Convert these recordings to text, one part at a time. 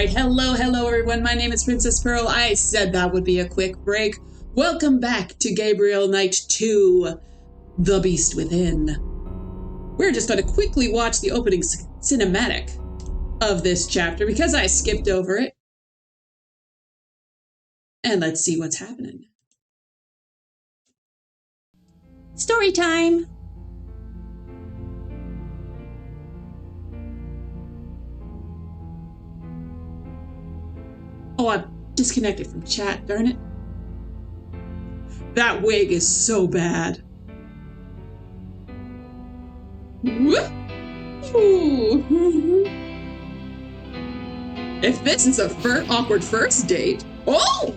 right. Hello, everyone. My name is Princess Pearl. I said that would be a quick break. Welcome back to Gabriel Knight 2, The Beast Within. We're just going to quickly watch the opening cinematic of this chapter because I skipped over it. And let's see what's happening. Story time! Oh, I'm disconnected from chat, darn it. That wig is so bad. Ooh. If this is a awkward first date, oh!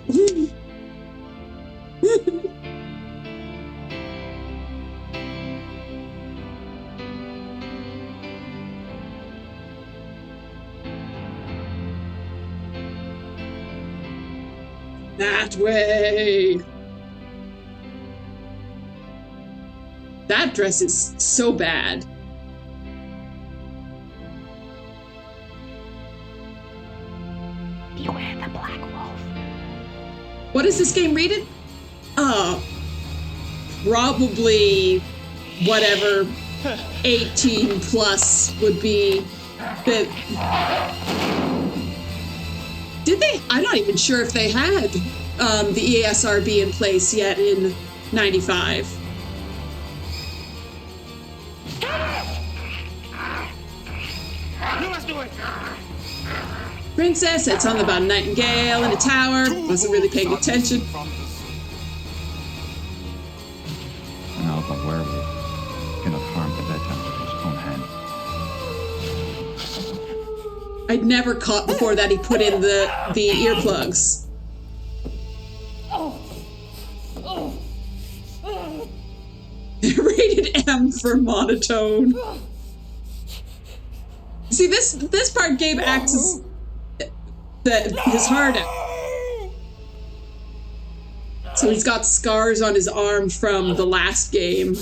That way. That dress is so bad. Beware the black wolf. What is this game rated? Probably whatever 18 plus would be. Did they? I'm not even sure if they had the ESRB in place yet in 95. Princess, it's on about a nightingale in a tower. Wasn't really paying attention. An alpha werewolf cannot harm the bedtime with his own hand. I'd never caught before that he put in the earplugs. Rated M for monotone. See, this part Gabe acts as his heart out. So he's got scars on his arm from the last game.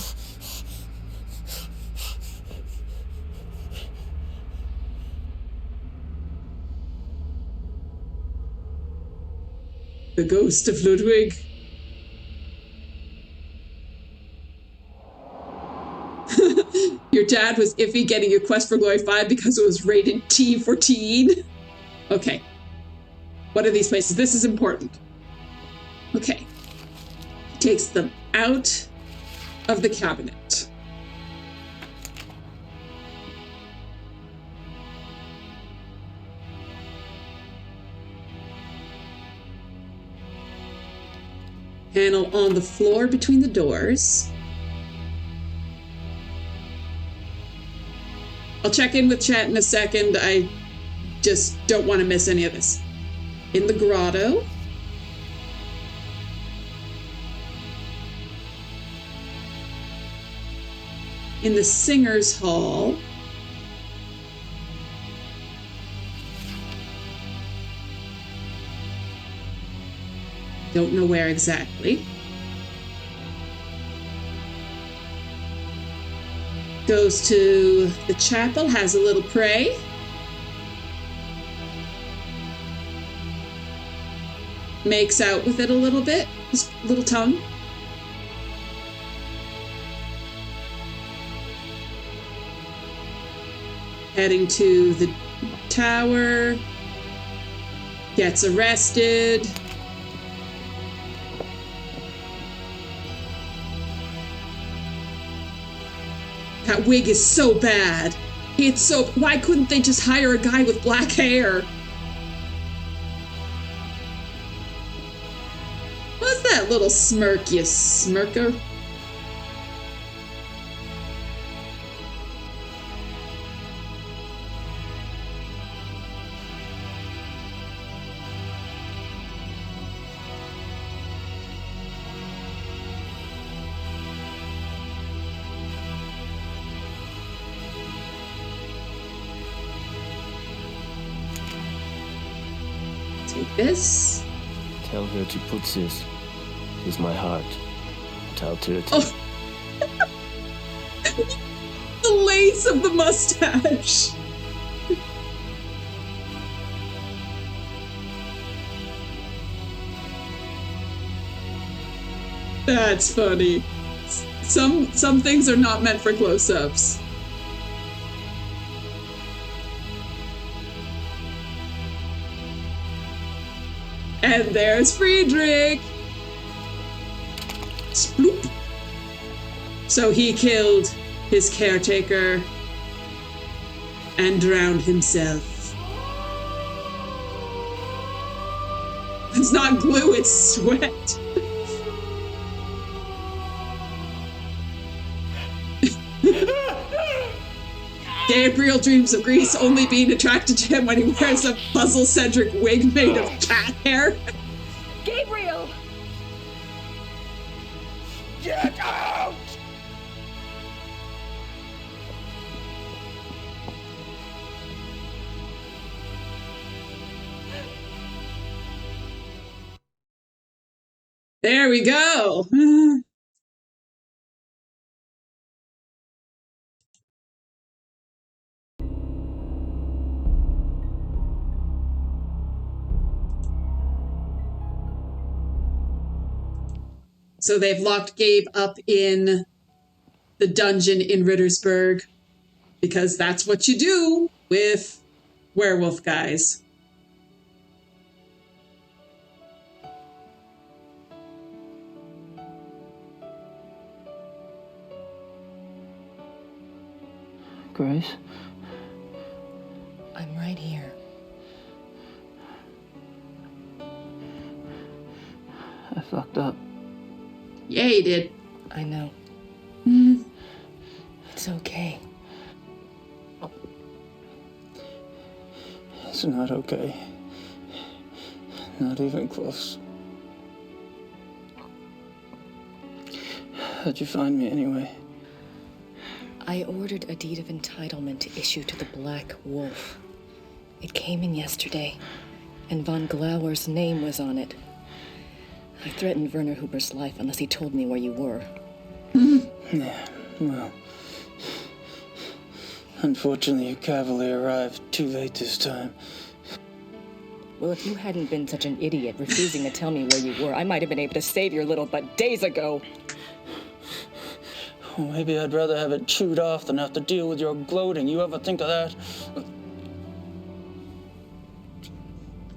The ghost of Ludwig. Your dad was iffy getting your Quest for Glory 5 because it was rated T for teen. Okay. What are these places? This is important. Okay. He takes them out of the cabinet. Panel on the floor between the doors. I'll check in with chat in a second. I just don't want to miss any of this. In the grotto. In the Singer's Hall. Don't know where exactly. Goes to the chapel, has a little pray. Makes out with it a little bit, his little tongue. Heading to the tower. Gets arrested. That wig is so bad. Why couldn't they just hire a guy with black hair? What's that little smirk, you smirker? Take this. Tell her to put this with my heart. Tell her to. Oh. The lace of the mustache. That's funny. Some things are not meant for close-ups. And there's Friedrich. Sploop. So he killed his caretaker and drowned himself. It's not glue, it's sweat. Gabriel dreams of Grease only being attracted to him when he wears a puzzle-centric wig made of cat hair. Gabriel! Get out! There we go. So they've locked Gabe up in the dungeon in Rittersburg because that's what you do with werewolf guys. Grace? I'm right here. I fucked up. Yeah, you did. I know. It's okay. It's not okay. Not even close. How'd you find me anyway? I ordered a deed of entitlement to issue to the Black Wolf. It came in yesterday, and von Glauer's name was on it. I threatened Werner Huber's life unless he told me where you were. Yeah, well... Unfortunately, your cavalry arrived too late this time. Well, if you hadn't been such an idiot refusing to tell me where you were, I might have been able to save your little butt days ago. Well, maybe I'd rather have it chewed off than have to deal with your gloating. You ever think of that?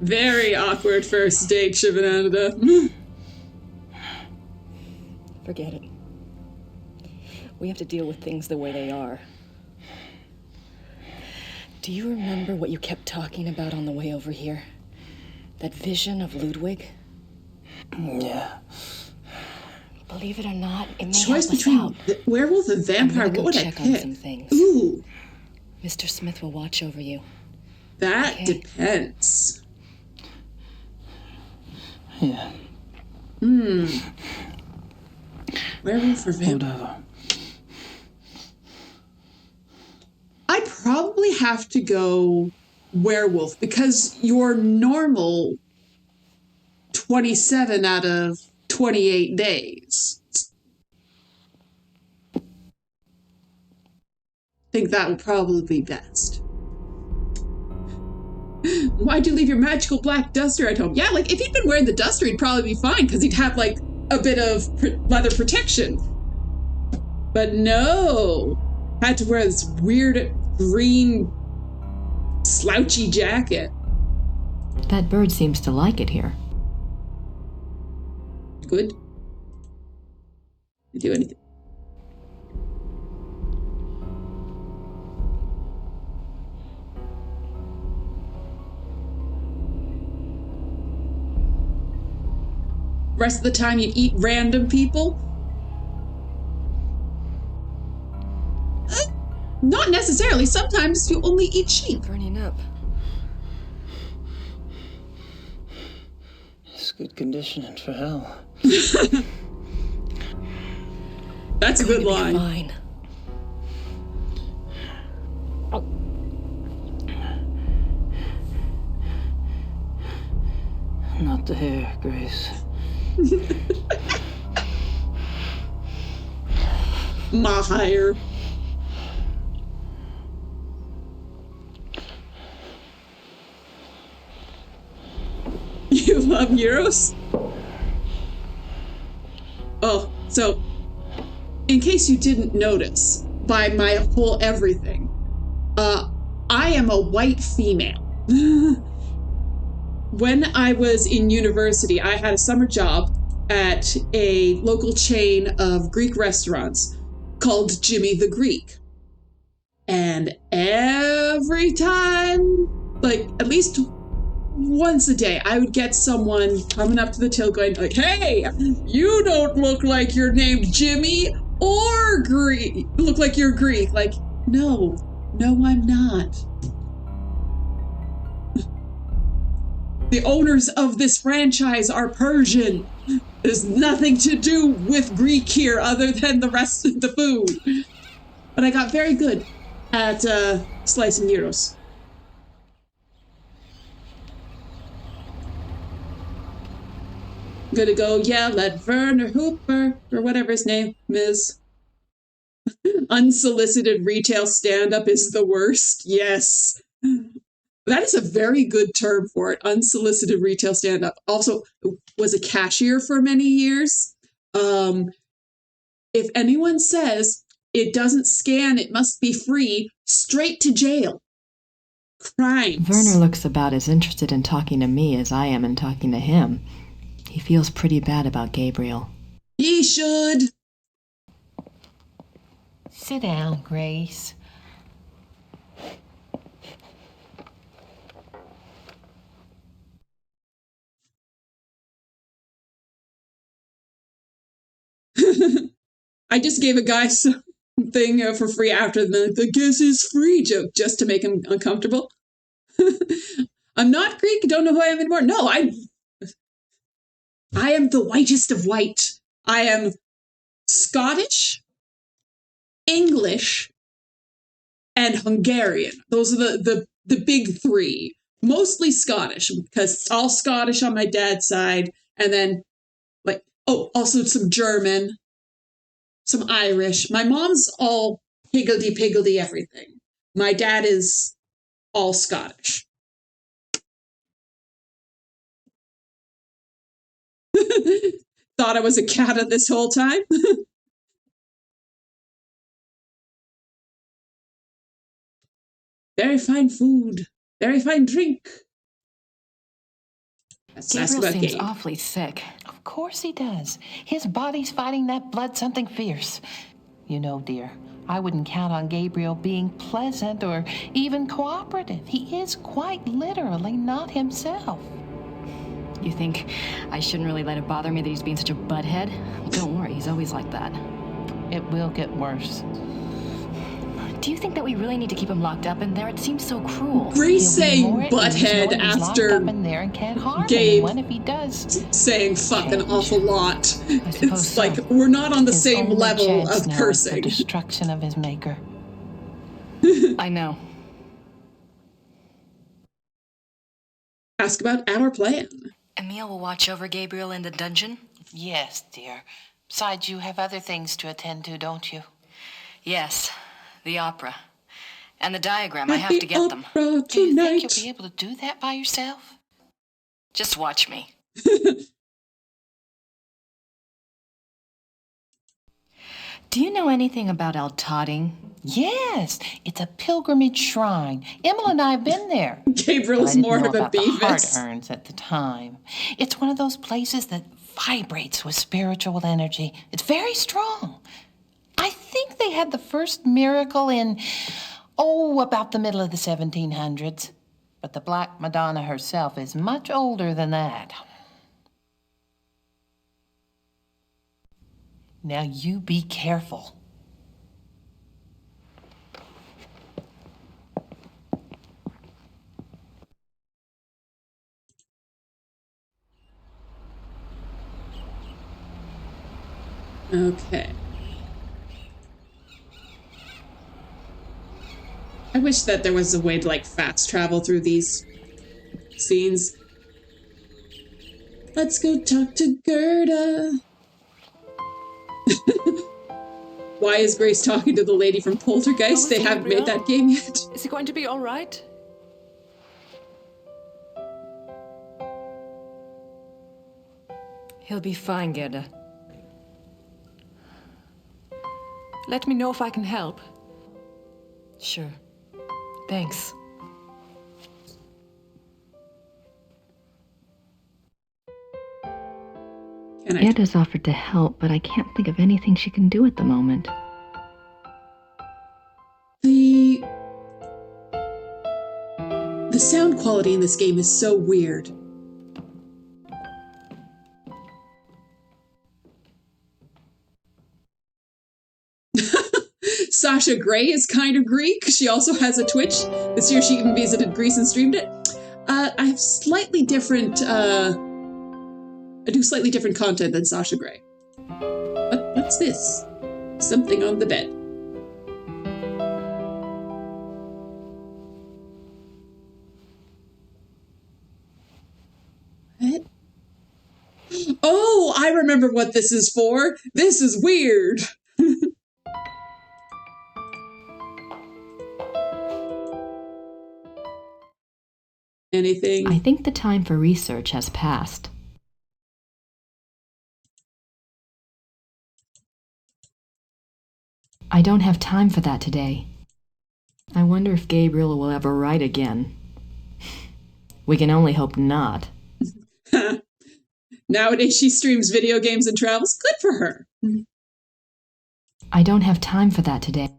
Very awkward first date, Shivananda. Forget it. We have to deal with things the way they are. Do you remember what you kept talking about on the way over here? That vision of Ludwig? Yeah. Believe it or not, it may Choice help us between out. the werewolf and vampire. I'm gonna What go would I check on pick? some things. Ooh, Mr. Smith will watch over you. that Okay. depends. Yeah. Werewolf or vampire? Whatever. I'd probably have to go werewolf because your normal 27 out of 28 days. I think that would probably be best. Why'd you leave your magical black duster at home? Yeah, like if he'd been wearing the duster, he'd probably be fine because he'd have like a bit of leather protection. But no, had to wear this weird green slouchy jacket. That bird seems to like it here. Good. Do anything. Rest of the time you eat random people? Not necessarily. Sometimes you only eat sheep. Burning up. It's good conditioning for hell. That's a good line. Fine. Not the hair, Grace. My hire. You love Euros? Oh, So, in case you didn't notice, by my whole everything, I am a white female. When I was in university, I had a summer job at a local chain of Greek restaurants called Jimmy the Greek. And every time, like at least once a day, I would get someone coming up to the till going like, "Hey, you don't look like you're named Jimmy or Greek. Look like you're Greek." Like, no, I'm not. The owners of this franchise are Persian. There's nothing to do with Greek here other than the rest of the food. But I got very good at slicing gyros. I'm gonna go yell at Werner Hooper, or whatever his name is. Unsolicited retail stand-up is the worst. Yes. That is a very good term for it. Unsolicited retail stand-up. Also, was a cashier for many years. If anyone says it doesn't scan, it must be free, straight to jail. Crimes. Werner looks about as interested in talking to me as I am in talking to him. He feels pretty bad about Gabriel. He should. Sit down, Grace. I just gave a guy something for free after the "guess is free" joke just to make him uncomfortable. I'm not Greek, don't know who I am anymore. No, I am the whitest of white. I am Scottish, English, and Hungarian. Those are the big three. Mostly Scottish, because it's all Scottish on my dad's side. And then, also some German, some Irish. My mom's all higgledy-piggledy everything. My dad is all Scottish. Thought I was a cat this whole time. Very fine food. Very fine drink. Let's ask Gabriel about seems Gabe. awfully sick. Of course he does. His body's fighting that blood something fierce. You know, dear, I wouldn't count on Gabriel being pleasant or even cooperative. He is quite literally not himself. You think I shouldn't really let it bother me that he's being such a butthead? Don't worry, he's always like that. It will get worse. Do you think that we really need to keep him locked up in there? It seems so cruel. Grace saying He'll be more at ease butthead knowing he's locked after up in there and can't harm Gabe anyone if he does. saying fucking Change. awful lot. suppose It's so. like we're not on the His same only level chance of now is cursing. the destruction of his maker. I know. Ask about our plan. Emil will watch over Gabriel in the dungeon? Yes, dear. Besides, you have other things to attend to, don't you? Yes, the opera. And the diagram, I have to get them. Opera Do you think tonight. you'll be able to do that by yourself? Just watch me. Do you know anything about Altading? Yes, it's a pilgrimage shrine. Emma and I have been there. Gabriel's But I didn't more know of a about the heart Beavis. urns at the time. It's one of those places that vibrates with spiritual energy. It's very strong. I think they had the first miracle in, about the middle of the 1700s. But the Black Madonna herself is much older than that. Now you be careful. Okay. I wish that there was a way to fast travel through these scenes. Let's go talk to Gerda. Why is Grace talking to the lady from Poltergeist? They haven't made that game yet. Is he going to be all right? He'll be fine, Gerda. Let me know if I can help. Sure. Thanks. Ed has offered to help, but I can't think of anything she can do at the moment. The sound quality in this game is so weird. Sasha Grey is kind of Greek. She also has a Twitch. This year she even visited Greece and streamed it. I have slightly different, I do slightly different content than Sasha Grey. What's this? Something on the bed. What? Oh, I remember what this is for. This is weird. Anything? I think the time for research has passed. I don't have time for that today. I wonder if Gabriel will ever write again. We can only hope not. Nowadays she streams video games and travels. Good for her. I don't have time for that today.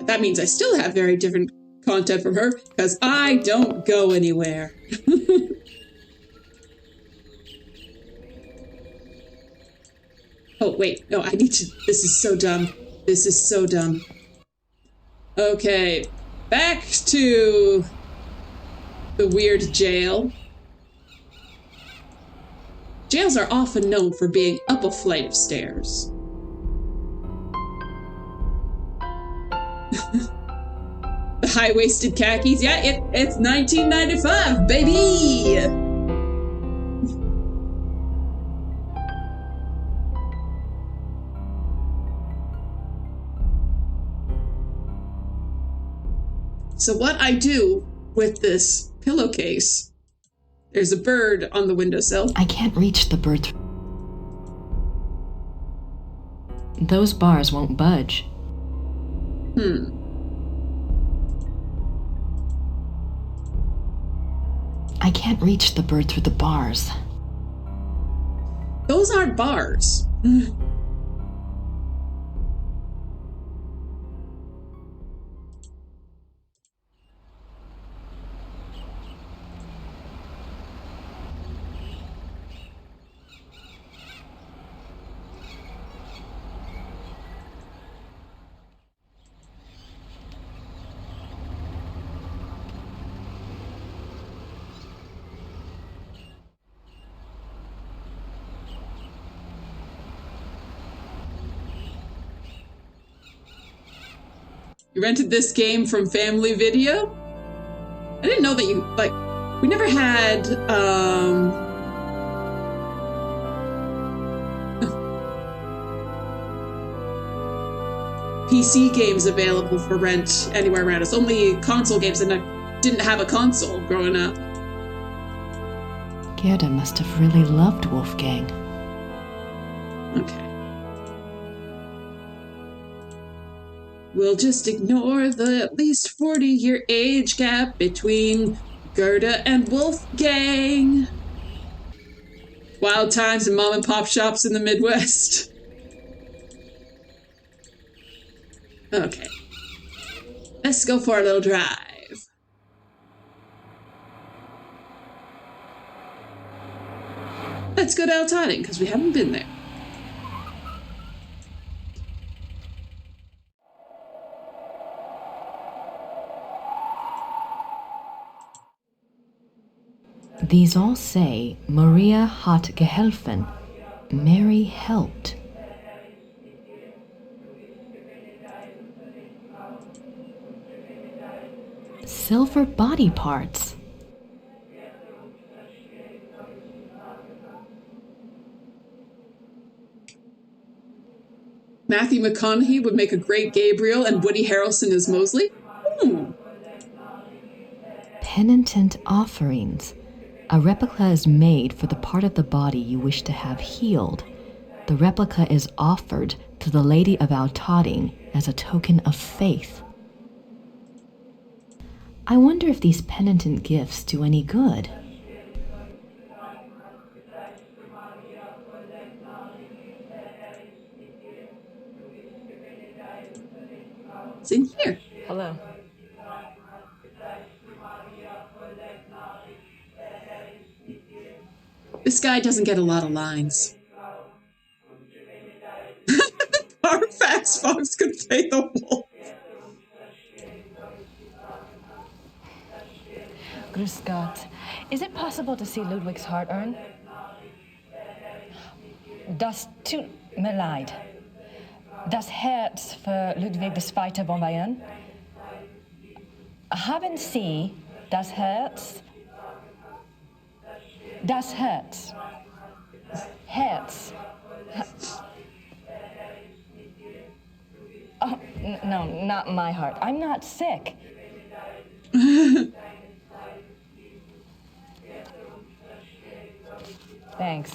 That means I still have very different content from her because I don't go anywhere. Oh, wait. No, I need to... This is so dumb. This is so dumb. Okay. Back to the weird jail. Jails are often known for being up a flight of stairs. The high-waisted khakis. Yeah, it's 1995, baby! So what I do with this pillowcase, there's a bird on the windowsill. I can't reach the bird. Those bars won't budge. I can't reach the bird through the bars. Those aren't bars. You rented this game from Family Video? I didn't know that you, like, we never had, PC games available for rent anywhere around us. Only console games, and I didn't have a console growing up. Gerda must have really loved Wolfgang. Okay. We'll just ignore the at least 40-year age gap between Gerda and Wolfgang. Wild times in mom and pop shops in the Midwest. Okay. Let's go for a little drive. Let's go to El Toding, because we haven't been there. These all say, Maria hat geholfen. Mary helped. Silver body parts. Matthew McConaughey would make a great Gabriel and Woody Harrelson as Mosley. Penitent offerings. A replica is made for the part of the body you wish to have healed. The replica is offered to the Lady of Outotting as a token of faith. I wonder if these penitent gifts do any good. It's in here. Hello. This guy doesn't get a lot of lines. Carfax Fox could play the wolf. Grüß Gott. Is it possible to see Ludwig's heart urn? Das tut mir leid. Das Herz für Ludwig II. Von Bayern? Haben Sie das Herz? Das Herz. Herz. Oh, no, not my heart. I'm not sick. Thanks.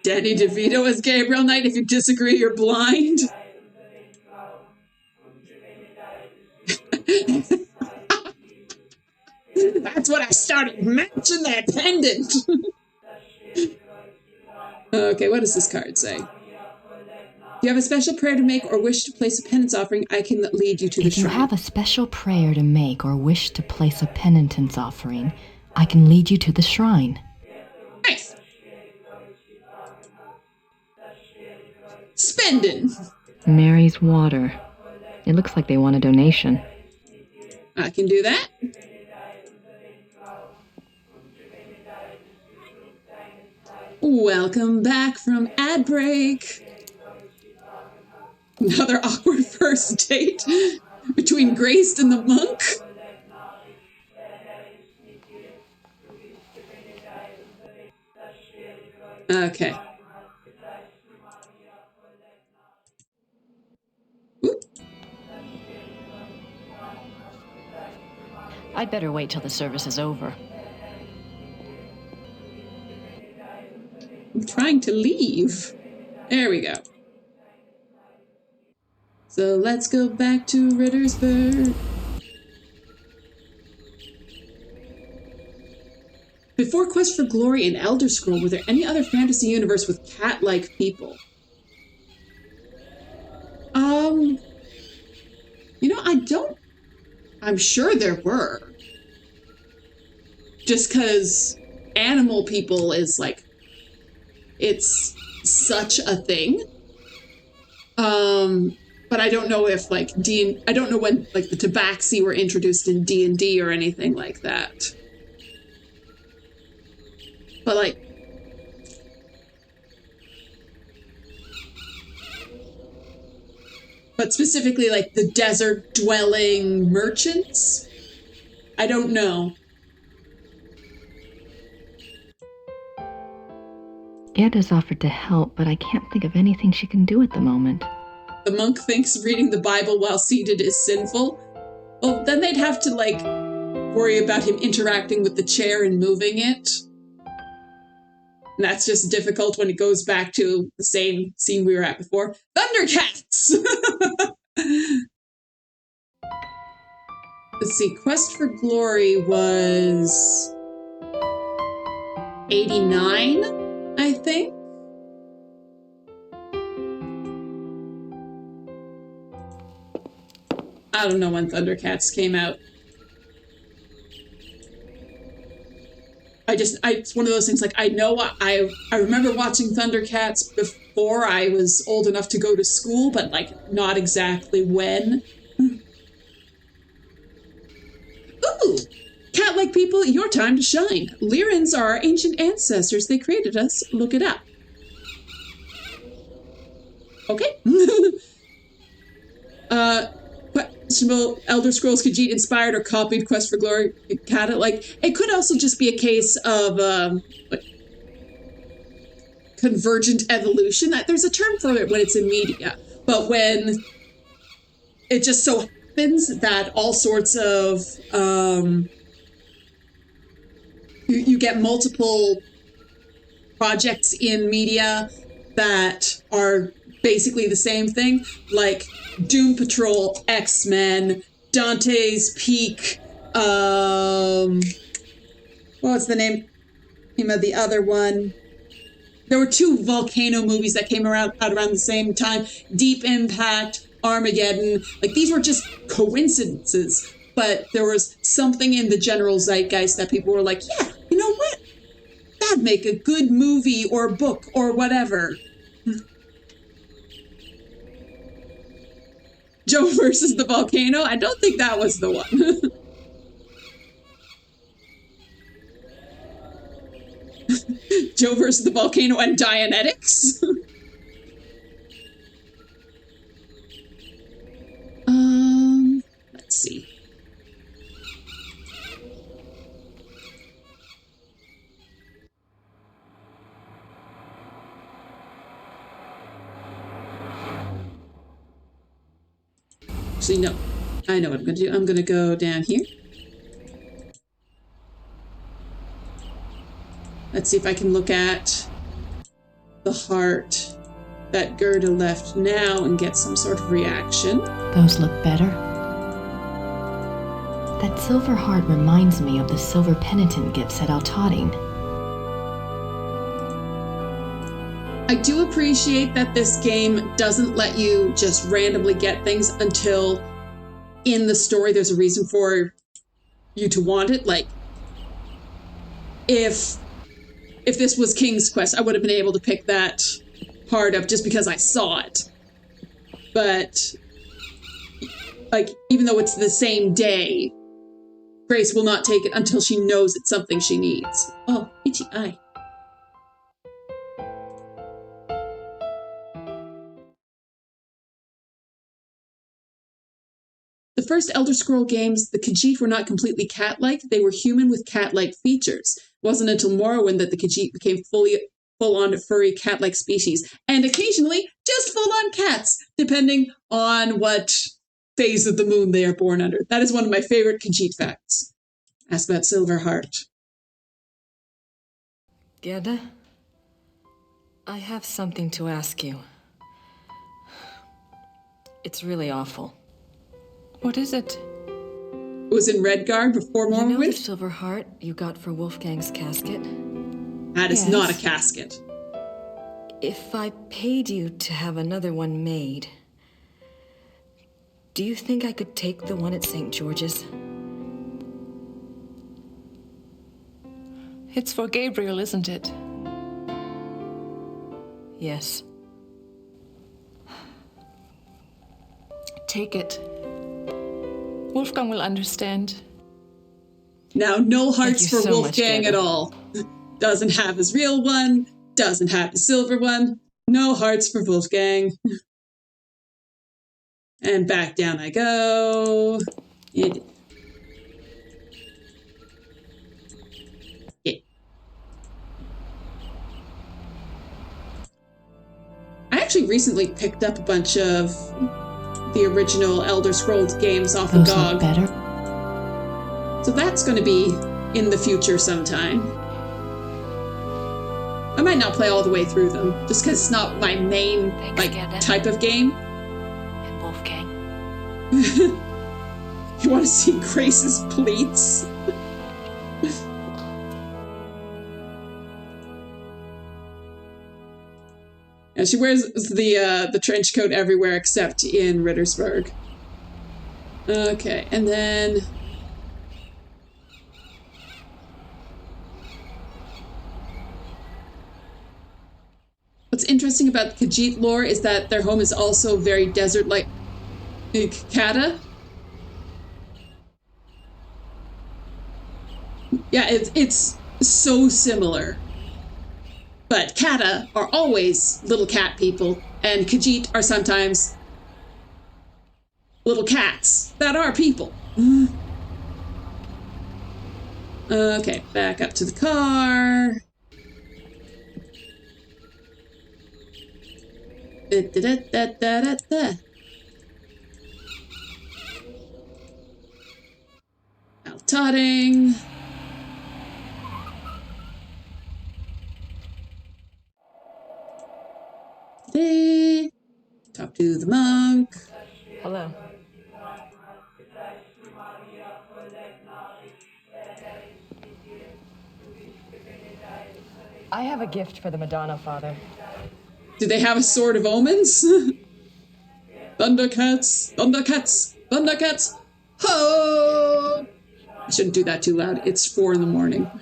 Danny DeVito as Gabriel Knight. If you disagree, you're blind. That's what I started matching that pendant. Okay, what does this card say? If you have a special prayer to make or wish to place a penance offering, I can lead you to the If you shrine. have a special prayer to make or wish to place a penitence offering, I can lead you to the shrine. Nice. Spending. Mary's water. It looks like they want a donation. I can do that. Welcome back from ad break. Another awkward first date between Grace and the monk. Okay. Oop. I'd better wait till the service is over. I'm trying to leave. There we go. So let's go back to Rittersburg. Before Quest for Glory and Elder Scroll, were there any other fantasy universe with cat-like people? I'm sure there were. Just because animal people is like, it's such a thing. But I don't know if like I don't know when like the Tabaxi were introduced in D&D or anything like that. But like, but specifically like the desert dwelling merchants, I don't know. Ed has offered to help, but I can't think of anything she can do at the moment. The monk thinks reading the Bible while seated is sinful. Well, then they'd have to like worry about him interacting with the chair and moving it. And that's just difficult when it goes back to the same scene we were at before. Thundercats! Let's see, Quest for Glory was 89, I think. I don't know when Thundercats came out. It's one of those things, like, I know I remember watching Thundercats before I was old enough to go to school, but, like, not exactly when. Ooh! Cat-like people, your time to shine. Lyrans are our ancient ancestors. They created us. Look it up. Okay. Questionable Elder Scrolls Khajiit inspired or copied Quest for Glory. Cat, like, it could also just be a case of convergent evolution. There's a term for it when it's in media, but when it just so happens that all sorts of you get multiple projects in media that are basically the same thing, like Doom Patrol, X-Men, Dante's Peak, what's the name of the other one? There were 2 volcano movies that came out around the same time. Deep Impact, Armageddon. Like, these were just coincidences. But there was something in the general zeitgeist that people were like, yeah, you know what? That'd make a good movie or book or whatever. Joe versus the volcano? I don't think that was the one. Joe versus the volcano and Dianetics? Let's see. Actually, no. I know what I'm going to do. I'm going to go down here. Let's see if I can look at the heart that Gerda left now and get some sort of reaction. Those look better. That silver heart reminds me of the silver penitent gifts at Altotting. I do appreciate that this game doesn't let you just randomly get things until in the story there's a reason for you to want it. Like, if this was King's Quest, I would have been able to pick that heart up just because I saw it. But, like, even though it's the same day, Grace will not take it until she knows it's something she needs. Oh, itchy eye. The first Elder Scroll games, the Khajiit were not completely cat-like, they were human with cat-like features. It wasn't until Morrowind that the Khajiit became full-on furry cat-like species, and occasionally just full-on cats, depending on what phase of the moon they are born under. That is one of my favorite Khajiit facts. Ask about Silverheart. Gerda, I have something to ask you. It's really awful. What is it? It was in Redguard before Morrowind. You know the silver heart you got for Wolfgang's casket? That is not a casket. If I paid you to have another one made, do you think I could take the one at St. George's? It's for Gabriel, isn't it? Yes. Take it. Wolfgang will understand. Now, no hearts for so Wolfgang much, at all. Doesn't have his real one, doesn't have his silver one. No hearts for Wolfgang. And back down I go. Yeah. I actually recently picked up a bunch of the original Elder Scrolls games off of Those GOG. look better. So that's going to be in the future sometime. I might not play all the way through them, just because it's not my main type of game. And Wolfgang. You want to see Grace's pleats? And she wears the trench coat everywhere except in Rittersburg. Okay, and then... What's interesting about the Khajiit lore is that their home is also very desert-like. Kata? Yeah, it's so similar. But Kata are always little cat people, and Khajiit are sometimes little cats that are people. Okay, back up to the car. Da-da-da-da-da-da. Totting. Talk to the monk. Hello. I have a gift for the Madonna, Father. Do they have a sword of omens? Thundercats, Thundercats, Thundercats. Ho! I shouldn't do that too loud. It's 4 a.m.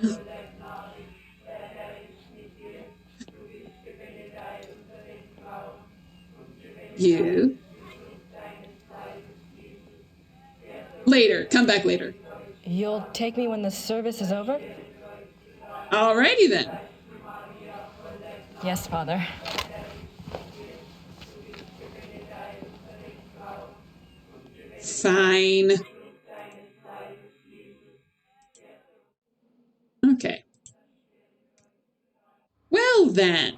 You. Later. Come back later. You'll take me when the service is over? Alrighty then. Yes, Father. Fine. Okay. Well then.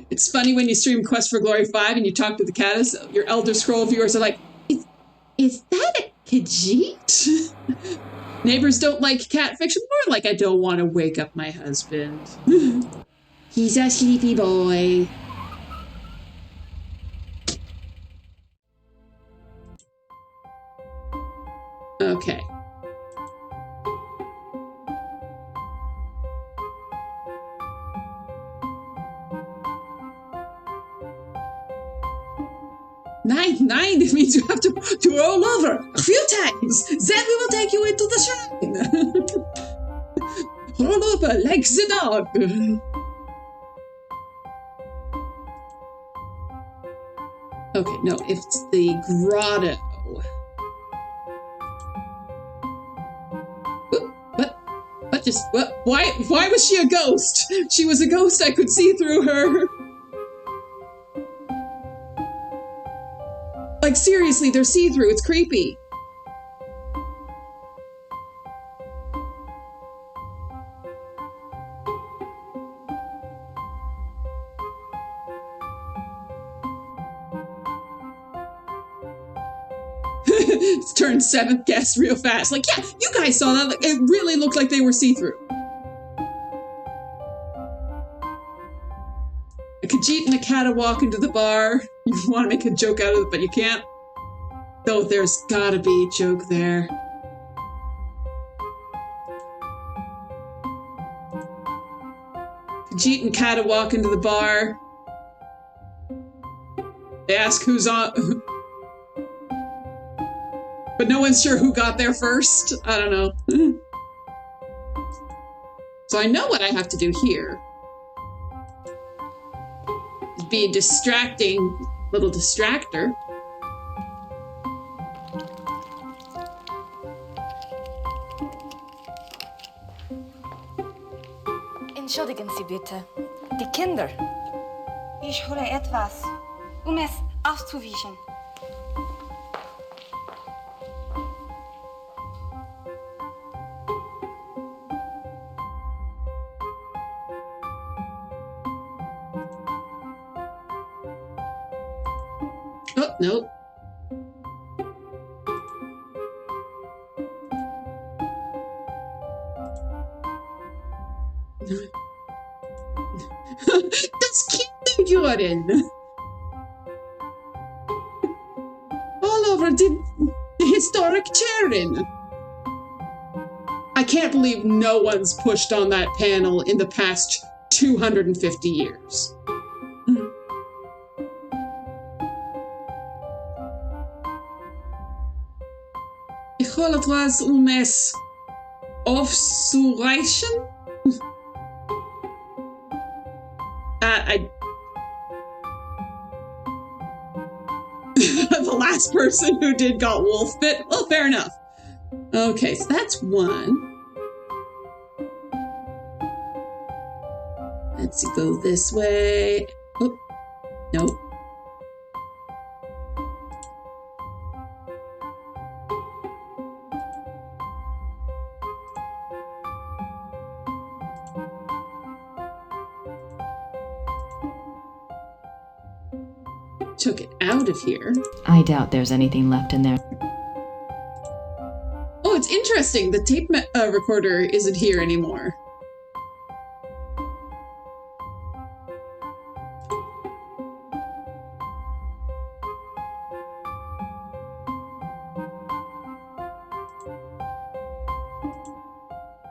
It's funny when you stream Quest for Glory 5 and you talk to the caddis, your Elder Scroll viewers are like, is that a Khajiit? Neighbors don't like cat fiction, more like I don't want to wake up my husband. He's a sleepy boy. Okay. Nine means you have to roll over a few times. Then we will take you into the shrine. Roll over like the dog. Okay, no, it's the grotto. What? Why was she a ghost? She was a ghost. I could see through her. Like, seriously, they're see-through. It's creepy. It's turned 7th guest real fast. Like, yeah, you guys saw that. Like, it really looked like they were see-through. A Khajiit and a cat walk into the bar. You want to make a joke out of it, but you can't. Though there's gotta be a joke there. Khajiit and Kata walk into the bar. They ask who's on... but no one's sure who got there first. I don't know. So I know what I have to do here. Be a distracting little distractor. Entschuldigen Sie bitte. Die Kinder. Ich hole etwas, es auszuwischen. Oh, nope. Das Kinderjorden. All over the historic children. I can't believe no one's pushed on that panel in the past 250 years. Ich hol etwas, es aufzureichen. The last person who did got wolf bit. Well, fair enough. Okay, so that's one. Let's go this way. Oop. Nope. took it out of here. I doubt there's anything left in there. Oh, it's interesting. The tape recorder isn't here anymore.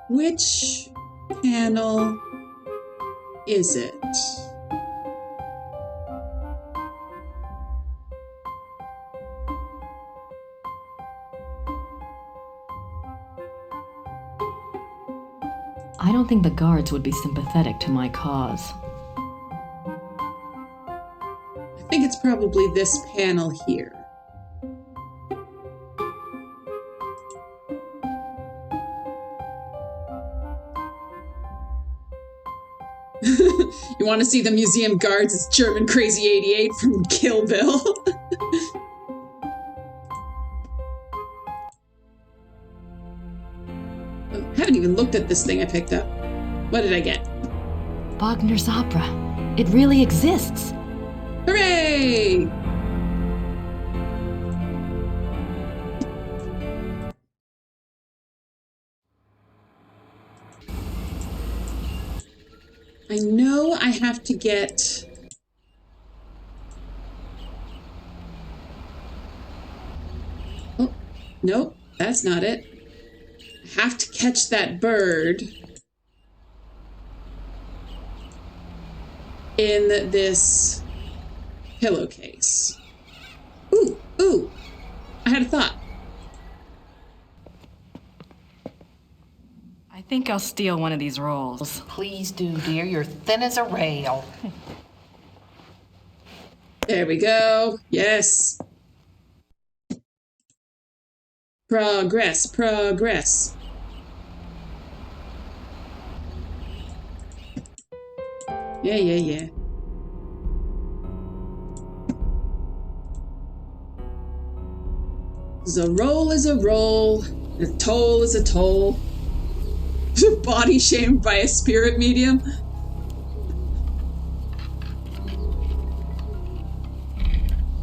Which panel is it? I don't think the guards would be sympathetic to my cause. I think it's probably this panel here. You want to see the museum guards? It's German Crazy 88 from Kill Bill. I haven't even looked at this thing I picked up. What did I get? Wagner's opera. It really exists. Hooray! I know I have to get... Oh, nope, that's not it. I have to catch that bird in this pillowcase. Ooh, I had a thought. I think I'll steal one of these rolls. Please do, dear. You're thin as a rail. There we go. Yes. Progress, progress. Yeah. A roll is a roll. A toll is a toll. Body shamed by a spirit medium.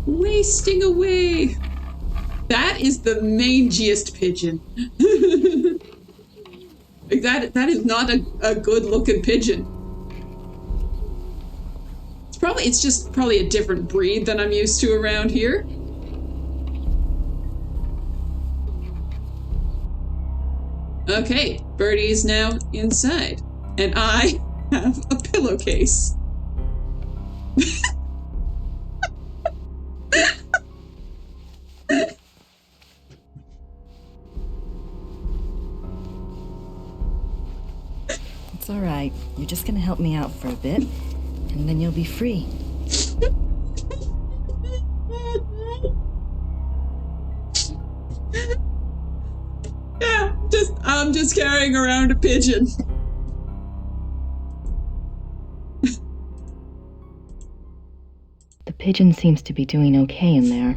Wasting away. That is the mangiest pigeon. Like that is not a good looking pigeon. It's just probably a different breed than I'm used to around here. Okay, Birdie's now inside, and I have a pillowcase. It's all right. You're just gonna help me out for a bit, and then you'll be free. Yeah, I'm just carrying around a pigeon. The pigeon seems to be doing okay in there.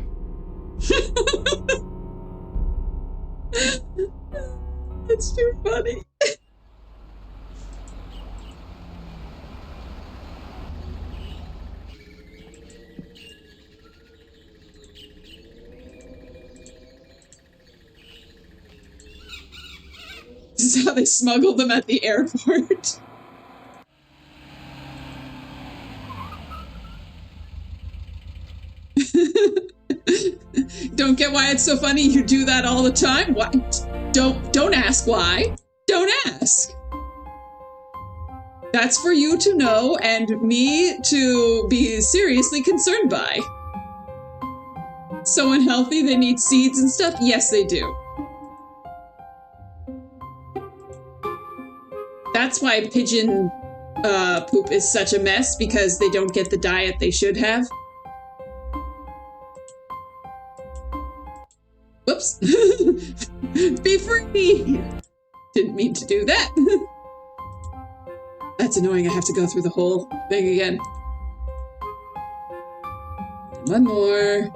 It's too funny. This is how they smuggled them at the airport. Don't get why it's so funny? You do that all the time? Why? Don't ask why. Don't ask. That's for you to know and me to be seriously concerned by. So unhealthy, they need seeds and stuff? Yes, they do. That's why pigeon poop is such a mess, because they don't get the diet they should have. Whoops. Be free! Didn't mean to do that. That's annoying. I have to go through the whole thing again. One more.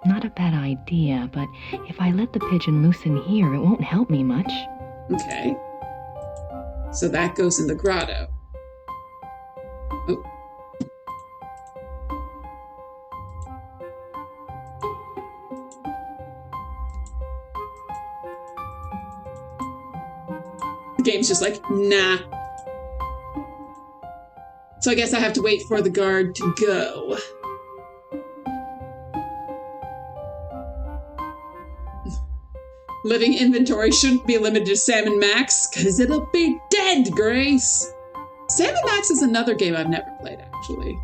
Not a bad idea, but if I let the pigeon loose in here, it won't help me much. Okay. So that goes in the grotto. Oh. The game's just like, nah. So I guess I have to wait for the guard to go. Living inventory shouldn't be limited to Sam and Max, because it'll be dead, Grace. Sam and Max is another game I've never played, actually.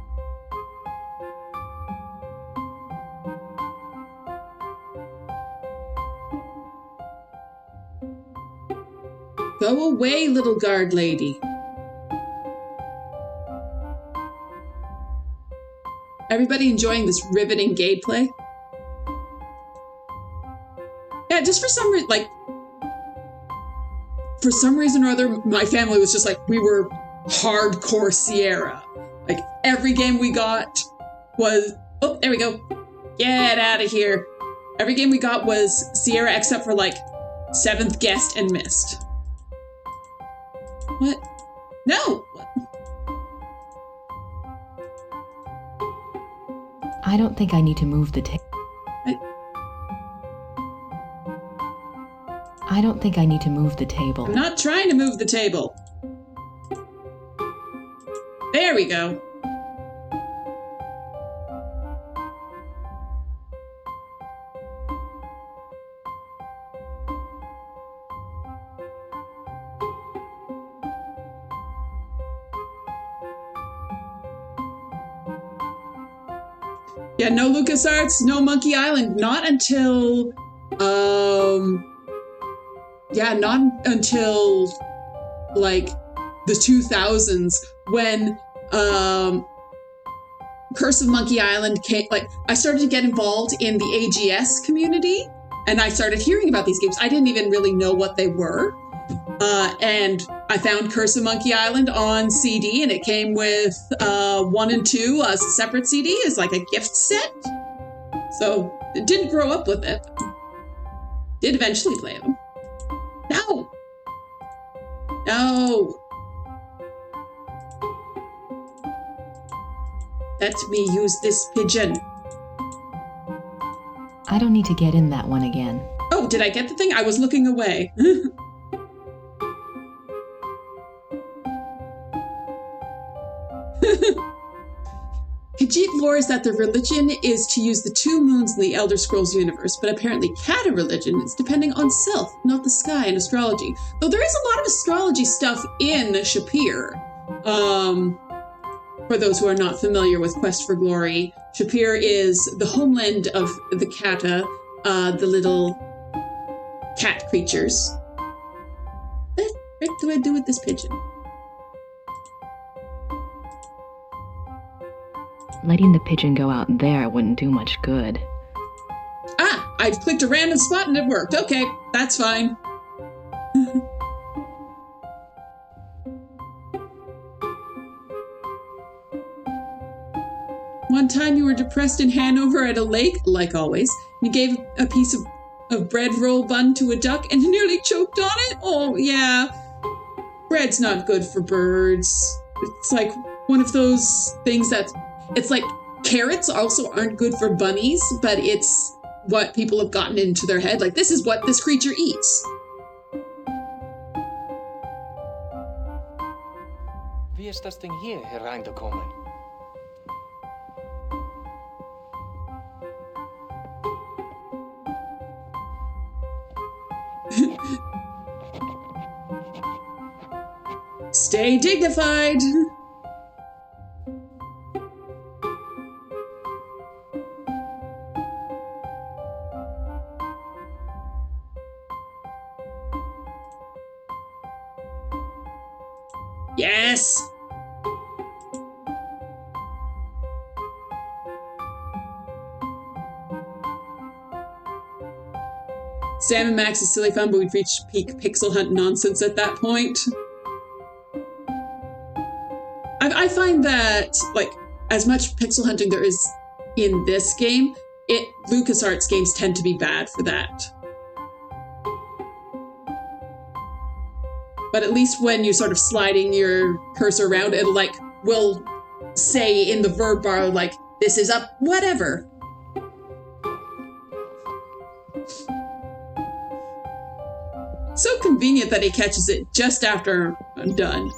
Go away, little guard lady. Everybody enjoying this riveting gameplay? Yeah, just for some reason, like, for some reason or other, my family was just like, we were hardcore Sierra. Like, every game we got was, oh, there we go. Get out of here. Every game we got was Sierra except for, like, Seventh Guest and Mist. What? No! I don't think I need to move the table. I don't think I need to move the table. I'm not trying to move the table. There we go. Yeah, no LucasArts, no Monkey Island, not until, not until, like, the 2000s, when, Curse of Monkey Island came, like, I started to get involved in the AGS community, and I started hearing about these games. I didn't even really know what they were, and I found Curse of Monkey Island on CD, and it came with 1 and 2 as a separate CD as like a gift set. So it didn't grow up with it. Did eventually play them. No! No! Let me use this pigeon. I don't need to get in that one again. Oh, did I get the thing? I was looking away. Khajiit lore is that the religion is to use the 2 moons in the Elder Scrolls universe, but apparently Kata religion is depending on self, not the sky, and astrology. Though there is a lot of astrology stuff in Shapir. For those who are not familiar with Quest for Glory, Shapir is the homeland of the Kata, the little cat creatures. What the heck do I do with this pigeon? Letting the pigeon go out there wouldn't do much good. Ah, I clicked a random spot and it worked. Okay, that's fine. One time you were depressed in Hanover at a lake, like always. You gave a piece of bread roll bun to a duck and nearly choked on it? Oh, yeah. Bread's not good for birds. It's like one of those things that's... It's like carrots also aren't good for bunnies, but it's what people have gotten into their head. Like, this is what this creature eats. Wie ist das Ding hier hereingekommen? Stay dignified. Yes! Sam and Max is silly fun, but we've reached peak pixel hunt nonsense at that point. I find that, like, as much pixel hunting there is in this game, LucasArts games tend to be bad for that. But at least when you're sort of sliding your cursor around, it'll, like, will say in the verb bar, like, this is up, whatever. So convenient that he catches it just after I'm done.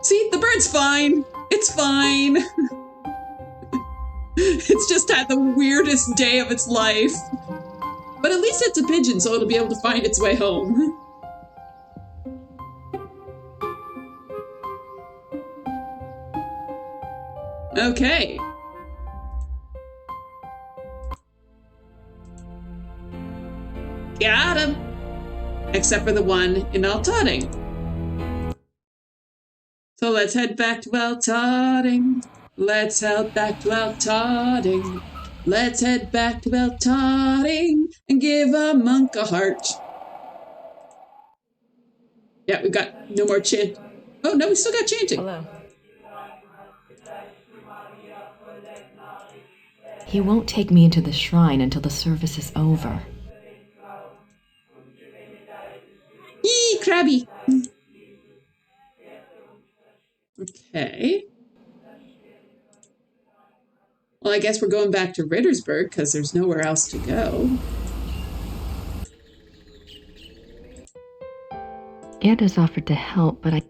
See, the bird's fine. It's fine. It's just had the weirdest day of its life. But at least it's a pigeon, so it'll be able to find its way home. Okay. Got him. Except for the one in Altotting. So let's head back to Altotting. Let's head back to Altotting. Let's head back to Altotting and give a monk a heart. Yeah, we've got no more chant. Oh, no, we still got chanting. Hello. He won't take me into the shrine until the service is over. Yee, crabby. Okay. Well, I guess we're going back to Rittersburg because there's nowhere else to go. Ed has offered to help, but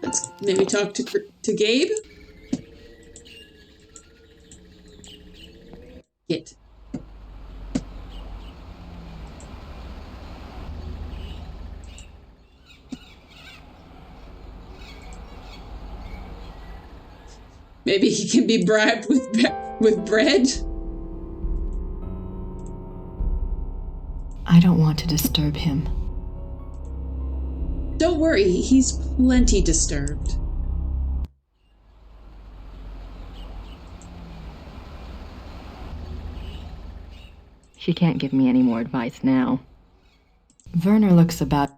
Let's maybe talk to Gabe. Get. Maybe he can be bribed with bread. I don't want to disturb him. Don't worry, he's plenty disturbed. She can't give me any more advice now. Werner looks about...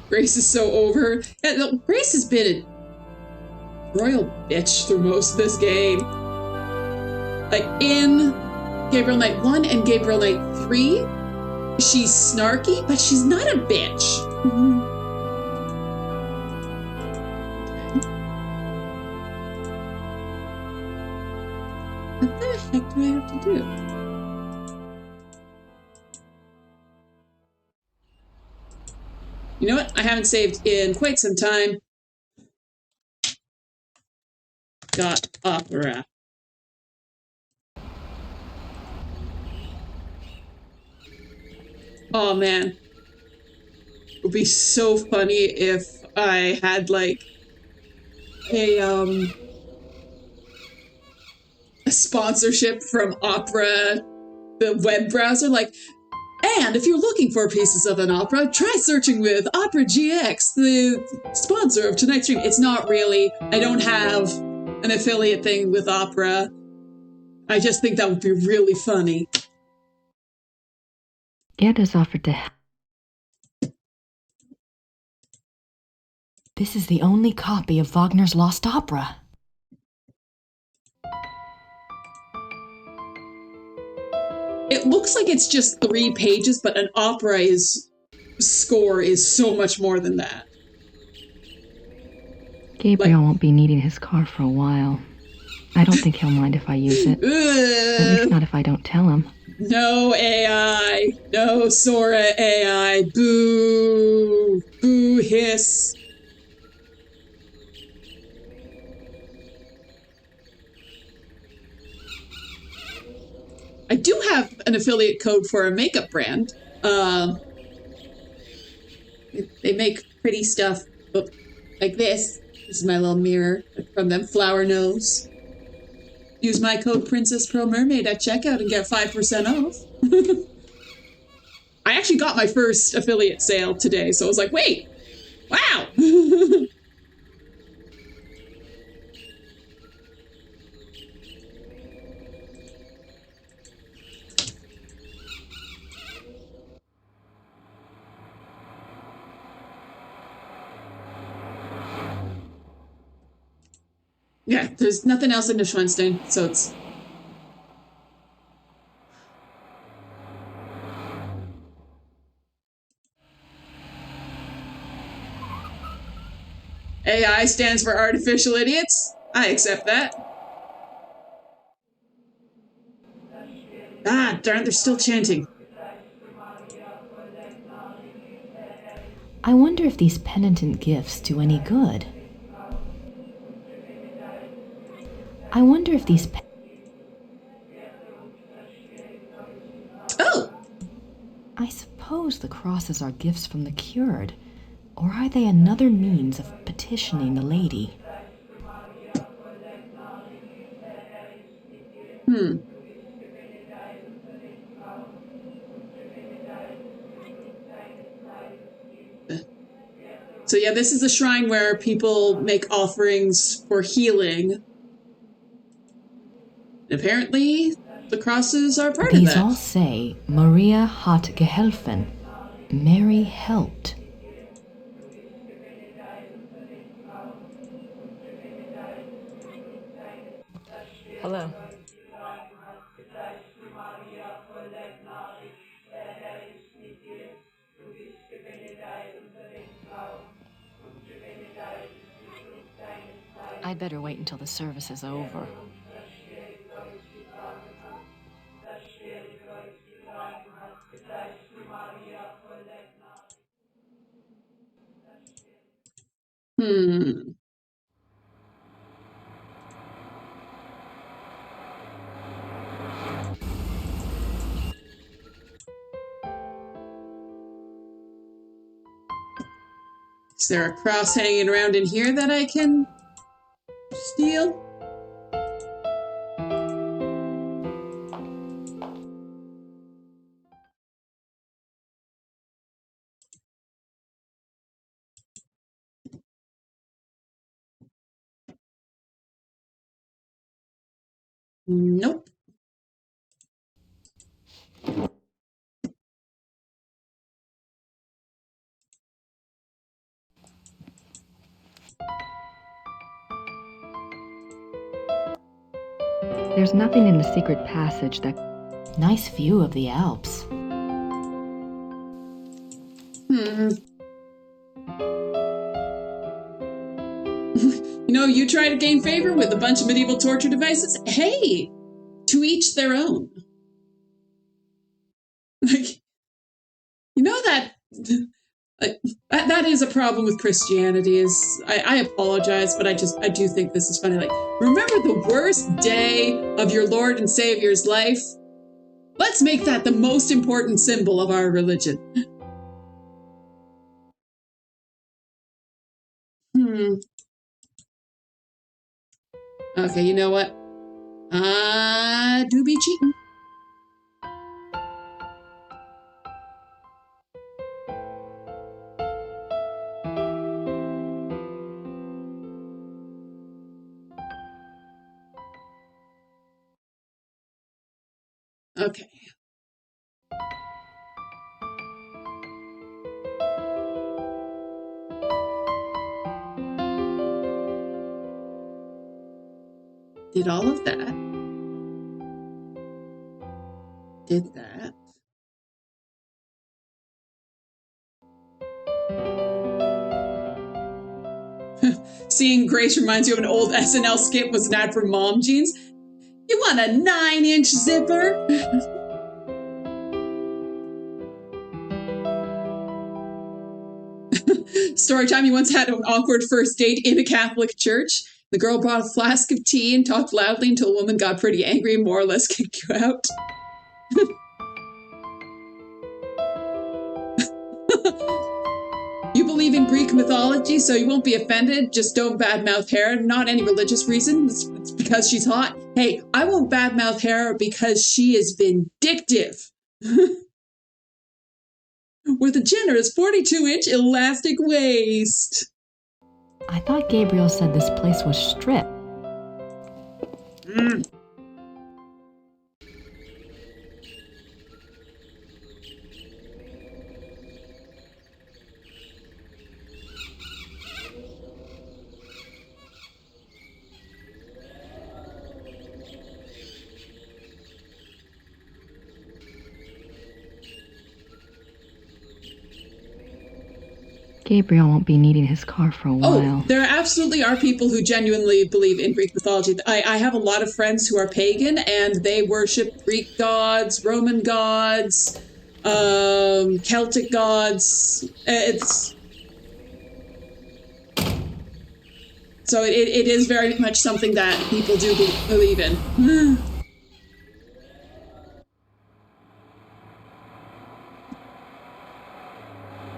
Grace is so over. Yeah, no, Grace has been a royal bitch through most of this game. Like in Gabriel Knight 1 and Gabriel Knight 3, she's snarky, but she's not a bitch. What the heck do I have to do? You know what? I haven't saved in quite some time. Got opera. Oh man. It would be so funny if I had like a sponsorship from Opera, the web browser, like, and if you're looking for pieces of an opera, try searching with Opera GX, the sponsor of tonight's stream. It's not really. I don't have an affiliate thing with Opera. I just think that would be really funny. Ed has offered to help. This is the only copy of Wagner's Lost Opera. It looks like it's just 3 pages, but an opera score is so much more than that. Gabriel won't be needing his car for a while. I don't think he'll mind if I use it. At least not if I don't tell him. No AI. No Sora AI. Boo. Boo hiss. I do have an affiliate code for a makeup brand. They make pretty stuff like this. This is my little mirror from them, Flower Nose. Use my code Princess Pearl Mermaid at checkout and get 5% off. I actually got my first affiliate sale today, so I was like, wait, wow. Yeah, there's nothing else in Neuschwanstein, so it's... AI stands for artificial idiots. I accept that. Ah, darn, they're still chanting. I wonder if these penitent gifts do any good. I wonder if these... Oh! I suppose the crosses are gifts from the cured, or are they another means of petitioning the lady? So yeah, this is a shrine where people make offerings for healing. Apparently, the crosses are part of These that. all say, Maria hat geholfen. Mary helped. Hello. I'd better wait until the service is over. Hmm. Is there a cross hanging around in here that I can steal? Nope. There's nothing in the secret passage that... Nice view of the Alps. You try to gain favor with a bunch of medieval torture devices? Hey, to each their own. Like, that that is a problem with Christianity. I apologize, but I do think this is funny. Like, remember the worst day of your Lord and Savior's life? Let's make that the most important symbol of our religion. Okay, you know what? I do be cheating. Okay. Did all of that. Did that. Seeing Grace reminds you of an old SNL skit was an ad for mom jeans. You want a 9-inch zipper? Story time, you once had an awkward first date in a Catholic church. The girl brought a flask of tea and talked loudly until a woman got pretty angry and more or less kicked you out. You believe in Greek mythology, so you won't be offended. Just don't badmouth Hera. Not any religious reason. It's because she's hot. Hey, I won't badmouth Hera because she is vindictive. With a generous 42-inch elastic waist. I thought Gabriel said this place was stripped. Gabriel won't be needing his car for a while. Oh, there absolutely are people who genuinely believe in Greek mythology. I have a lot of friends who are pagan, and they worship Greek gods, Roman gods, Celtic gods. So it is very much something that people do believe in.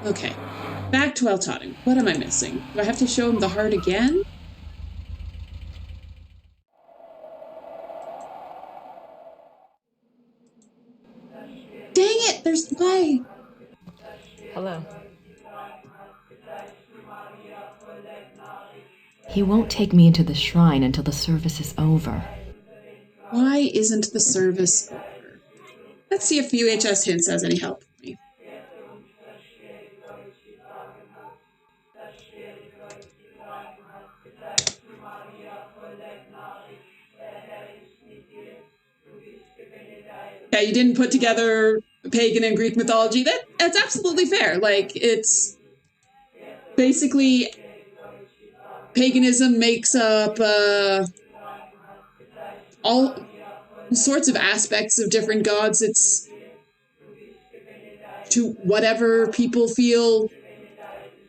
Okay, back to Altotting. What am I missing? Do I have to show him the heart again? Dang it, there's why. Hello. He won't take me into the shrine until the service is over. Why isn't the service over? Let's see if UHS Hints has any help for me. Yeah, you didn't put together pagan and Greek mythology. That's absolutely fair. Like, it's basically paganism makes up all sorts of aspects of different gods. It's to whatever people feel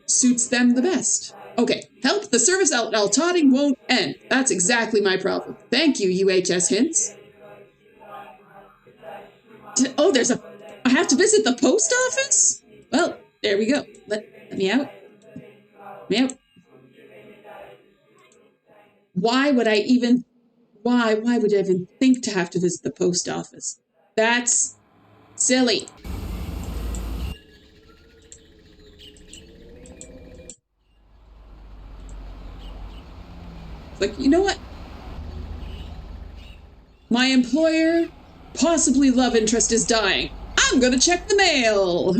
suits them the best. Okay, help, the service at Altotting won't end. That's exactly my problem. Thank you, UHS Hints. Oh, I have to visit the post office? Well, there we go. Let me out. Let me out. Why would I even think to have to visit the post office? That's silly. Like, you know what? My employer, possibly love interest, is dying. I'm gonna check the mail.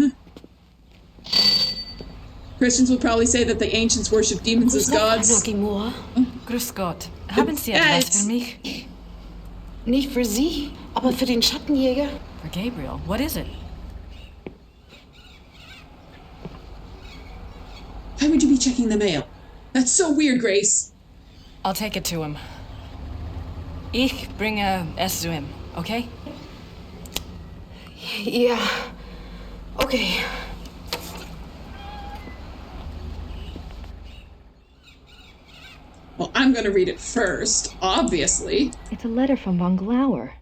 Christians will probably say that the ancients worship demons as gods. Grüß Gott. Haben Sie etwas für mich? Nicht für Sie, aber für den Schattenjäger. For Gabriel. What is it? Why would you be checking the mail? That's so weird, Grace. I'll take it to him. Ich bringe es zu ihm, okay? Ja, okay. Well, I'm gonna read it first, obviously. It's a letter from von Glauer,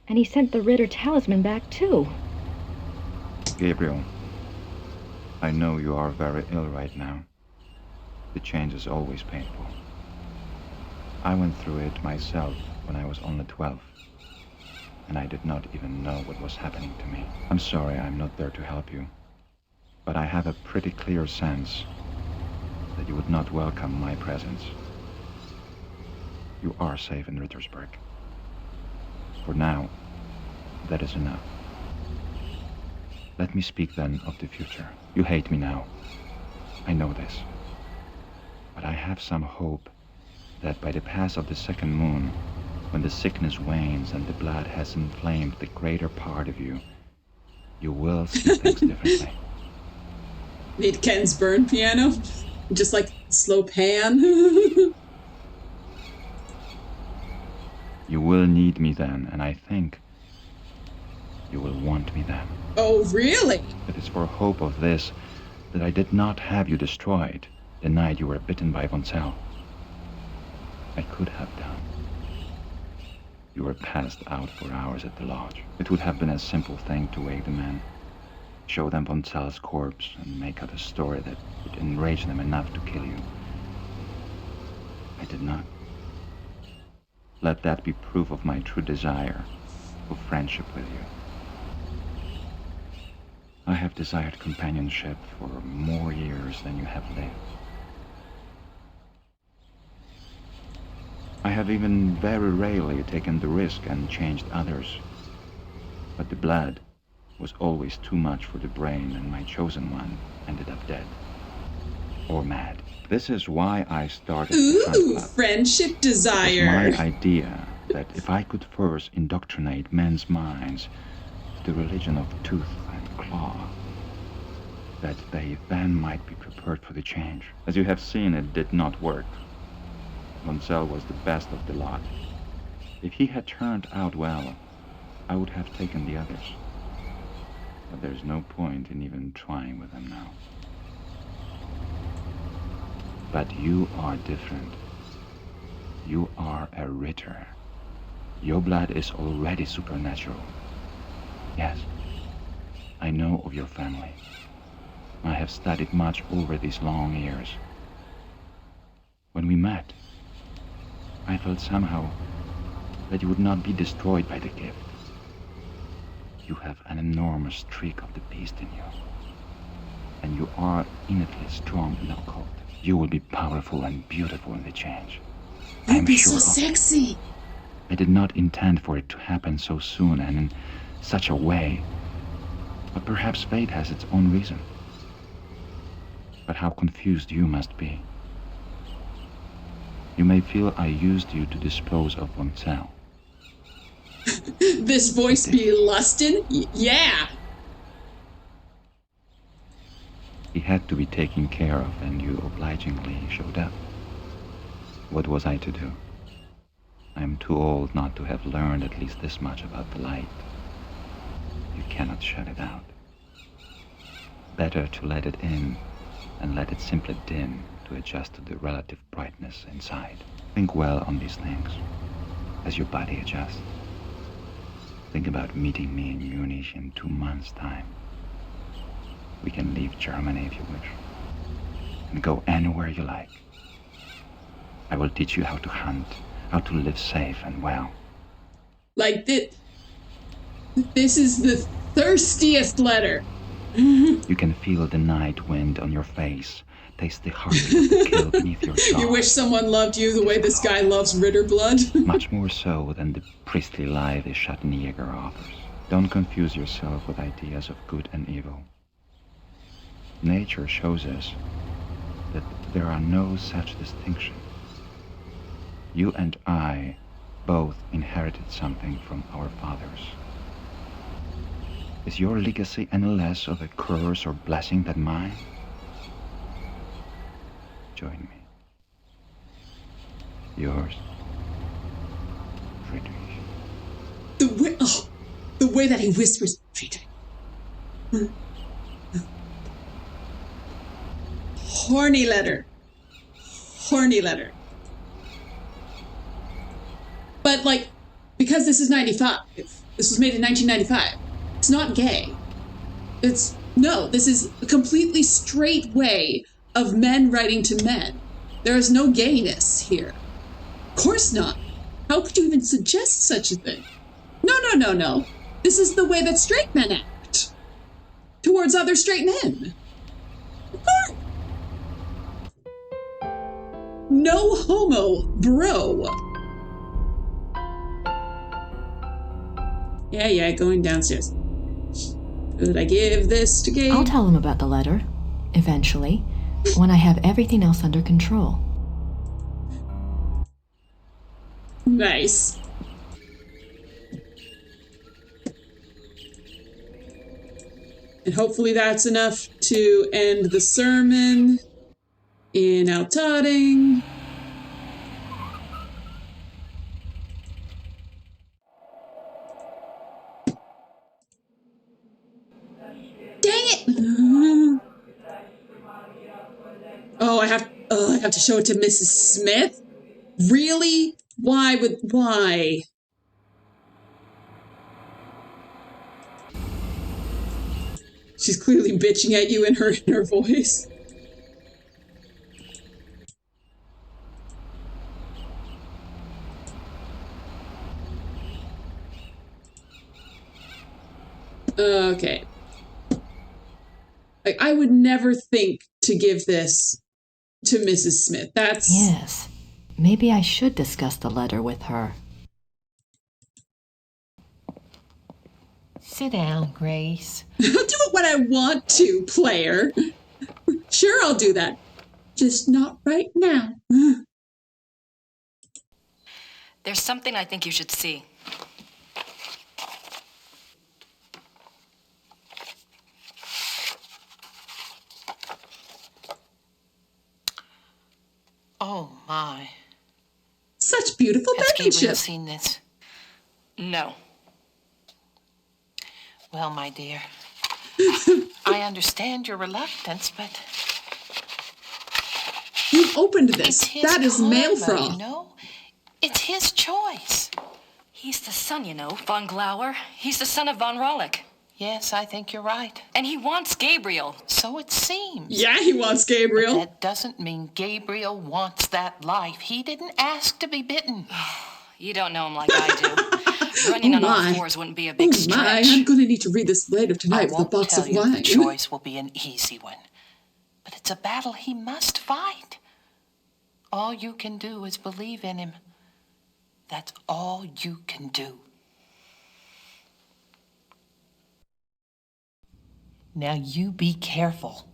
and he sent the Ritter talisman back too. Gabriel, I know you are very ill right now. The change is always painful. I went through it myself when I was only 12, and I did not even know what was happening to me. I'm sorry I'm not there to help you, but I have a pretty clear sense that you would not welcome my presence. You are safe in Rittersberg. For now, that is enough. Let me speak then of the future. You hate me now. I know this. But I have some hope that by the pass of the second moon, when the sickness wanes and the blood has inflamed the greater part of you, you will see things differently. Need Ken's burn piano? Just like slow pan? You will need me then, and I think you will want me then. Oh, really? It is for hope of this that I did not have you destroyed the night you were bitten by von Zell. I could have done. You were passed out for hours at the lodge. It would have been a simple thing to wake the men, show them von Zell's corpse, and make up a story that would enrage them enough to kill you. I did not. Let that be proof of my true desire for friendship with you. I have desired companionship for more years than you have lived. I have even very rarely taken the risk and changed others. But the blood was always too much for the brain, and my chosen one ended up dead. Or mad. This is why I started the Hunt Club. Friendship desire. It was my idea that if I could first indoctrinate men's minds to the religion of tooth and claw, that they then might be prepared for the change. As you have seen, it did not work. Monsell was the best of the lot. If he had turned out well, I would have taken the others. But there's no point in even trying with them now. But you are different. You are a Ritter. Your blood is already supernatural. Yes, I know of your family. I have studied much over these long years. When we met, I felt somehow that you would not be destroyed by the gift. You have an enormous streak of the beast in you, and you are innately strong in occult. You will be powerful and beautiful in the change. I am You'd be sure so of it. sexy. I did not intend for it to happen so soon and in such a way, but perhaps fate has its own reason. But how confused you must be. You may feel I used you to dispose of Monsell. This voice be lustin'? Yeah. He had to be taken care of, and you obligingly showed up. What was I to do? I am too old not to have learned at least this much about the light. You cannot shut it out. Better to let it in and let it simply dim to adjust to the relative brightness inside. Think well on these things as your body adjusts. Think about meeting me in Munich in 2 months' time. We can leave Germany if you wish, and go anywhere you like. I will teach you how to hunt, how to live safe and well. Like, this is the thirstiest letter. You can feel the night wind on your face, taste the heartbeat of the kill beneath your jaw. You wish someone loved you the way this guy loves Ritter blood? Much more so than the priestly lie the Schattenjäger offers. Don't confuse yourself with ideas of good and evil. Nature shows us that there are no such distinctions. You and I both inherited something from our fathers. Is your legacy any less of a curse or blessing than mine? Join me. Yours, Friedrich. The way that he whispers, Friedrich. Horny letter. Horny letter. But, like, because this is 95, this was made in 1995, it's not gay. This is a completely straight way of men writing to men. There is no gayness here. Of course not. How could you even suggest such a thing? No. This is the way that straight men act towards other straight men. Of course. No homo, bro. Yeah, going downstairs. Could I give this to Gabe? I'll tell him about the letter, eventually, when I have everything else under control. Nice. And hopefully that's enough to end the sermon in Outotting. Dang it! Oh, I have to show it to Mrs. Smith? Really? Why? She's clearly bitching at you in her voice. Okay. Like, I would never think to give this to Mrs. Smith. That's... Yes. Maybe I should discuss the letter with her. Sit down, Grace. I'll do it when I want to, player. Sure, I'll do that. Just not right now. There's something I think you should see. Oh, my. Such beautiful Has Gabriel penmanship. seen this? No. Well, my dear, I understand your reluctance, but You opened this. it's his That is mail karma, fraud. you know? It's his choice. He's the son, you know, von Glauer. He's the son of von Rollick. Yes, I think you're right. And he wants Gabriel. So it seems. Yeah, he wants Gabriel. That doesn't mean Gabriel wants that life. He didn't ask to be bitten. You don't know him like I do. Running on all fours wouldn't be a big Oh my, stretch. I'm going to need to read this later tonight with a won't box tell of you wine. the choice will be an easy one. But it's a battle he must fight. All you can do is believe in him. That's all you can do. Now you be careful.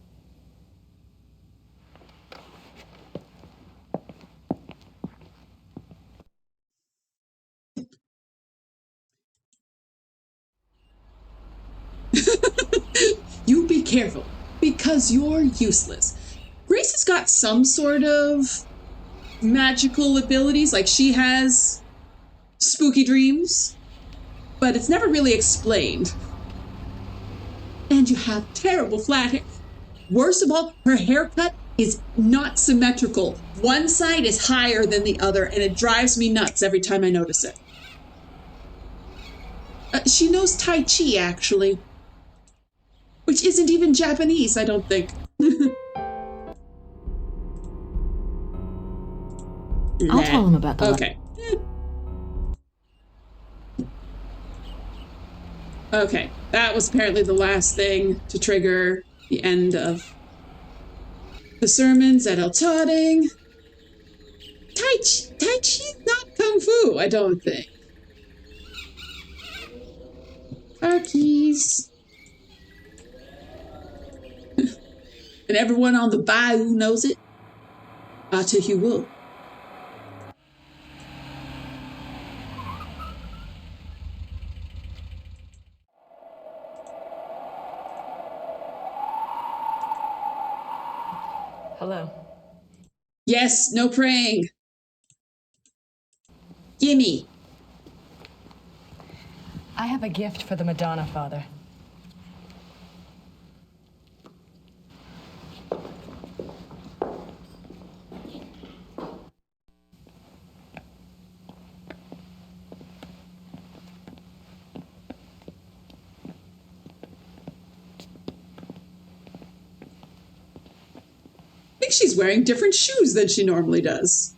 You be careful, because you're useless. Grace has got some sort of magical abilities, like she has spooky dreams, but it's never really explained. And you have terrible flat hair. Worst of all, her haircut is not symmetrical. One side is higher than the other, and it drives me nuts every time I notice it. She knows Tai Chi, actually. Which isn't even Japanese, I don't think. I'll tell him about the Okay. Okay, that was apparently the last thing to trigger the end of the sermons at El Totting. Tai Chi is not Kung Fu, I don't think. Car keys. And everyone on the bayou knows it. To you will. Hello. Yes, no praying. Gimme. I have a gift for the Madonna, Father. I think she's wearing different shoes than she normally does.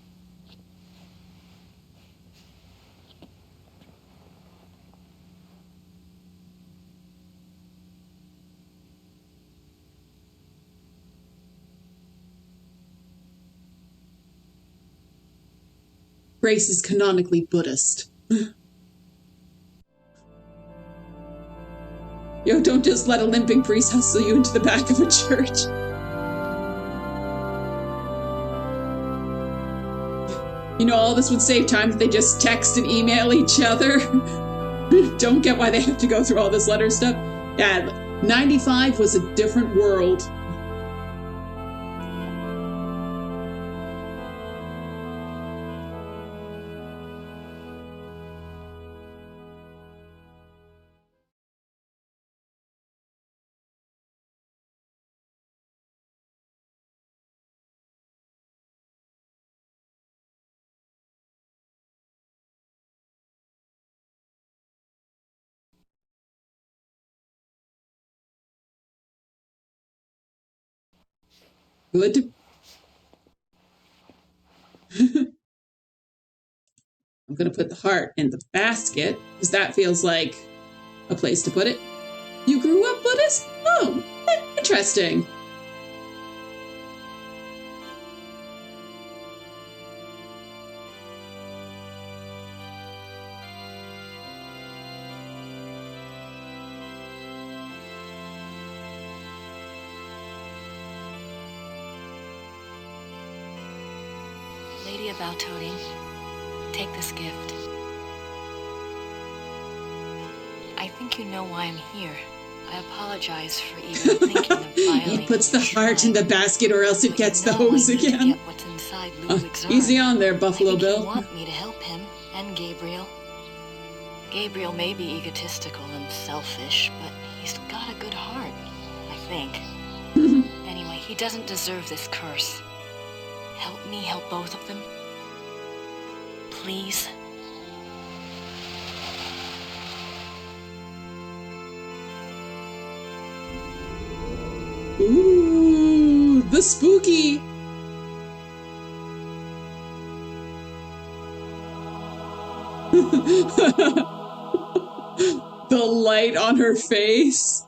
Grace is canonically Buddhist. Yo, don't just let a limping priest hustle you into the back of a church. You know, all this would save time if they just text and email each other. Don't get why they have to go through all this letter stuff. Yeah, 95 was a different world. Good. I'm going to put the heart in the basket, because that feels like a place to put it. You grew up Buddhist? Oh, interesting. Lady of Altoting, take this gift. I think you know why I'm here. I apologize for even thinking of violating. He puts the heart in the basket, or else it gets the hose again. Get what's inside. inside Ludwig's Easy urn. on there, I Buffalo think Bill. he'll want me to help him and Gabriel. Gabriel may be egotistical and selfish, but he's got a good heart, I think. Anyway, he doesn't deserve this curse. Help me help both of them. Please. Ooh, the spooky. The light on her face.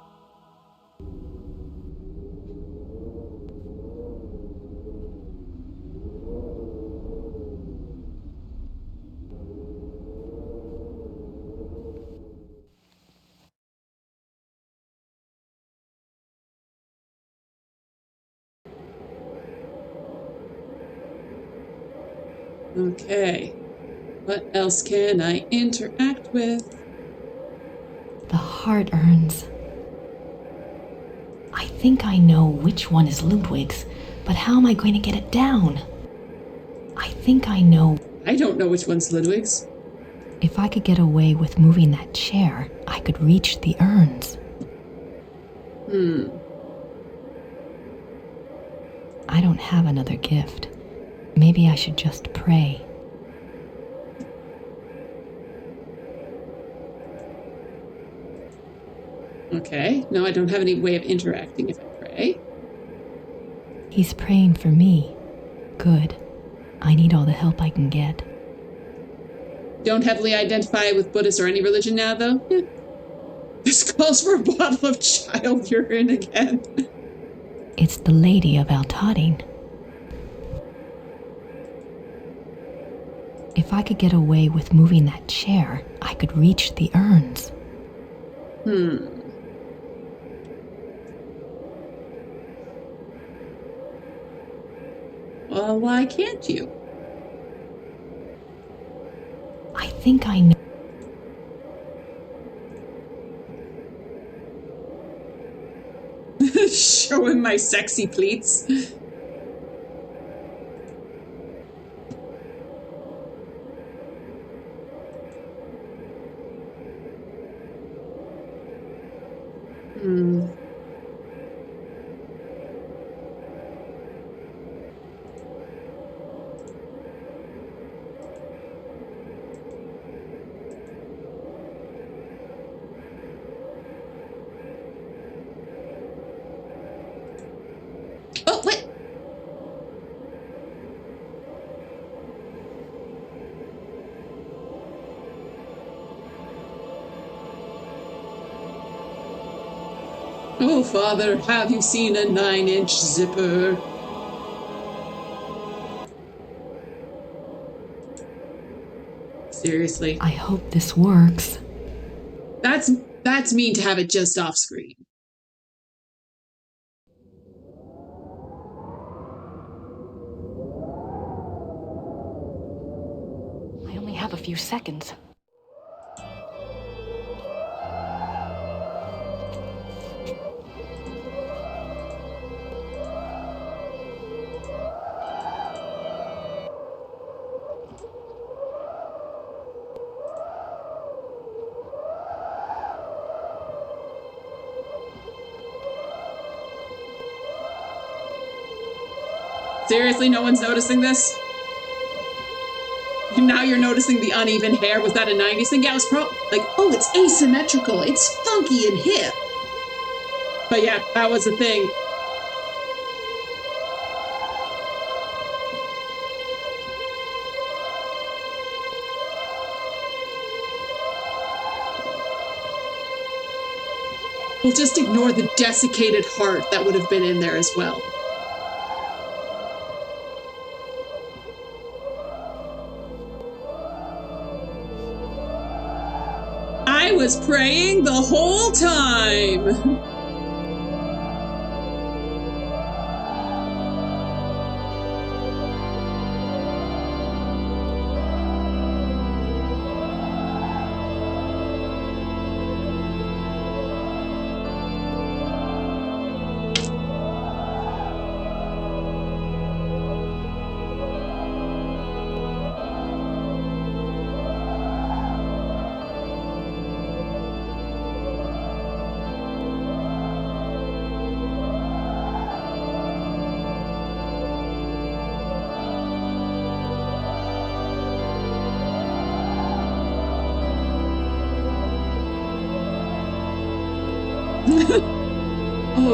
Okay. What else can I interact with? The heart urns. I think I know which one is Ludwig's, but how am I going to get it down? I think I know. I don't know which one's Ludwig's. If I could get away with moving that chair, I could reach the urns. I don't have another gift. Maybe I should just pray. Okay. No, I don't have any way of interacting if I pray. He's praying for me. Good. I need all the help I can get. Don't heavily identify with Buddhist or any religion now, though. This calls for a bottle of child urine again. It's the Lady of Altotting. If I could get away with moving that chair, I could reach the urns. Well, why can't you? I think I know. Showing my sexy pleats. Oh, wait. Oh, Father, have you seen a 9-inch zipper? Seriously. I hope this works. That's mean to have it just off screen. I only have a few seconds. Seriously, no one's noticing this? Now you're noticing the uneven hair. Was that a 90s thing? Yeah, it was oh, it's asymmetrical. It's funky and hip. But yeah, that was the thing. We'll just ignore the desiccated heart that would have been in there as well. I was praying the whole time.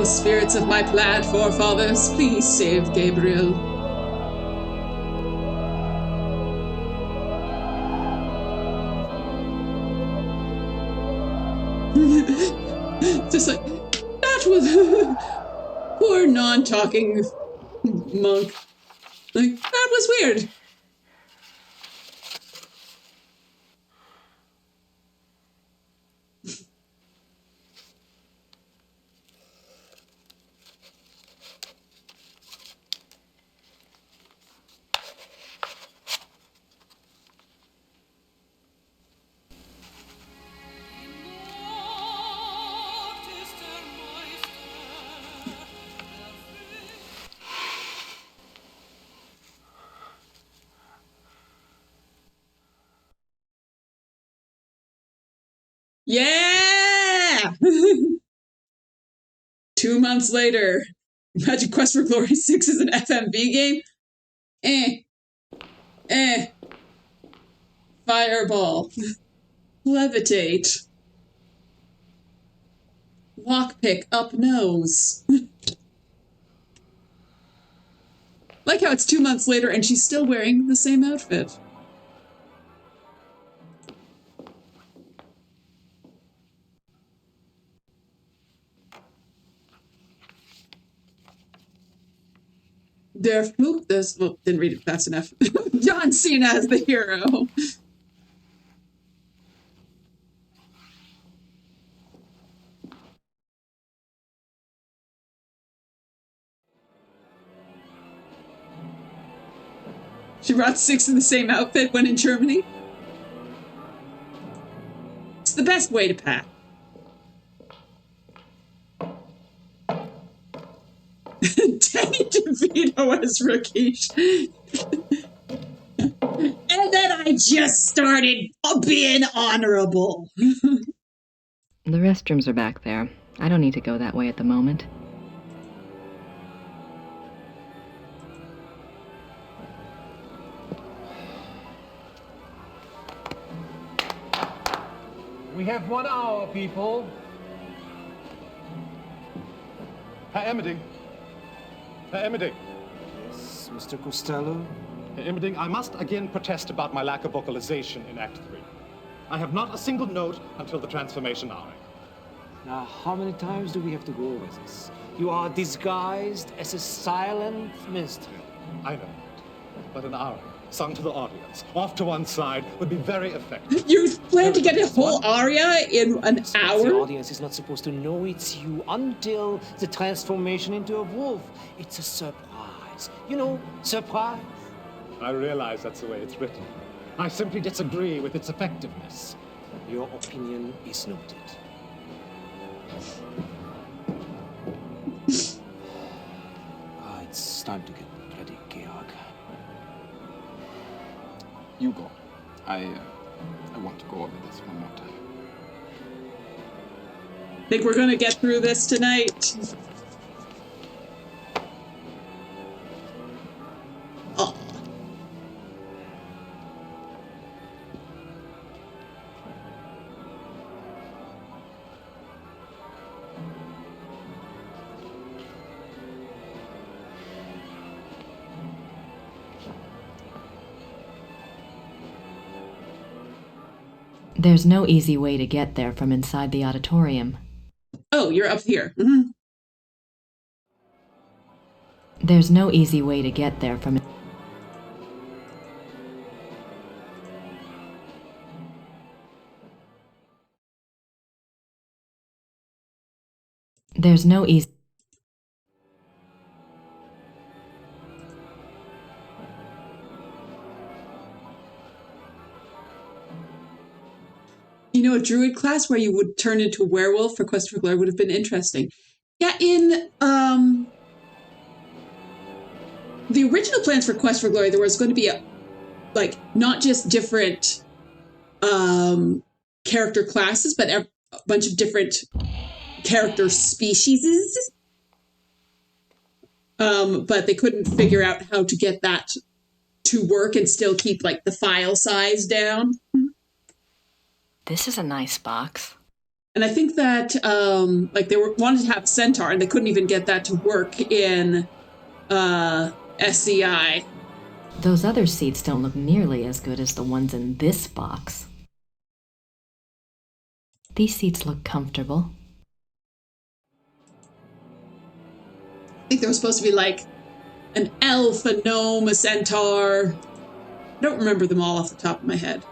Oh, spirits of my planned forefathers, please save Gabriel. Just like, that was poor non-talking monk. Like, that was weird. Yeah! 2 months later, Magic Quest for Glory 6 is an FMV game? Fireball. Levitate. Lockpick up nose. Like how it's 2 months later and she's still wearing the same outfit. Der Flug des... Well, didn't read it fast enough. John Cena as the hero. She brought 6 in the same outfit when in Germany. It's the best way to pack. Danny DeVito as Rakesh. And then I just started being honorable. The restrooms are back there. I don't need to go that way at the moment. We have 1 hour, people. Herr Emmerding. Herr Emmerding. Yes, Mr. Costello? Herr Emmerding, I must again protest about my lack of vocalization in Act 3. I have not a single note until the transformation hour. Now, how many times do we have to go over this? You are disguised as a silent minstrel. I know, but an aria, sung to the audience, off to one side, would be very effective. You plan to get a whole aria in an The hour? audience is not supposed to know it's you until the transformation into a wolf. It's a surprise. You know, surprise. I realize that's the way it's written. I simply disagree with its effectiveness. Your opinion is noted. It's time to get ready, Georg. You go. I want to go over this one more time. Think we're gonna get through this tonight? Oh. There's no easy way to get there from inside the auditorium. Oh, you're up here. Mm-hmm. There's no easy way to get there from... There's no easy... You know, a druid class where you would turn into a werewolf for Quest for Glory would have been interesting. Yeah, in the original plans for Quest for Glory, there was going to be not just different character classes, but a bunch of different character species. But they couldn't figure out how to get that to work and still keep the file size down. This is a nice box. And I think that like they wanted to have Centaur, and they couldn't even get that to work in SCI. Those other seats don't look nearly as good as the ones in this box. These seats look comfortable. I think there was supposed to be like an elf, a gnome, a centaur. I don't remember them all off the top of my head.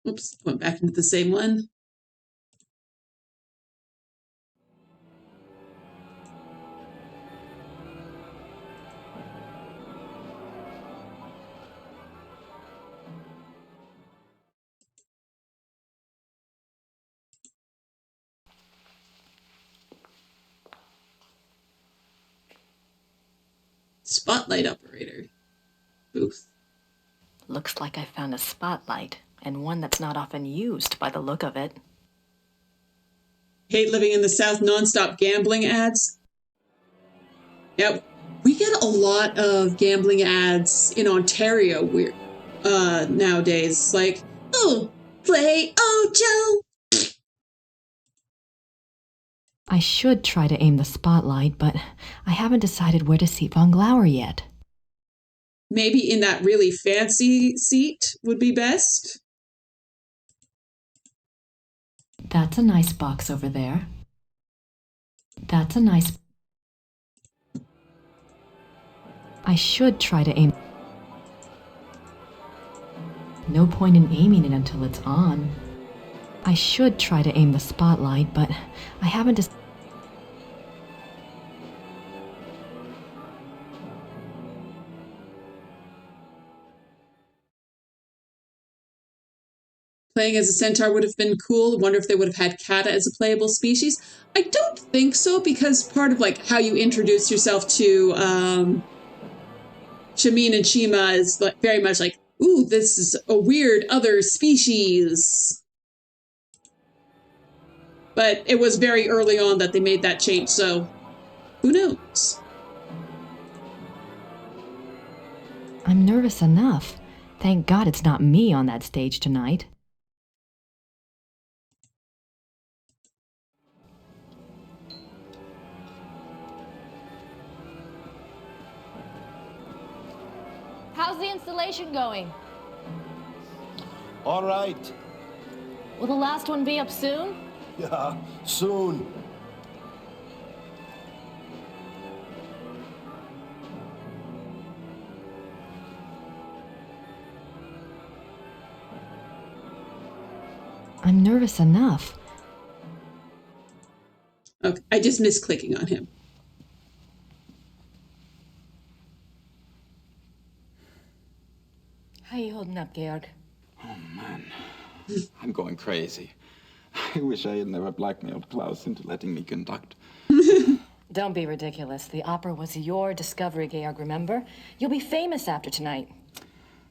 Oops, went back into the same one. Spotlight operator. Booth. Looks like I found a spotlight, and one that's not often used by the look of it. Hate living in the South, nonstop gambling ads. Yeah, we get a lot of gambling ads in Ontario nowadays. Like, oh, play Ojo. I should try to aim the spotlight, but I haven't decided where to seat Von Glauer yet. Maybe in that really fancy seat would be best. That's a nice box over there. That's a nice... I should try to aim... No point in aiming it until it's on. I should try to aim the spotlight, but I haven't decided... Playing as a centaur would have been cool. Wonder if they would have had Kata as a playable species. I don't think so, because part of like how you introduce yourself to Shamin and Shima is like very much like, ooh, this is a weird other species. But it was very early on that they made that change, so who knows? I'm nervous enough. Thank God it's not me on that stage tonight. How's the installation going? All right. Will the last one be up soon? Yeah, soon. I'm nervous enough. Okay, I just missed clicking on him. How you holding up, Georg? Oh, man. I'm going crazy. I wish I had never blackmailed Klaus into letting me conduct. Don't be ridiculous. The opera was your discovery, Georg, remember? You'll be famous after tonight.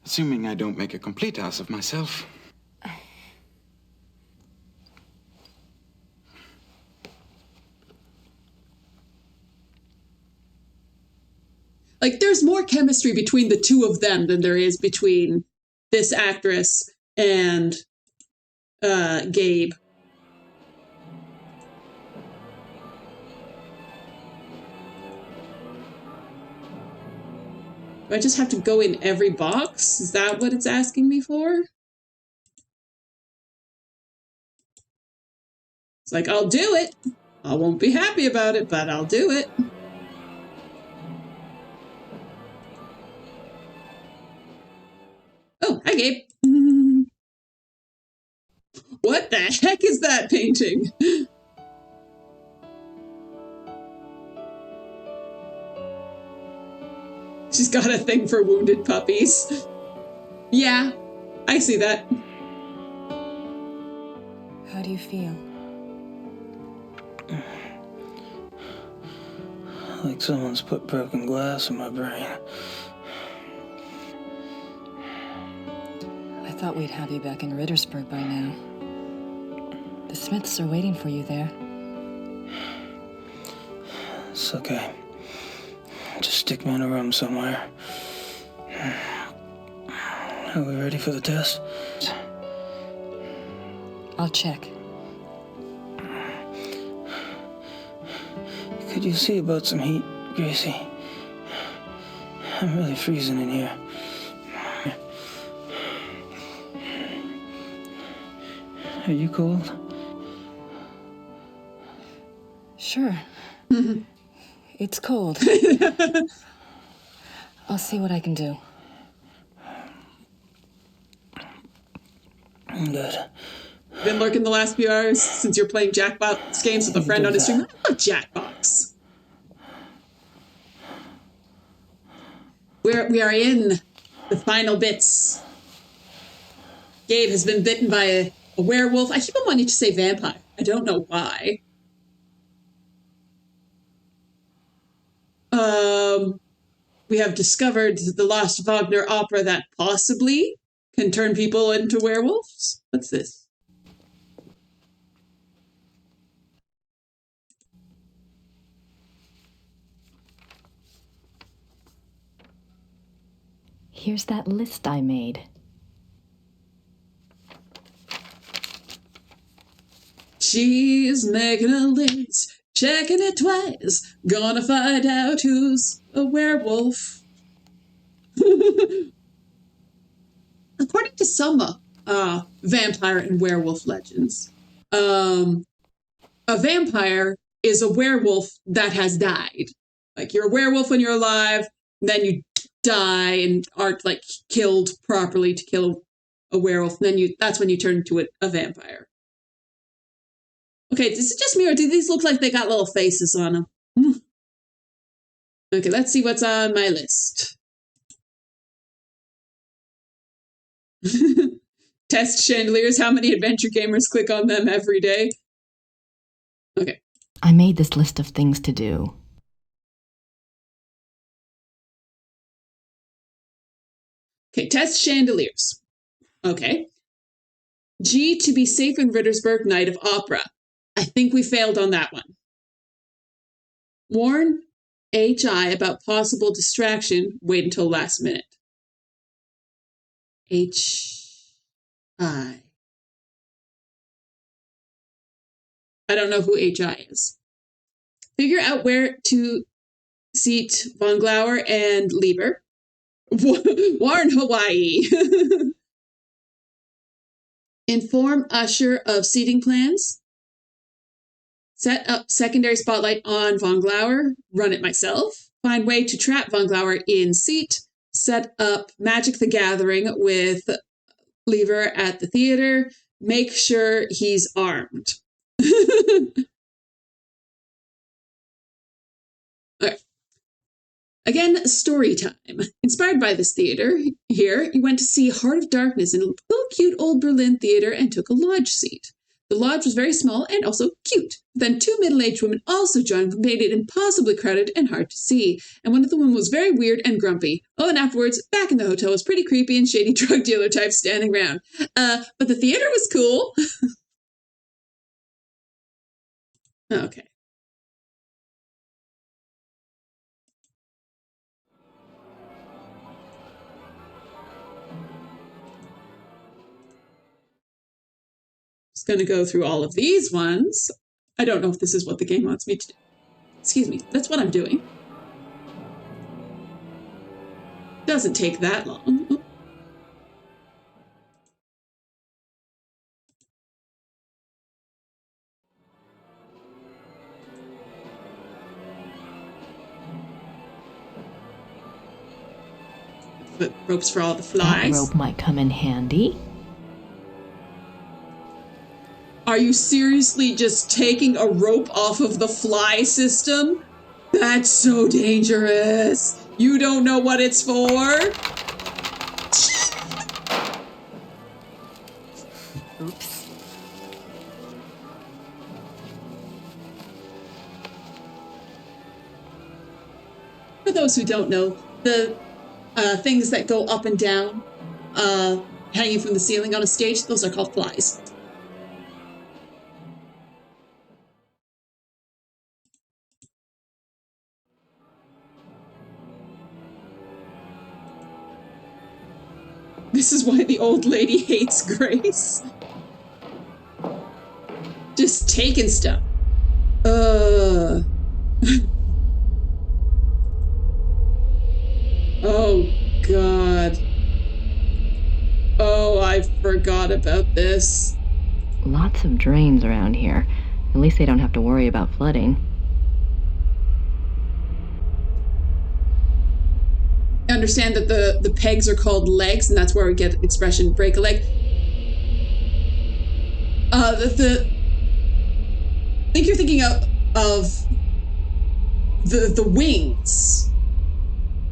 Assuming I don't make a complete ass of myself. Like, there's more chemistry between the two of them than there is between this actress and Gabe. Do I just have to go in every box? Is that what it's asking me for? It's like, I'll do it. I won't be happy about it, but I'll do it. Oh, hi, Gabe. What the heck is that painting? She's got a thing for wounded puppies. Yeah, I see that. How do you feel? Like someone's put broken glass in my brain. I thought we'd have you back in Rittersburg by now. The Smiths are waiting for you there. It's okay. Just stick me in a room somewhere. Are we ready for the test? I'll check. Could you see about some heat, Gracie? I'm really freezing in here. Are you cold? Sure. It's cold. I'll see what I can do. Good. Been lurking the last few hours since you're playing Jackbox games with a friend on his stream. I love Jackbox. We are in the final bits. Gabe has been bitten by a werewolf. I keep on wanting to say vampire. I don't know why. We have discovered the lost Wagner opera that possibly can turn people into werewolves. What's this? Here's that list I made. She's making a list, checking it twice, gonna find out who's a werewolf. According to some vampire and werewolf legends, a vampire is a werewolf that has died. Like, you're a werewolf when you're alive, then you die and aren't like killed properly to kill a werewolf. And then that's when you turn into a vampire. Okay, is it just me or do these look like they got little faces on them? Okay, let's see what's on my list. Test chandeliers. How many adventure gamers click on them every day? Okay. I made this list of things to do. Okay, test chandeliers. Okay. G, to be safe in Rittersburg, night of opera. I think we failed on that one. Warn HI about possible distraction. Wait until last minute. HI. I don't know who HI is. Figure out where to seat Von Glauer and Lieber. Warn Hawaii. Inform Usher of seating plans. Set up secondary spotlight on Von Glauer. Run it myself. Find way to trap Von Glauer in seat. Set up Magic the Gathering with Lieber at the theater. Make sure he's armed. Okay. Again, story time. Inspired by this theater, here, you went to see Heart of Darkness in a little cute old Berlin theater and took a lodge seat. The lodge was very small and also cute. Then two middle-aged women also joined, made it impossibly crowded and hard to see. And one of the women was very weird and grumpy. Oh, and afterwards, back in the hotel was pretty creepy and shady drug dealer types standing around. But the theater was cool. Okay. Just going to go through all of these ones. I don't know if this is what the game wants me to do. Excuse me, that's what I'm doing. Doesn't take that long. Put ropes for all the flies. That rope might come in handy. Are you seriously just taking a rope off of the fly system? That's so dangerous. You don't know what it's for? Oops. For those who don't know, the things that go up and down, hanging from the ceiling on a stage, those are called flies. This is why the old lady hates Grace. Just taking stuff. Oh God. Oh, I forgot about this. Lots of drains around here. At least they don't have to worry about flooding. I understand that the pegs are called legs, and that's where we get the expression break a leg. I think you're thinking of the wings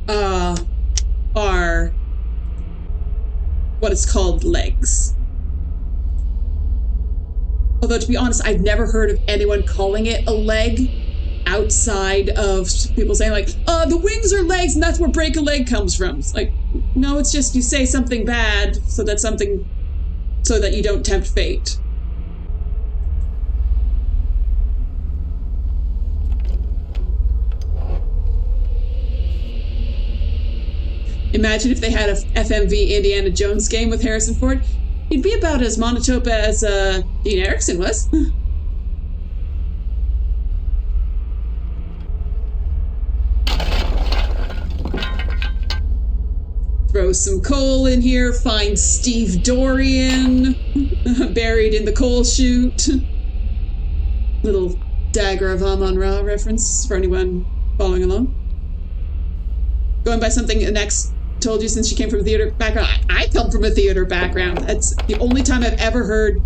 are what is called legs. Although, to be honest, I've never heard of anyone calling it a leg outside of people saying, like, the wings are legs, and that's where break a leg comes from. It's like, no, it's just you say something bad so that you don't tempt fate. Imagine if they had a FMV Indiana Jones game with Harrison Ford. He'd be about as monotope as Dean Erickson was. Throw some coal in here, find Steve Dorian buried in the coal chute. Little Dagger of Amon-Ra reference for anyone following along. Going by something Anex told you since she came from a theater background. I come from a theater background. That's the only time I've ever heard,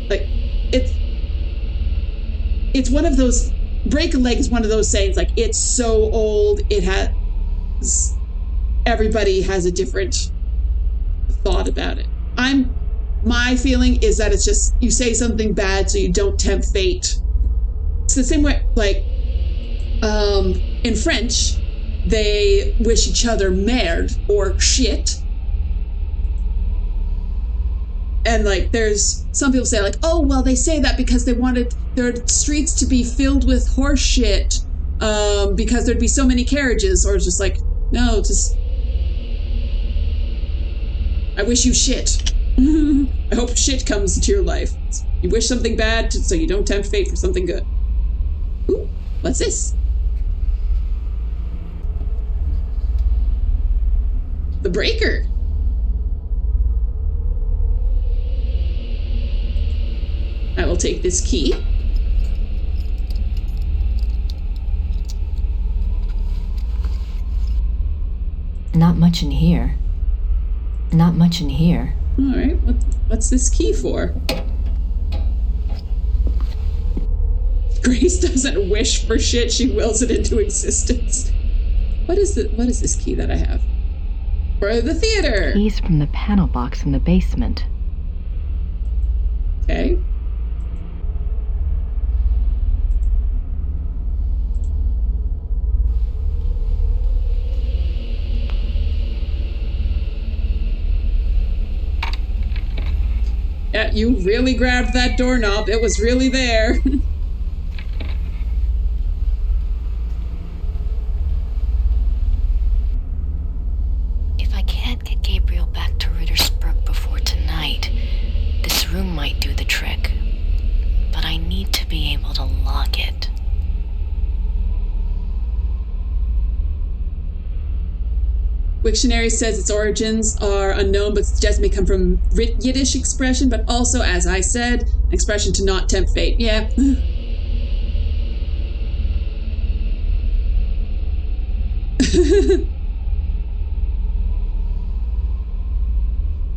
like, it's one of those, break a leg is one of those sayings, like, it's so old, everybody has a different thought about it. My feeling is that it's just, you say something bad so you don't tempt fate. It's the same way, like, in French, they wish each other merde or shit. And, like, there's some people say, like, oh, well, they say that because they wanted their streets to be filled with horse shit, because there'd be so many carriages. Or it's just like, no, just, I wish you shit. I hope shit comes into your life. You wish something bad so you don't tempt fate for something good. Ooh, what's this? The breaker. I will take this key. Not much in here. Not much in here. All right, what's this key for? Grace doesn't wish for shit, she wills it into existence. What is this key that I have? For the theater. Keys from the panel box in the basement. Okay. Yeah, you really grabbed that doorknob. It was really there. If I can't get Gabriel back to Rittersburg before tonight, this room might do the trick. But I need to be able to lock it. Wiktionary says its origins are unknown, but suggests it may come from Yiddish expression, but also, as I said, an expression to not tempt fate. Yeah.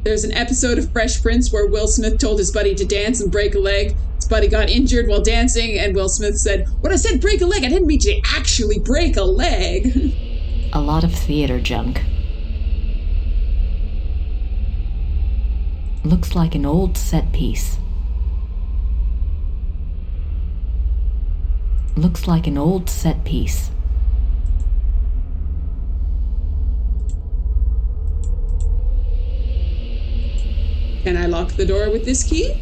There's an episode of Fresh Prince where Will Smith told his buddy to dance and break a leg. His buddy got injured while dancing, and Will Smith said, "When I said break a leg, I didn't mean to actually break a leg." A lot of theater junk. Looks like an old set piece. Looks like an old set piece. Can I lock the door with this key?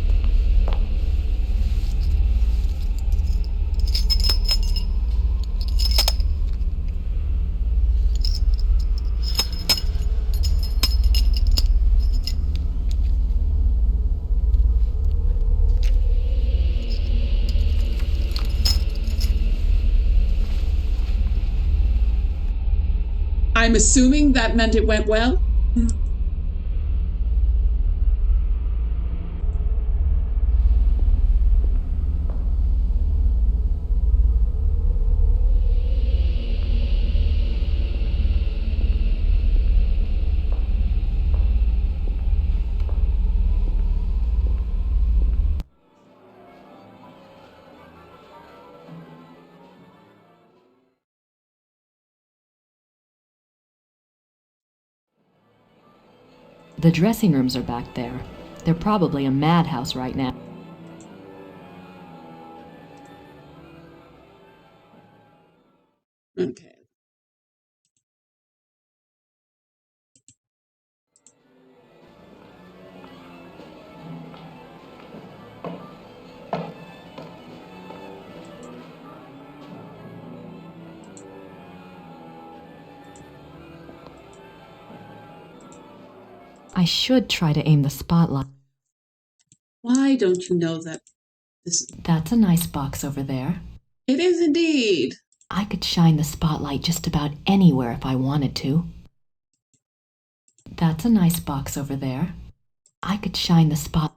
I'm assuming that meant it went well. The dressing rooms are back there. They're probably a madhouse right now. Okay. I should try to aim the spotlight. Why don't you know that this... That's a nice box over there. It is indeed. I could shine the spotlight just about anywhere if I wanted to. That's a nice box over there. I could shine the spot.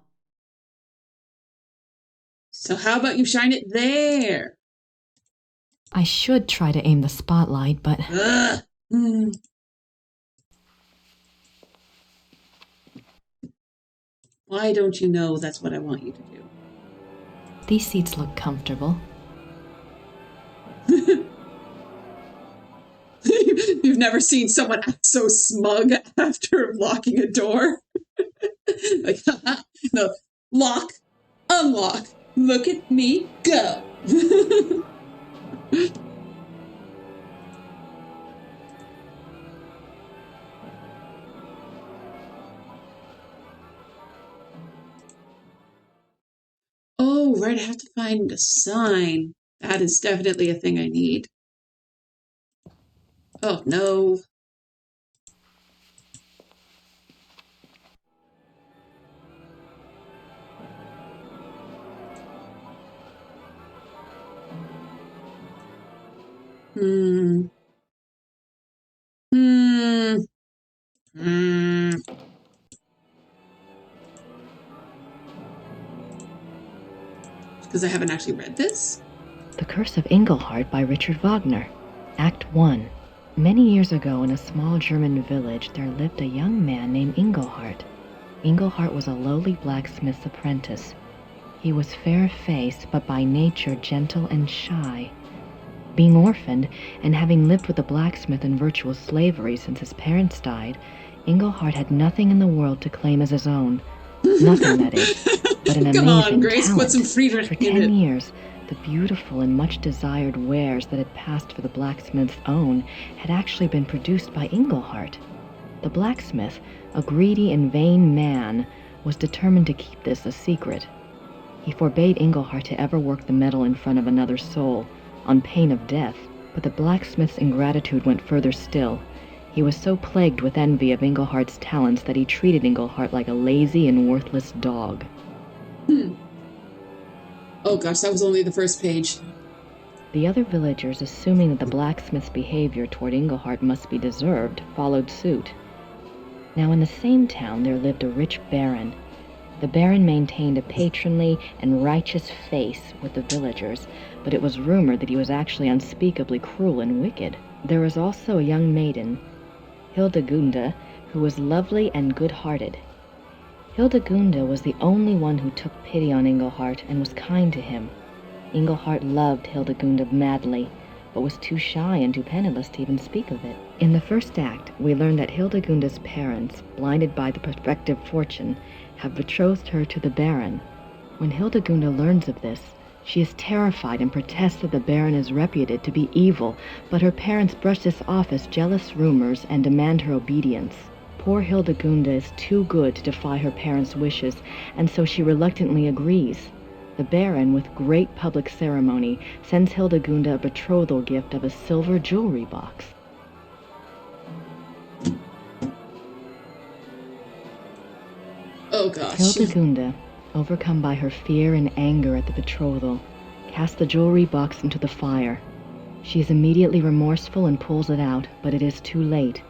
So how about you shine it there? I should try to aim the spotlight, but... Why don't you know that's what I want you to do? These seats look comfortable. You've never seen someone act so smug after locking a door? Like, no, lock, unlock, look at me go. Oh, right, I have to find a sign. That is definitely a thing I need. Oh, no. Because I haven't actually read this? The Curse of Engelhart by Richard Wagner. Act 1. Many years ago in a small German village there lived a young man named Engelhart. Engelhart was a lowly blacksmith's apprentice. He was fair-faced, but by nature gentle and shy. Being orphaned, and having lived with the blacksmith in virtual slavery since his parents died, Engelhart had nothing in the world to claim as his own. Nothing, that is, but an Come amazing on, Grace, talent. put some Friedrich For in 10 it. years, the beautiful and much-desired wares that had passed for the blacksmith's own had actually been produced by Engelhart. The blacksmith, a greedy and vain man, was determined to keep this a secret. He forbade Engelhart to ever work the metal in front of another soul, on pain of death, but the blacksmith's ingratitude went further still. He was so plagued with envy of Engelhart's talents that he treated Engelhart like a lazy and worthless dog. Oh gosh, that was only the first page. The other villagers, assuming that the blacksmith's behavior toward Engelhart must be deserved, followed suit. Now in the same town there lived a rich baron. The baron maintained a patronly and righteous face with the villagers, but it was rumored that he was actually unspeakably cruel and wicked. There was also a young maiden, Hildegunda, who was lovely and good-hearted. Hildegunda was the only one who took pity on Engelhart and was kind to him. Engelhart loved Hildegunda madly, but was too shy and too penniless to even speak of it. In the first act, we learn that Hildegunda's parents, blinded by the prospective fortune, have betrothed her to the Baron. When Hildegunda learns of this, she is terrified and protests that the Baron is reputed to be evil, but her parents brush this off as jealous rumors and demand her obedience. Poor Hildegunda is too good to defy her parents' wishes, and so she reluctantly agrees. The Baron, with great public ceremony, sends Hildegunda a betrothal gift of a silver jewelry box. Oh gosh. Hildegunda, overcome by her fear and anger at the betrothal, cast the jewelry box into the fire. She is immediately remorseful and pulls it out, but it is too late.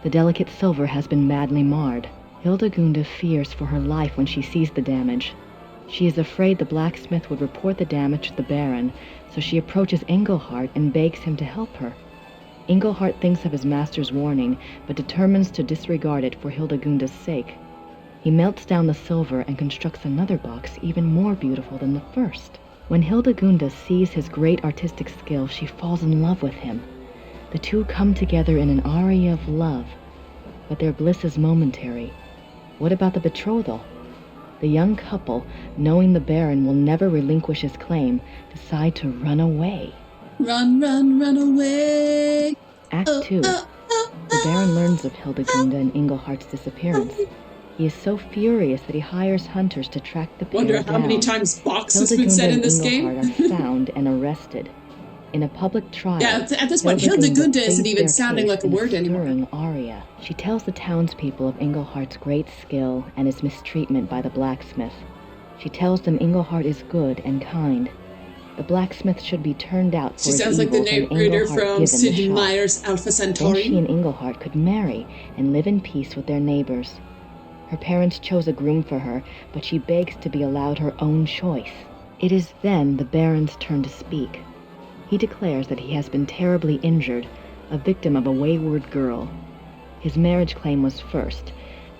The delicate silver has been badly marred. Hildegunda fears for her life when she sees the damage. She is afraid the blacksmith would report the damage to the Baron, so she approaches Engelhart and begs him to help her. Engelhart thinks of his master's warning, but determines to disregard it for Hildegunda's sake. He melts down the silver and constructs another box even more beautiful than the first. When Hildegunda sees his great artistic skill, she falls in love with him. The two come together in an aria of love, but their bliss is momentary. What about the betrothal? The young couple, knowing the Baron will never relinquish his claim, decide to run away. Run, run, run away. Act 2. The Baron learns of Hildegunda and Engelhart's disappearance. He is so furious that he hires hunters to track the pair down. Wonder how many times box has been said in this game. Hildegunda and Engelhart are found and arrested. In a public trial, yeah, at this point, Hildegunda isn't even sounding like a word anymore. Aria. She tells the townspeople of Engelhart's great skill and his mistreatment by the blacksmith. She tells them Engelhart is good and kind. The blacksmith should be turned out for his evils. She sounds like the narrator from Sid Meier's Alpha Centauri. Then she and Engelhart could marry and live in peace with their neighbors. Her parents chose a groom for her, but she begs to be allowed her own choice. It is then the Baron's turn to speak. He declares that he has been terribly injured, a victim of a wayward girl. His marriage claim was first.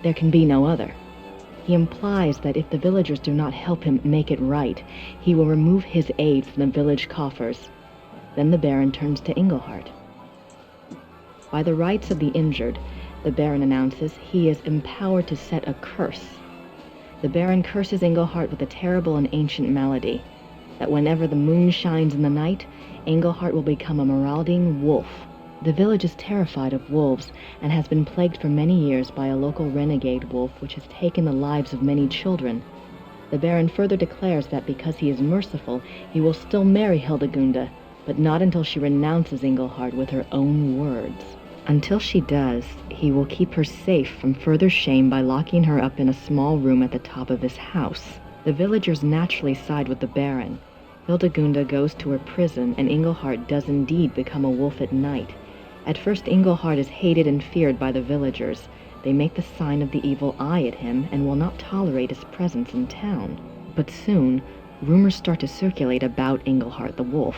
There can be no other. He implies that if the villagers do not help him make it right, he will remove his aid from the village coffers. Then the Baron turns to Engelhart. By the rights of the injured, the Baron announces he is empowered to set a curse. The Baron curses Engelhart with a terrible and ancient malady, that whenever the moon shines in the night, Engelhart will become a marauding wolf. The village is terrified of wolves and has been plagued for many years by a local renegade wolf which has taken the lives of many children. The Baron further declares that because he is merciful, he will still marry Hildegunda, but not until she renounces Engelhart with her own words. Until she does, he will keep her safe from further shame by locking her up in a small room at the top of his house. The villagers naturally side with the Baron. Hildegunda goes to her prison, and Engelhart does indeed become a wolf at night. At first, Engelhart is hated and feared by the villagers. They make the sign of the evil eye at him and will not tolerate his presence in town. But soon, rumors start to circulate about Engelhart the wolf.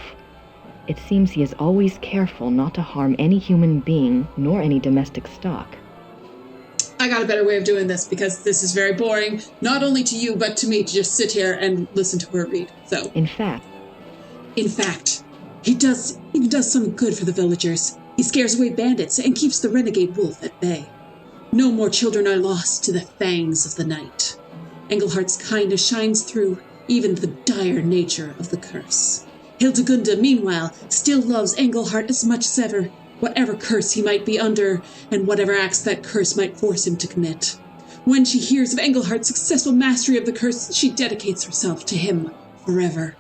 It seems he is always careful not to harm any human being nor any domestic stock. I got a better way of doing this because this is very boring, not only to you, but to me to just sit here and listen to her read. So, In fact, he even does some good for the villagers. He scares away bandits and keeps the renegade wolf at bay. No more children are lost to the fangs of the night. Engelhart's kindness shines through even the dire nature of the curse. Hildegunda, meanwhile, still loves Engelhart as much as ever, whatever curse he might be under, and whatever acts that curse might force him to commit. When she hears of Engelhart's successful mastery of the curse, she dedicates herself to him forever.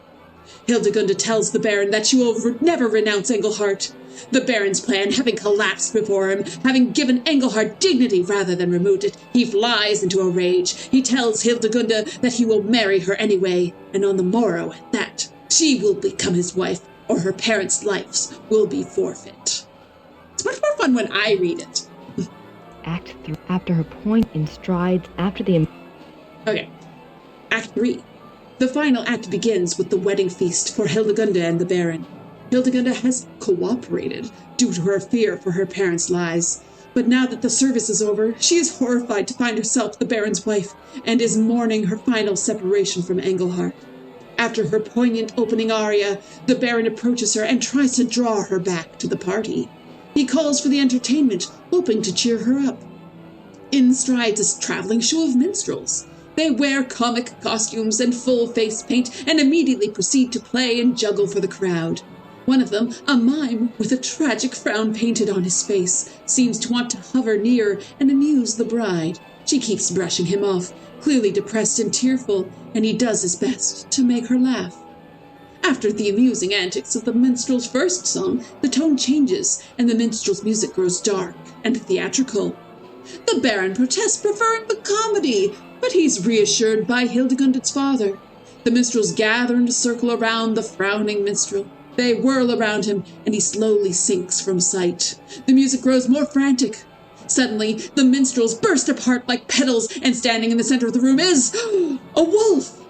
Hildegunda tells the Baron that she will never renounce Engelhart. The Baron's plan having collapsed before him, having given Engelhart dignity rather than removed it, he flies into a rage. He tells Hildegunda that he will marry her anyway, and on the morrow at that, she will become his wife, or her parents' lives will be forfeit. It's much more fun when I read it. Act 3. After her point in strides, after the... Okay. Act 3. The final act begins with the wedding feast for Hildegunda and the Baron. Hildegunda has cooperated due to her fear for her parents' lies. But now that the service is over, she is horrified to find herself the Baron's wife and is mourning her final separation from Engelhart. After her poignant opening aria, the Baron approaches her and tries to draw her back to the party. He calls for the entertainment, hoping to cheer her up. In strides a traveling show of minstrels. They wear comic costumes and full face paint and immediately proceed to play and juggle for the crowd. One of them, a mime with a tragic frown painted on his face, seems to want to hover near and amuse the bride. She keeps brushing him off, clearly depressed and tearful, and he does his best to make her laugh. After the amusing antics of the minstrel's first song, the tone changes and the minstrel's music grows dark and theatrical. The Baron protests, preferring the comedy, but he's reassured by Hildegunda's father. The minstrels gather in a circle around the frowning minstrel. They whirl around him, and he slowly sinks from sight. The music grows more frantic. Suddenly, the minstrels burst apart like petals, and standing in the center of the room is a wolf.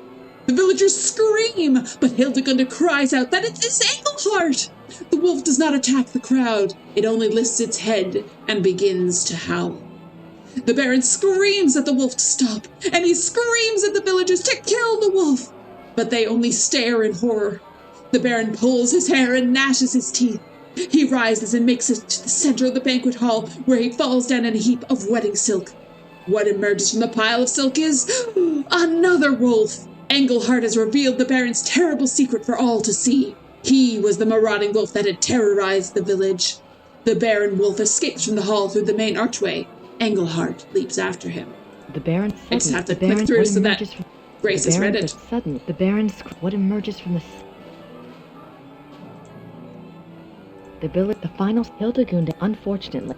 The villagers scream, but Hildegunda cries out that it is Engelhart. The wolf does not attack the crowd. It only lifts its head and begins to howl. The Baron screams at the wolf to stop, and he screams at the villagers to kill the wolf. But they only stare in horror. The Baron pulls his hair and gnashes his teeth. He rises and makes it to the center of the banquet hall, where he falls down in a heap of wedding silk. What emerges from the pile of silk is another wolf. Engelhart has revealed the Baron's terrible secret for all to see. He was the marauding wolf that had terrorized the village. The Baron wolf escapes from the hall through the main archway. Engelhart leaps after him. The Baron. I just have to click through so that Grace has read it. Suddenly, the Baron's. What emerges from the village. The final Hildegunda, unfortunately.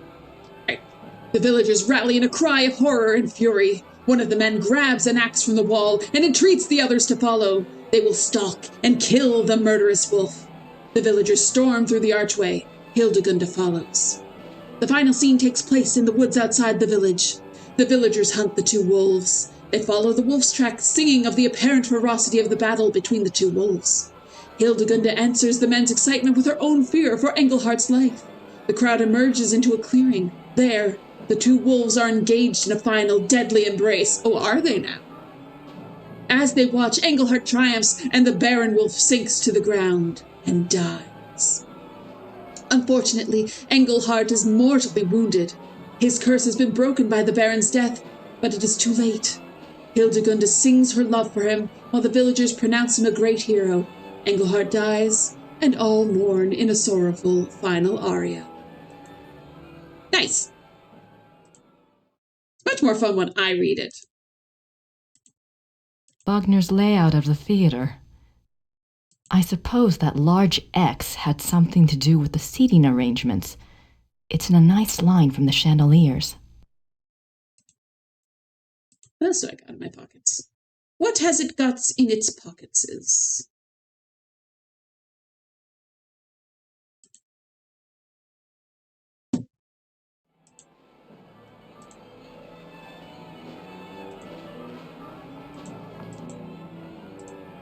The villagers rally in a cry of horror and fury. One of the men grabs an axe from the wall and entreats the others to follow. They will stalk and kill the murderous wolf. The villagers storm through the archway. Hildegunda follows. The final scene takes place in the woods outside the village. The villagers hunt the two wolves. They follow the wolf's tracks, singing of the apparent ferocity of the battle between the two wolves. Hildegunda answers the men's excitement with her own fear for Engelhart's life. The crowd emerges into a clearing. There, the two wolves are engaged in a final deadly embrace. Oh, are they now? As they watch, Engelhart triumphs, and the Baron wolf sinks to the ground and dies. Unfortunately, Engelhart is mortally wounded. His curse has been broken by the Baron's death, but it is too late. Hildegunda sings her love for him, while the villagers pronounce him a great hero. Engelhart dies, and all mourn in a sorrowful final aria. Nice! It's much more fun when I read it. Wagner's layout of the theater. I suppose that large X had something to do with the seating arrangements. It's in a nice line from the chandeliers. What else do I got in my pockets? What has it got in its pockets?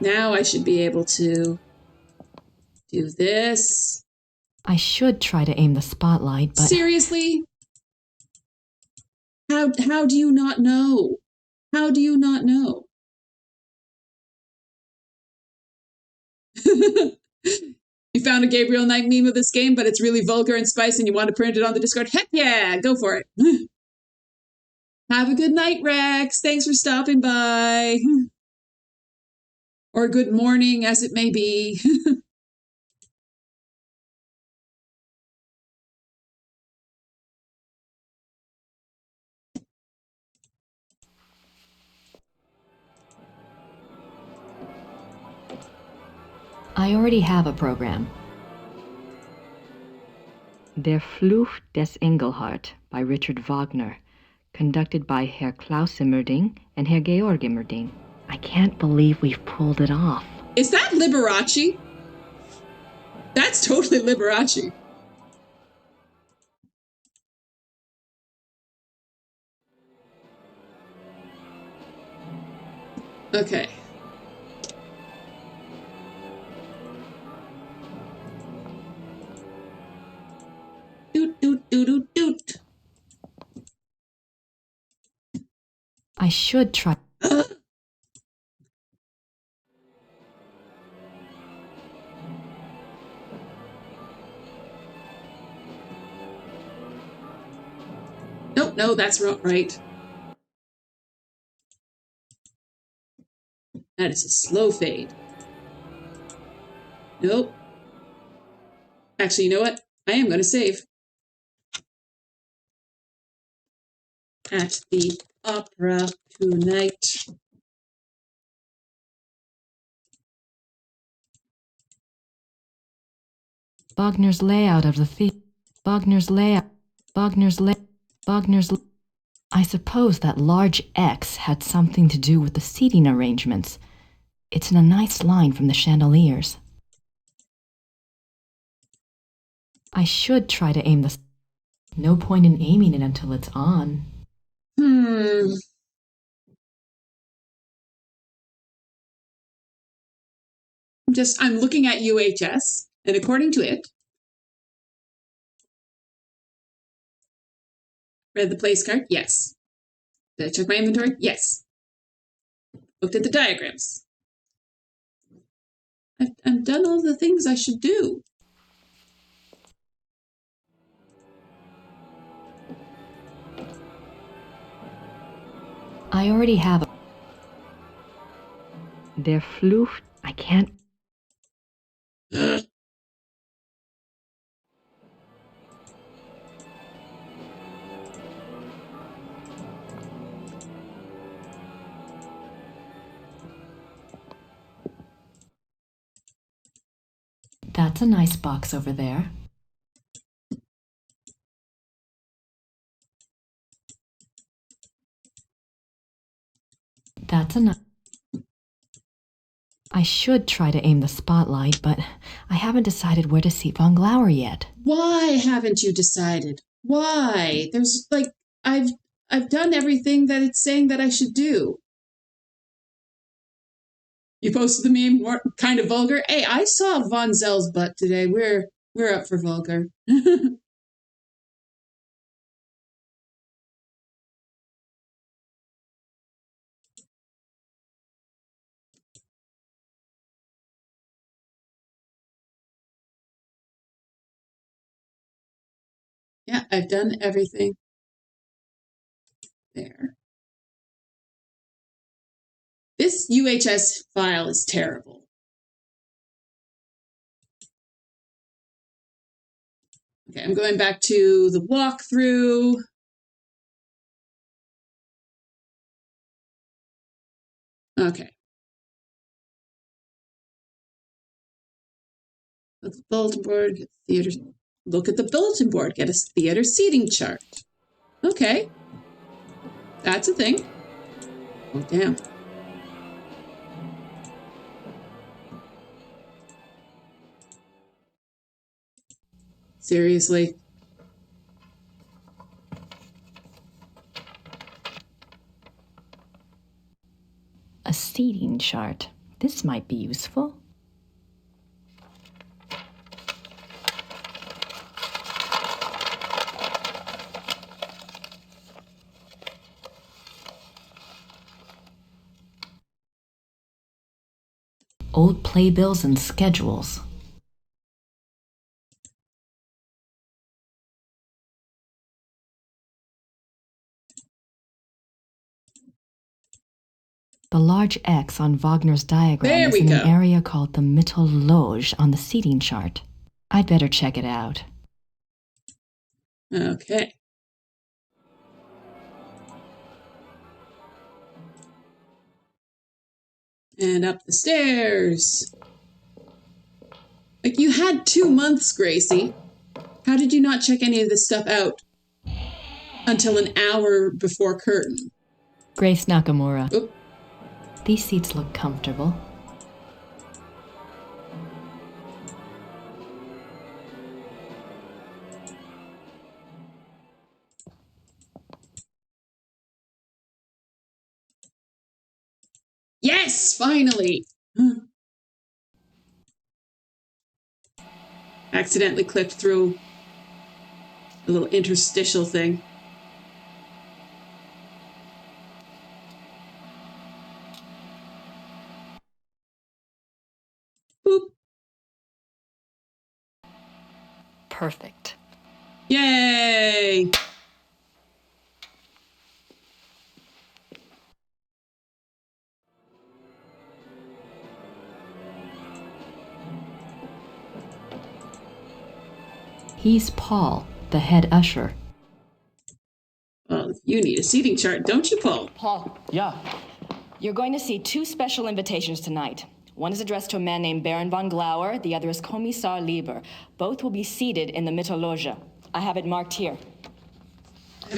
Now I should be able to do this. I should try to aim the spotlight, but... Seriously? How do you not know? How do you not know? You found a Gabriel Knight meme of this game, but it's really vulgar and spicy and you want to print it on the Discord? Heck yeah, go for it. Have a good night, Rex. Thanks for stopping by. Or good morning, as it may be. I already have a program. Der Fluch des Engelhart by Richard Wagner, conducted by Herr Klaus Immerding and Herr Georg Immerding. I can't believe we've pulled it off. Is that Liberace? That's totally Liberace. Okay. Doot, doot, doot, doot, doot. I should try. Nope, no, that's right. That is a slow fade. Nope. Actually, you know what? I am going to save. At the opera tonight. Wagner's layout of the theater. Wagner's layout. I suppose that large X had something to do with the seating arrangements. It's in a nice line from the chandeliers. I should try to aim the... No point in aiming it until it's on. I'm looking at UHS, and according to it, read the place card? Yes. Did I check my inventory? Yes. Looked at the diagrams. I've done all the things I should do. I already have... Der Flucht... I can't... That's a nice box over there. That's a nice... I should try to aim the spotlight, but I haven't decided where to seat Von Glauer yet. Why haven't you decided? Why? There's I've done everything that it's saying that I should do. You posted the meme, more kind of vulgar. Hey, I saw Von Zell's butt today. We're up for vulgar. Yeah, I've done everything. There. This UHS file is terrible. Okay, I'm going back to the walkthrough. Okay. Look at the bulletin board, get the theater. Look at the bulletin board, get a theater seating chart. Okay. That's a thing. Oh, damn. Seriously. A seating chart. This might be useful. Old playbills and schedules. The large X on Wagner's diagram is in an area called the Mittelloge on the seating chart. I'd better check it out. Okay. And up the stairs. Like, you had 2 months, Gracie. How did you not check any of this stuff out until an hour before curtain? Grace Nakamura. Oop. These seats look comfortable. Yes, finally. Accidentally clicked through a little interstitial thing. Boop. Perfect. Yay! He's Paul, the head usher. Well, you need a seating chart, don't you, Paul? Paul. Yeah. You're going to see 2 special invitations tonight. One is addressed to a man named Baron von Glauer. The other is Kommissar Lieber. Both will be seated in the Mittelloge. I have it marked here.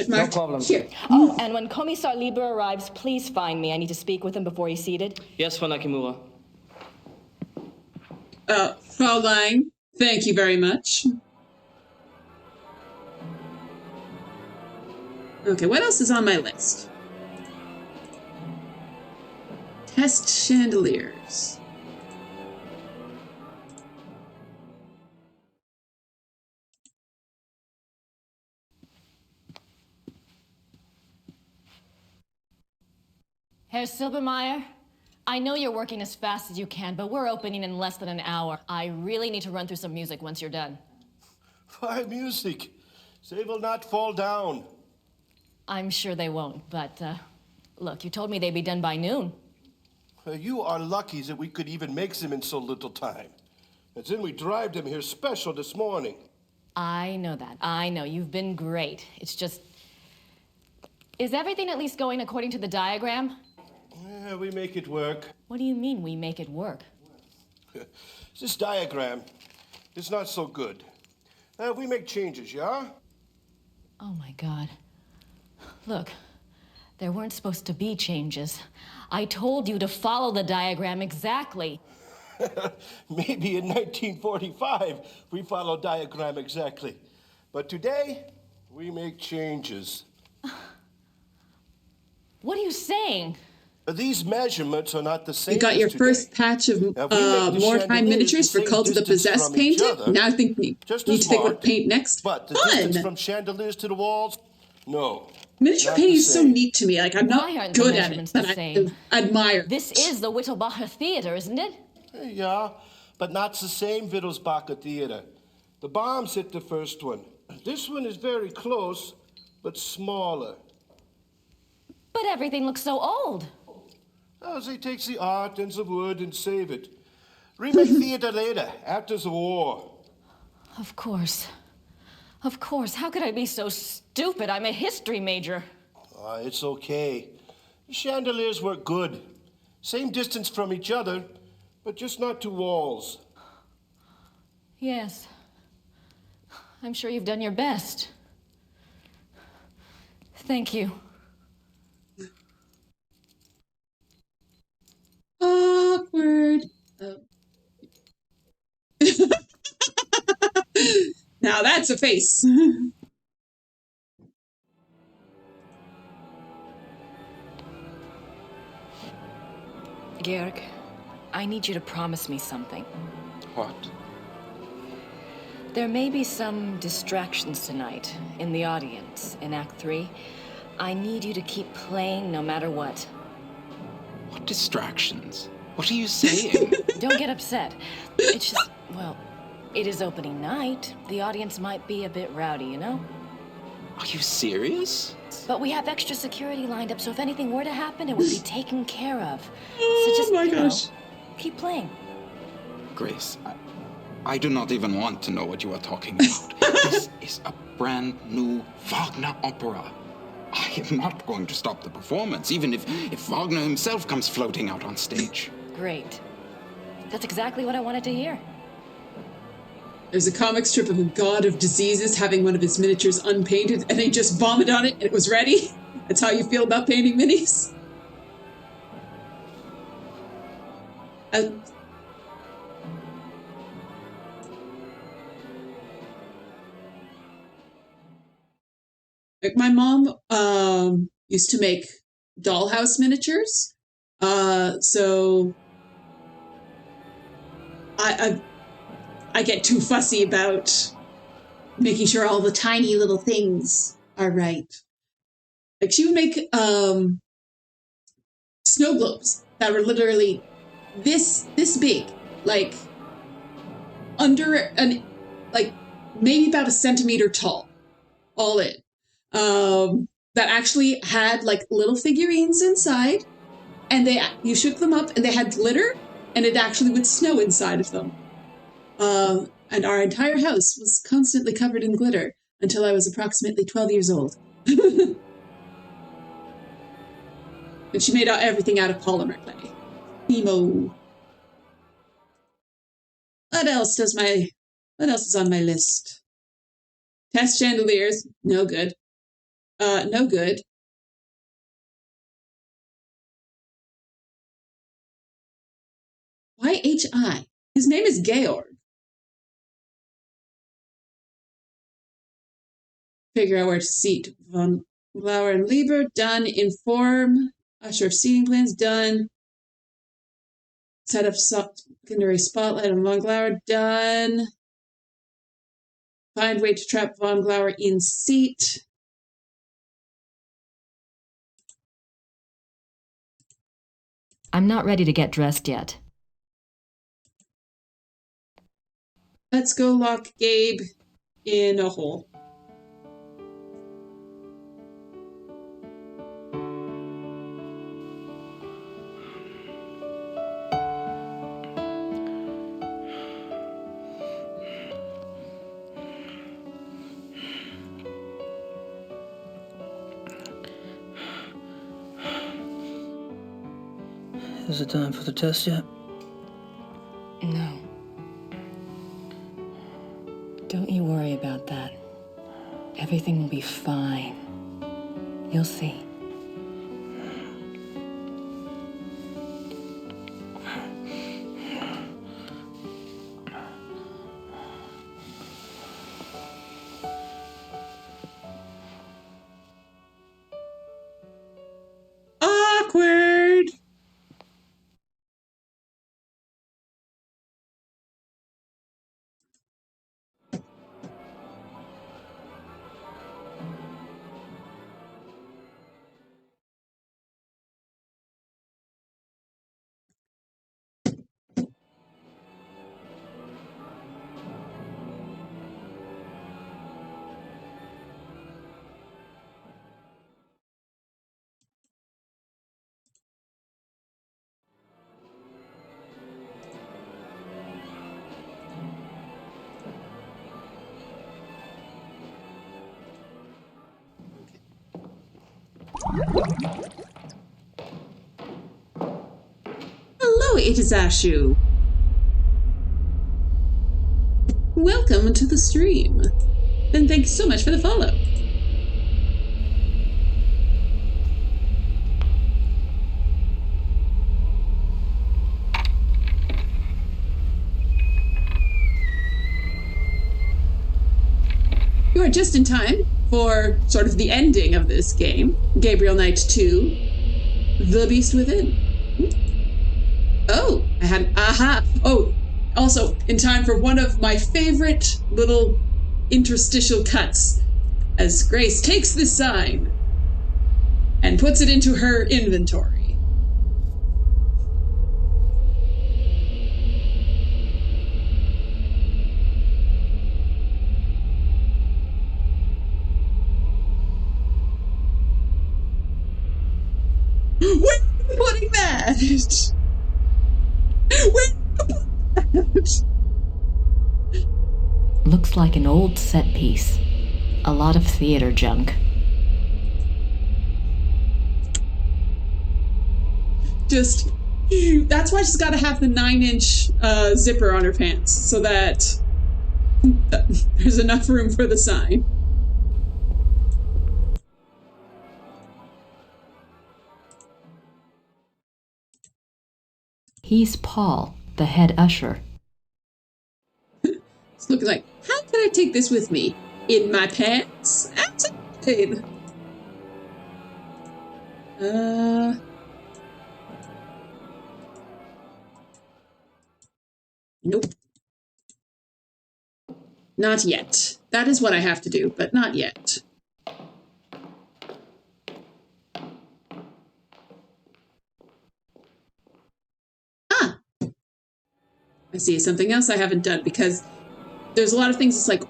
No problem. Here. Oh, and when Kommissar Lieber arrives, please find me. I need to speak with him before he's seated. Yes, Frau Nakamura. Fraulein, thank you very much. Okay, what else is on my list? Test chandeliers. Herr Silbermeyer, I know you're working as fast as you can, but we're opening in less than an hour. I really need to run through some music once you're done. Why music? They will not fall down. I'm sure they won't, but look, you told me they'd be done by noon. You are lucky that we could even make them in so little time. And then we drive them here special this morning. I know that. I know. You've been great. It's just... Is everything at least going according to the diagram? Yeah, we make it work. What do you mean we make it work? This diagram is not so good. We make changes, yeah? Oh my God. Look, there weren't supposed to be changes. I told you to follow the diagram exactly. Maybe in 1945 we followed diagram exactly. But today, we make changes. What are you saying? These measurements are not the same. You got your as today. first patch of Wartime miniatures for Cult of the Possessed painted. Now I think we need to think what paint next. But the distance from chandeliers to the walls, no. Miniature painting is so neat to me. Like, I'm not good at it, but I admire. This is the Wittelbacher Theater, isn't it? Yeah, but not the same Wittelsbacher Theater. The bombs hit the first one. This one is very close, but smaller. But everything looks so old. Oh, they take the art and the wood and save it. Remake theater later, after the war. Of course. Of course. How could I be so stupid? I'm a history major. It's okay. The chandeliers work good. Same distance from each other, but just not to walls. Yes. I'm sure you've done your best. Thank you. Awkward. Oh. Now that's a face. Georg, I need you to promise me something. What? There may be some distractions tonight in the audience in Act 3. I need you to keep playing no matter what. What distractions? What are you saying? Don't get upset. It's just, well, it is opening night. The audience might be a bit rowdy, you know? Are you serious? But we have extra security lined up, so if anything were to happen, it would be taken care of. Oh, so just, my gosh. Keep playing. Grace, I do not even want to know what you are talking about. This is a brand new Wagner opera. I am not going to stop the performance, even if Wagner himself comes floating out on stage. Great. That's exactly what I wanted to hear. There's a comic strip of a god of diseases having one of his miniatures unpainted, and they just vomit on it and it was ready. That's how you feel about painting minis? Like my mom used to make dollhouse miniatures, so I get too fussy about making sure all the tiny little things are right. Like she would make snow globes that were literally this big, like under like maybe about a centimeter tall, all in. That actually had like little figurines inside, and you shook them up and they had glitter, and it actually would snow inside of them. And our entire house was constantly covered in glitter until I was approximately 12 years old. And she made everything out of polymer clay. Emo. What else is on my list? Test chandeliers, no good. No good. Why H.I.? His name is Georg. Figure out where to seat von Glauer and Lieber, done. Inform. Usher of seating plans, done. Set up secondary spotlight on Von Glauer, done. Find way to trap Von Glauer in seat. I'm not ready to get dressed yet. Let's go lock Gabe in a hole. Is it time for the test yet? No. Don't you worry about that. Everything will be fine. You'll see. Awkward! Hello, it is Ashu. Welcome to the stream. And thank you so much for the follow. You are just in time for sort of the ending of this game. Gabriel Knight 2, The Beast Within. Oh, I had, aha. Oh, also in time for one of my favorite little interstitial cuts as Grace takes this sign and puts it into her inventory. Where are you putting that? Looks like an old set piece. A lot of theater junk. Just, that's why she's got to have the 9-inch zipper on her pants, so that there's enough room for the sign. He's Paul, the head usher. It's looking like, how can I take this with me? In my pants? Absolutely. Nope. Not yet. That is what I have to do, but not yet. Ah! I see something else I haven't done, because there's a lot of things it's like,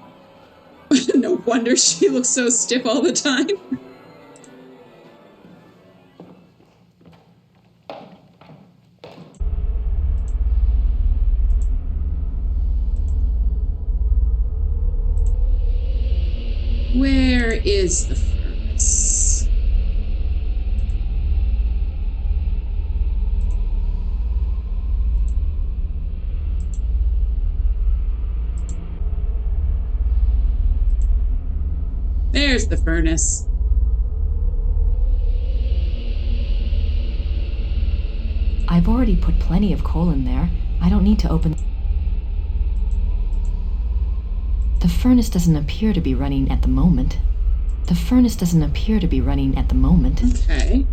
no wonder she looks so stiff all the time. Where is the furnace? There's the furnace. I've already put plenty of coal in there. I don't need to open... The furnace doesn't appear to be running at the moment. The furnace doesn't appear to be running at the moment. Okay.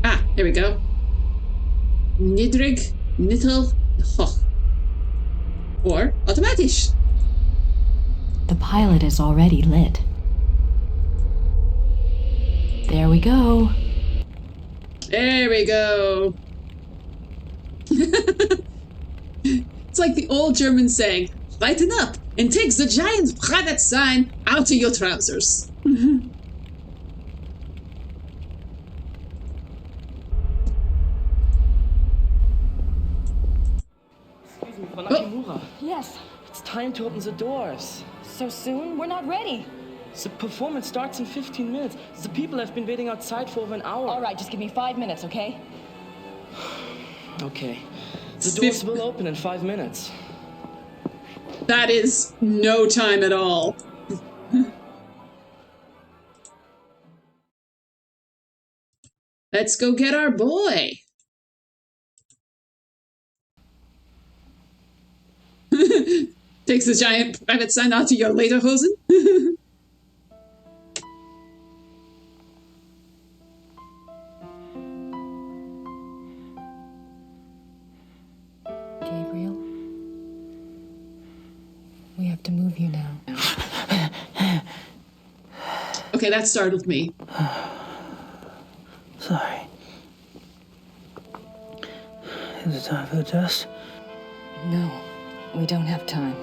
Ah, here we go. Niedrig, mittel, hoch. Or automatisch. The pilot is already lit. There we go. There we go. It's like the old German saying, lighten up and take the giant private sign out of your trousers. Excuse me, Frau Nakamura. Yes. It's time to open the doors. So soon? We're not ready. The performance starts in 15 minutes. The people have been waiting outside for over an hour. All right, just give me 5 minutes, okay? Okay. The doors will open in 5 minutes. That is no time at all. Let's go get our boy. Takes a giant private sign out to your lederhosen. Gabriel, we have to move you now. Okay, that startled me. Sorry. Is it time for the test? No, we don't have time.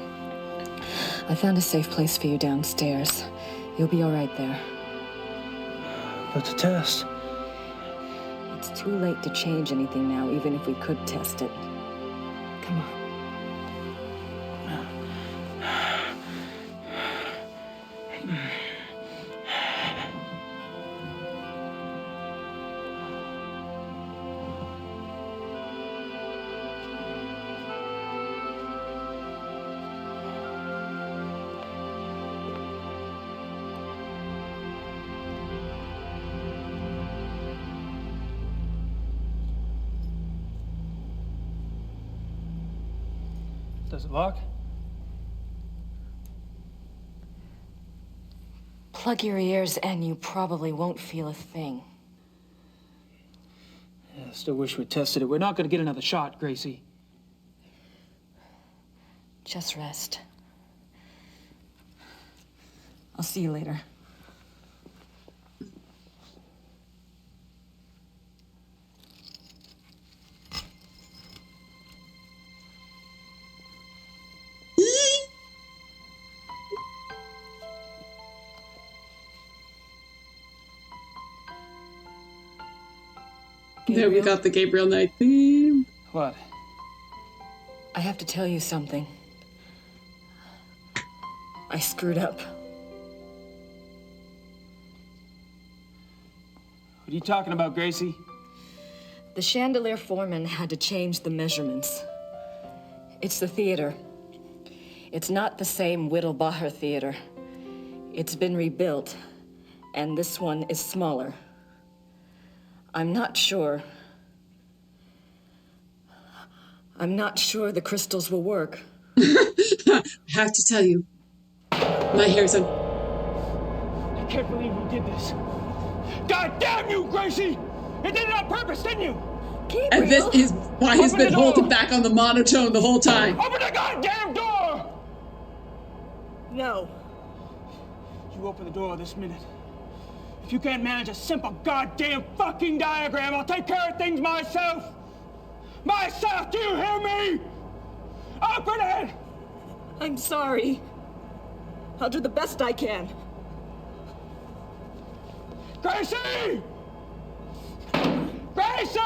I found a safe place for you downstairs. You'll be all right there. But the test? It's too late to change anything now, even if we could test it. Come on. Does it work? Plug your ears and you probably won't feel a thing. Yeah, I still wish we tested it. We're not gonna get another shot, Gracie. Just rest. I'll see you later. There we got the Gabriel Knight theme. What? I have to tell you something. I screwed up. What are you talking about, Gracie? The chandelier foreman had to change the measurements. It's the theater. It's not the same Whittlbacher theater. It's been rebuilt, and this one is smaller. I'm not sure the crystals will work. I have to tell you, my hair's on. I can't believe you did this. God damn you, Gracie! You did it on purpose, didn't you? Gabriel. And this is why he's been holding back on the monotone the whole time. Open the goddamn door! No. You open the door this minute. If you can't manage a simple goddamn fucking diagram, I'll take care of things myself! Myself, do you hear me? Open it! I'm sorry. I'll do the best I can. Gracie! Gracie!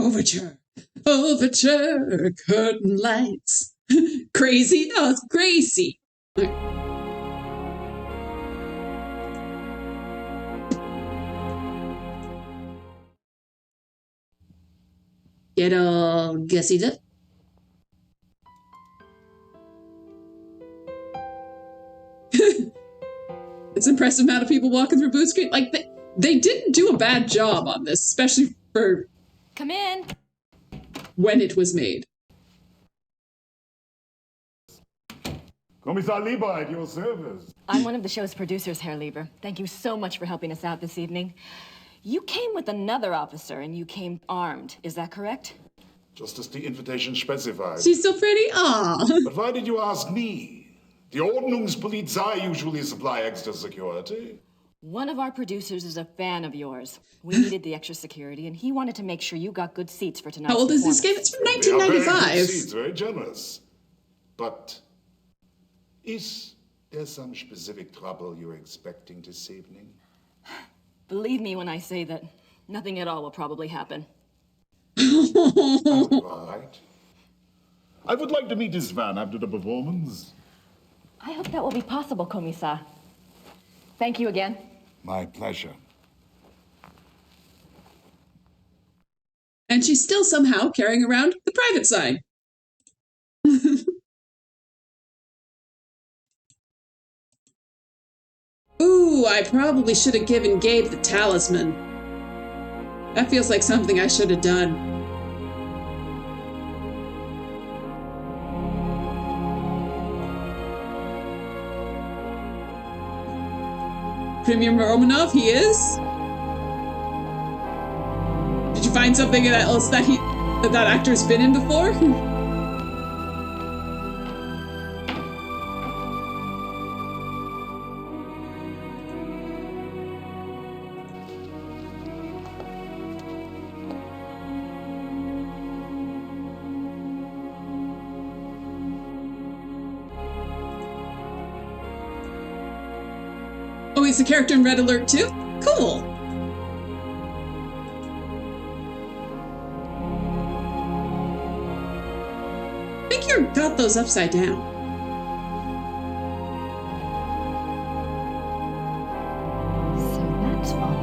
Overture. Overture. Curtain lights. Crazy? No, it's Gracie. Get all gussied up. It's an impressive amount of people walking through boot screen. Like, they didn't do a bad job on this, especially for... Come in. When it was made. Kommissar Lieber, at your service. I'm one of the show's producers, Herr Lieber. Thank you so much for helping us out this evening. You came with another officer, and you came armed. Is that correct? Just as the invitation specified. She's so pretty. Aww. But why did you ask me? The Ordnungspolizei usually supply extra security. One of our producers is a fan of yours. We needed the extra security, and he wanted to make sure you got good seats for tonight's How old is this game? It's from 1995. Very good seats, very generous. But is there some specific trouble you're expecting this evening? Believe me when I say that nothing at all will probably happen. Right. I would like to meet this van after the performance. I hope that will be possible, Kommissar. Thank you again. My pleasure. And she's still somehow carrying around the private sign. Ooh, I probably should have given Gabe the talisman. That feels like something I should have done. Premium Romanov, he is. Did you find something else that that actor's been in before? Oh, he's a character in Red Alert too? Cool. I think you got those upside down. So that's all.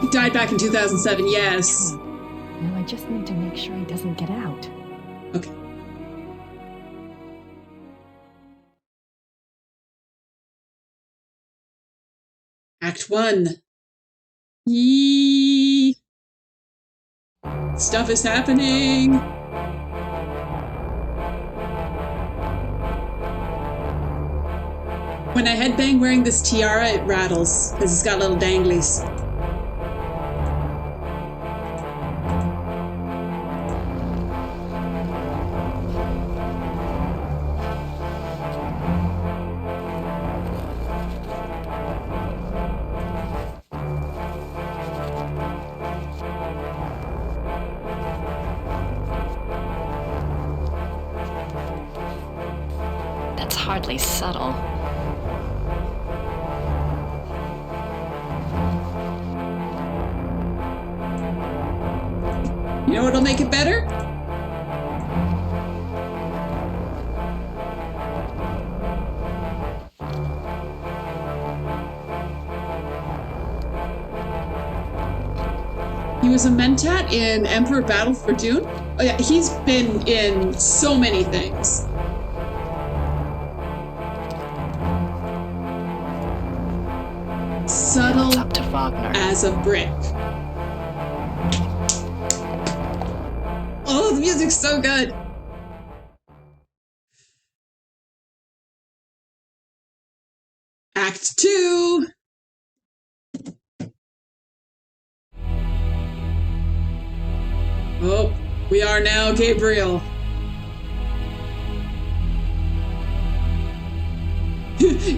He died back in 2007, yes. Now I just need to make sure he doesn't get out. Okay. Act 1. Yee. Stuff is happening. When I headbang wearing this tiara, it rattles because it's got little danglies. That's hardly subtle. You know what'll make it better? He was a Mentat in Emperor Battle for Dune. Oh yeah, he's been in so many things. Subtle up to Wagner. As a brick. Oh, the music's so good. Act 2. Oh, we are now Gabriel.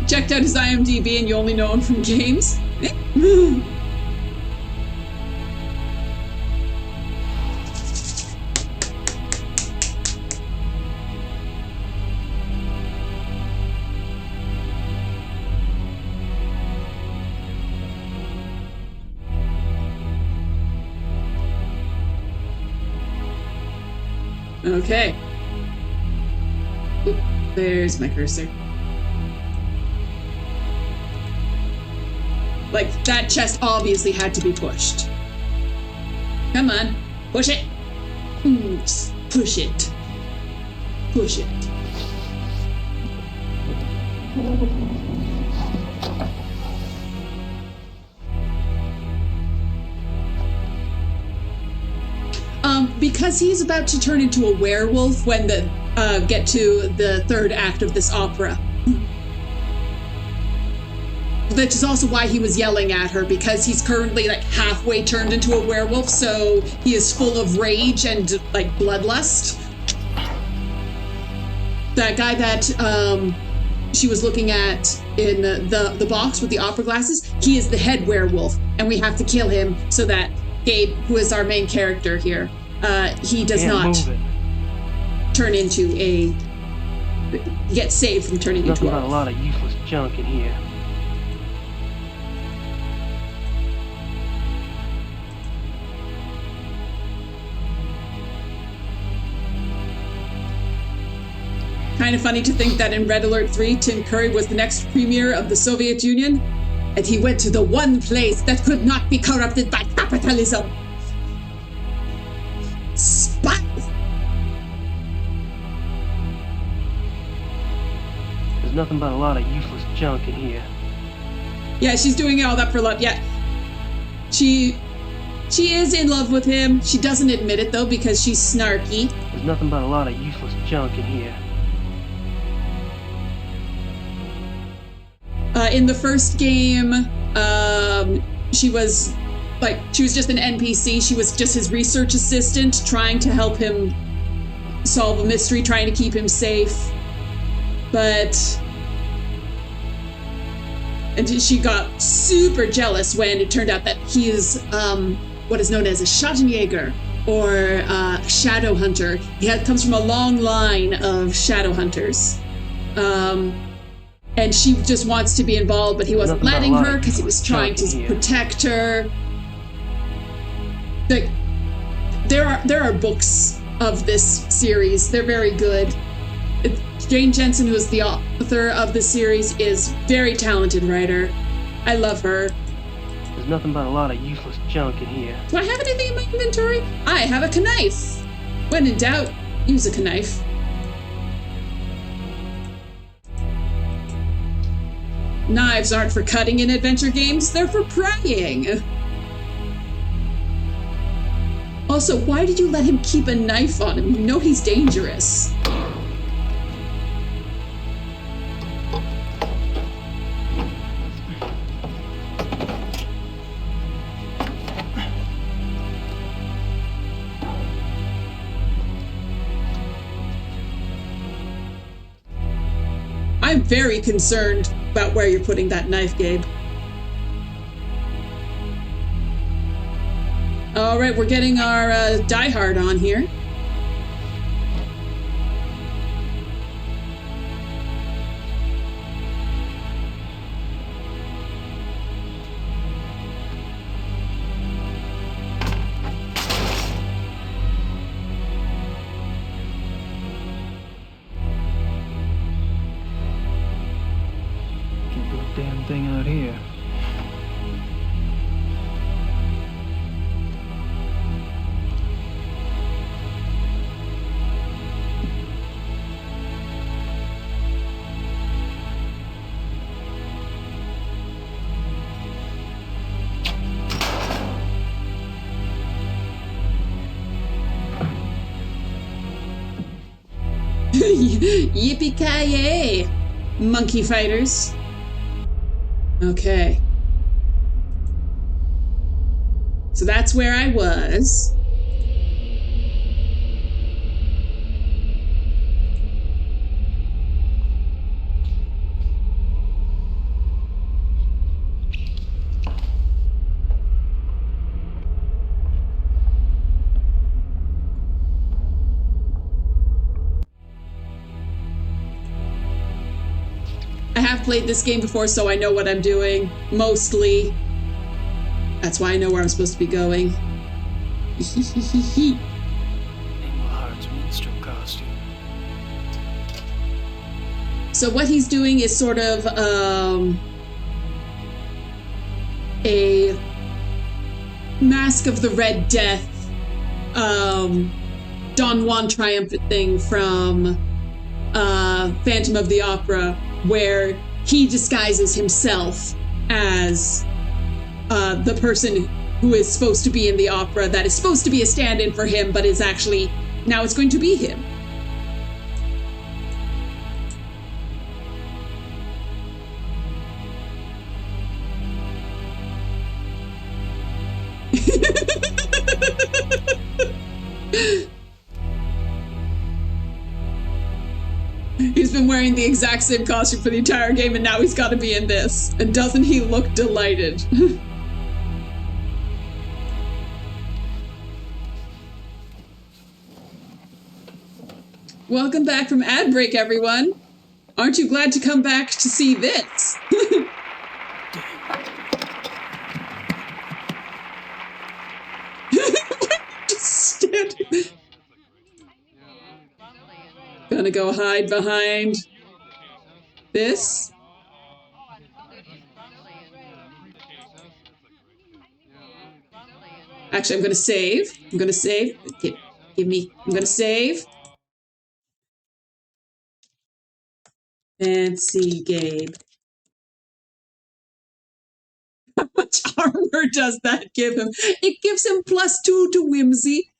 Checked out his IMDb and you only know him from games? Okay. Oop, there's my cursor. Like, that chest obviously had to be pushed. Come on. Push it. Just push it. Push it. Because he's about to turn into a werewolf when the get to the third act of this opera. Which is also why he was yelling at her, because he's currently like halfway turned into a werewolf, so he is full of rage and like bloodlust. That guy that she was looking at in the box with the opera glasses, he is the head werewolf, and we have to kill him so that Gabe, who is our main character here, he does not turn into a... get saved from turning into a werewolf. Nothing but a lot of useless junk in here. Kind of funny to think that in Red Alert 3, Tim Curry was the next premier of the Soviet Union, and he went to the one place that could not be corrupted by capitalism. Spies! There's nothing but a lot of useless junk in here. Yeah, she's doing all that for love. Yeah. She is in love with him. She doesn't admit it, though, because she's snarky. There's nothing but a lot of useless junk in here. In the first game, she was just an NPC. She was just his research assistant, trying to help him solve a mystery, trying to keep him safe. And she got super jealous when it turned out that he is what is known as a Schattenjäger, or a shadow hunter. He comes from a long line of shadow hunters. And she just wants to be involved, but he wasn't letting her because he was trying to protect her. There are books of this series. They're very good. Jane Jensen, who is the author of the series, is very talented writer. I love her. There's nothing but a lot of useless junk in here. Do I have anything in my inventory? I have a knife. When in doubt, use a knife. Knives aren't for cutting in adventure games, they're for prying. Also, why did you let him keep a knife on him? You know he's dangerous. I'm very concerned about where you're putting that knife, Gabe. All right, we're getting our Die Hard on here. Damn thing out here. Yippee-ki-yay, monkey fighters. Okay. So that's where I was. I have played this game before, so I know what I'm doing, mostly. That's why I know where I'm supposed to be going. Engelhardt's minstrel So what he's doing is sort of a Mask of the Red Death, Don Juan triumphant thing from Phantom of the Opera, where he disguises himself as the person who is supposed to be in the opera, that is supposed to be a stand-in for him, but is actually, now it's going to be him. He's been wearing the exact same costume for the entire game, and now he's got to be in this. And doesn't he look delighted? Welcome back from ad break, everyone. Aren't you glad to come back to see this? Just standing. Gonna go hide behind this. Actually, I'm gonna save. I'm gonna save. Give me. I'm gonna save. Fancy Gabe. How much armor does that give him? It gives him +2 to whimsy.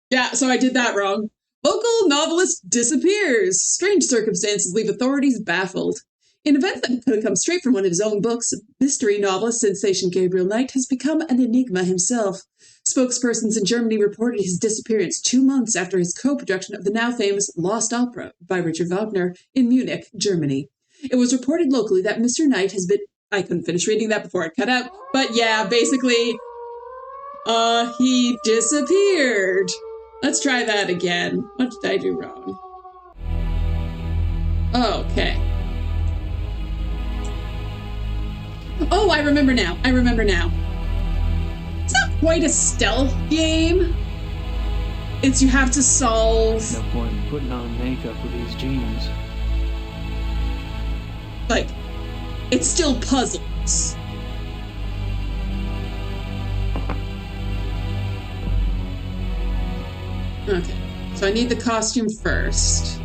Yeah, so I did that wrong. Local novelist disappears. Strange circumstances leave authorities baffled. In events that could have come straight from one of his own books, mystery novelist sensation Gabriel Knight has become an enigma himself. Spokespersons in Germany reported his disappearance 2 months after his co-production of the now famous Lost Opera by Richard Wagner in Munich, Germany. It was reported locally that Mr. Knight has been... I couldn't finish reading that before it cut out, but yeah, basically, he disappeared. Let's try that again. What did I do wrong? Okay. Oh, I remember now. It's not quite a stealth game. It's you have to solve... No point in putting on makeup with these jeans. Like, it's still puzzles. Okay, so I need the costume first.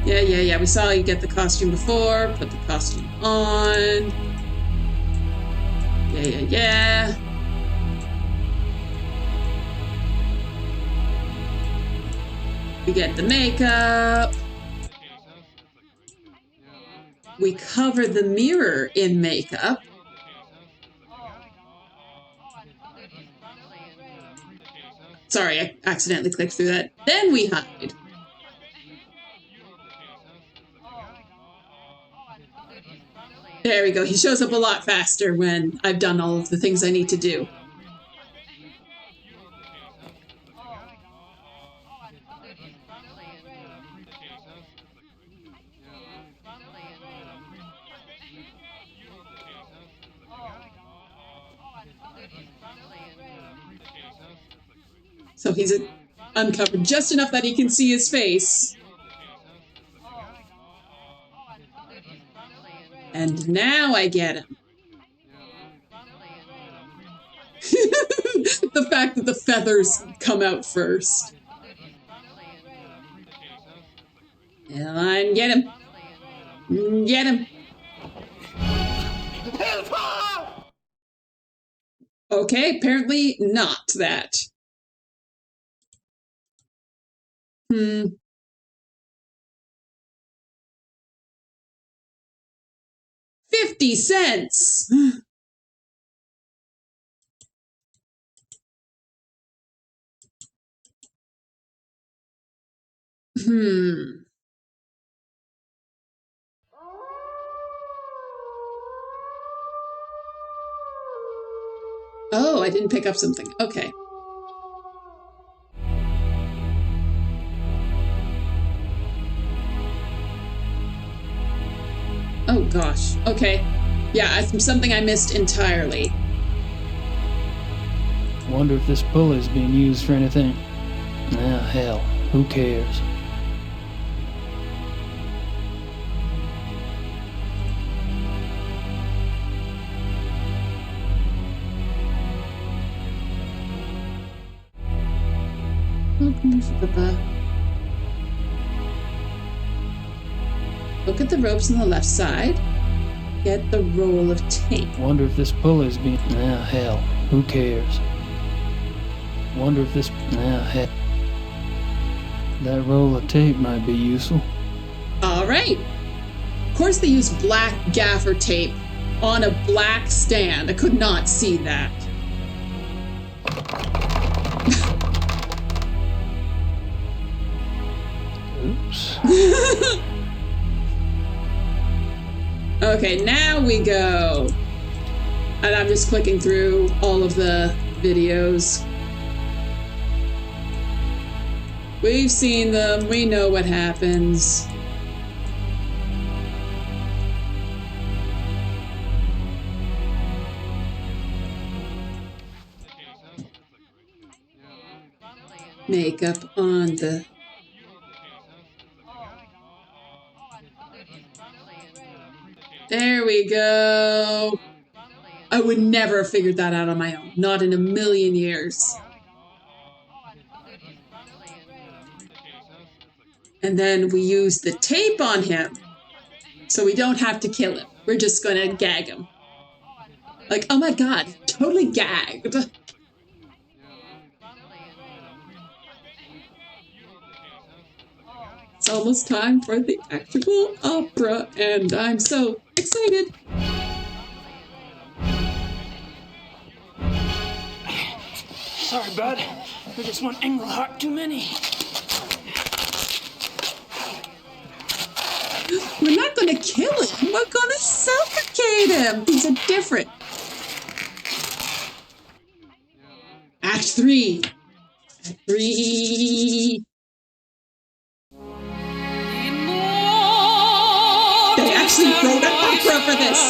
Yeah. We saw you get the costume before. Put the costume on. Yeah. We get the makeup. We cover the mirror in makeup. Sorry, I accidentally clicked through that. Then we hide. There we go. He shows up a lot faster when I've done all of the things I need to do. So he's uncovered just enough that he can see his face. And now I get him. The fact that the feathers come out first. And get him. Get him. Okay, apparently not that. 50 cents! Oh, I didn't pick up something. Okay. Oh gosh. Okay. Yeah, it's something I missed entirely. Wonder if this pulley is being used for anything. Ah, hell. Who cares? Look at the ropes on the left side. Get the roll of tape. Wonder if this pulley is being... Ah, hell. Who cares? Wonder if this... Ah, hell. That roll of tape might be useful. All right. Of course they use black gaffer tape on a black stand. I could not see that. Oops. Okay, now we go. And I'm just clicking through all of the videos. We've seen them. We know what happens. Makeup on the... There we go. I would never have figured that out on my own. Not in a million years. And then we use the tape on him. So we don't have to kill him. We're just going to gag him. Like, oh my god, totally gagged. It's almost time for the actual opera, and I'm so excited. Sorry, bud. There's just one Engelhart too many. We're not going to kill him. We're going to suffocate him. These are different. Act 3. Act 3. They actually wrote an opera for this.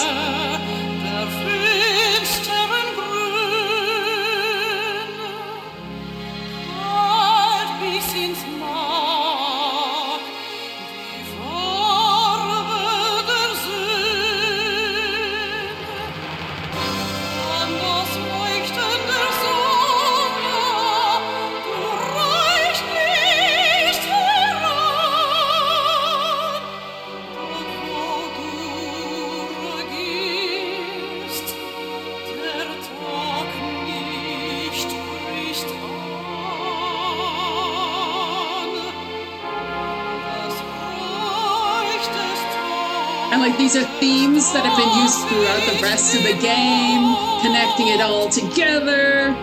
And like these are themes that have been used throughout the rest of the game, connecting it all together.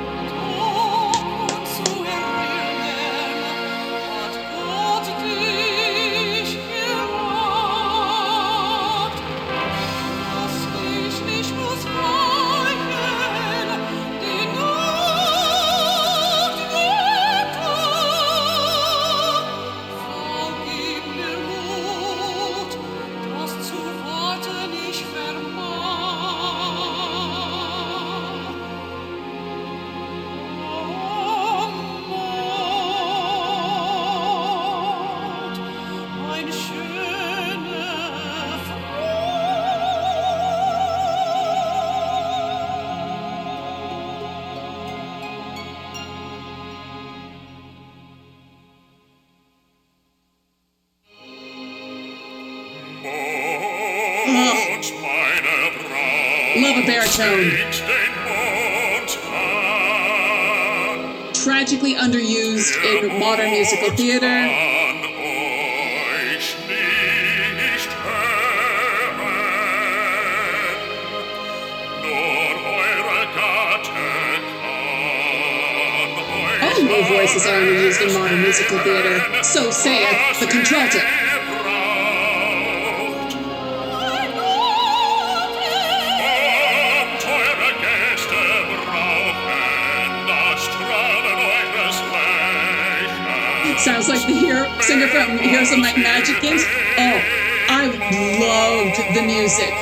Love a baritone. Tragically underused in modern musical theater. Oh no voices are used in modern musical theater. So saith the contralto. Sounds like the singer from Heroes of Might and Magic games. Oh, I loved the music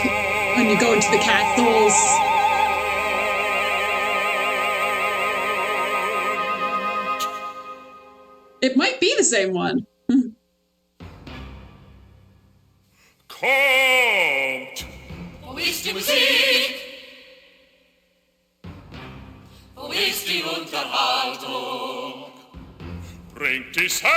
when you go into the castles. It might be the same one. Kommt! Wo ist die Musik? Wo ist die Unterhaltung? Bringt die Sänger!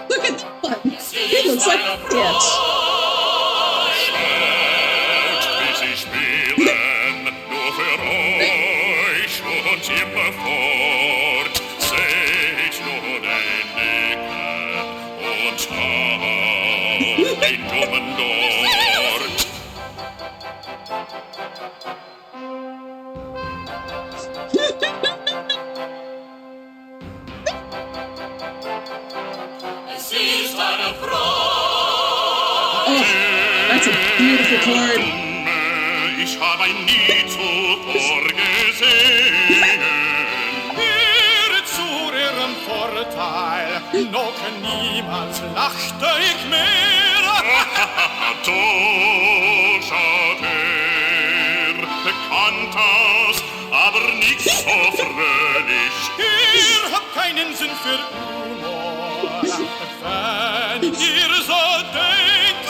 Look at that one. He looks like a bitch. Wie sie spielen, nur für euch und immerfort. Seht nur den Dicken und schaut den Dummen dort. Es ist eine Freude. Oh, that's a beautiful chord. Ich habe ihn nie zuvor gesehen. Ihre zu ihrem Vorteil, noch niemals lachte ich mehr. So schaut bekannt aus, aber nicht so fröhlich. Ihr habt keinen Sinn für Humor, wenn ihr so denkt.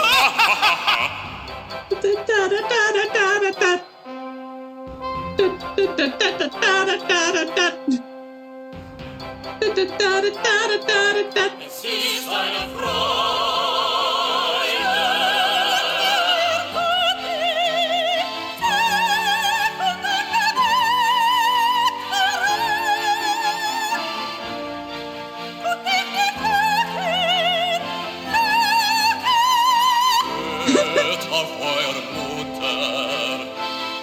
Es ist eine Freude. Hört auf eure Mutter,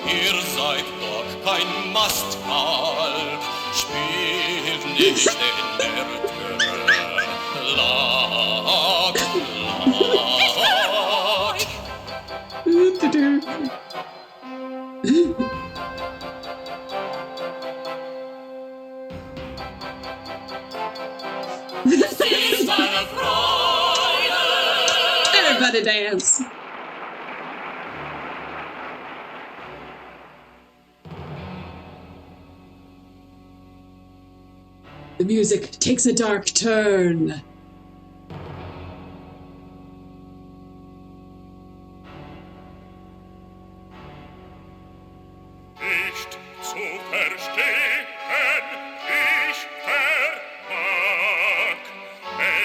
ihr seid doch kein Mastkalb, spielt nicht in der Tür. Lag. Es ist eine Freude. Everybody dance. The music takes a dark turn. Nicht zu verstehen, ich vermag.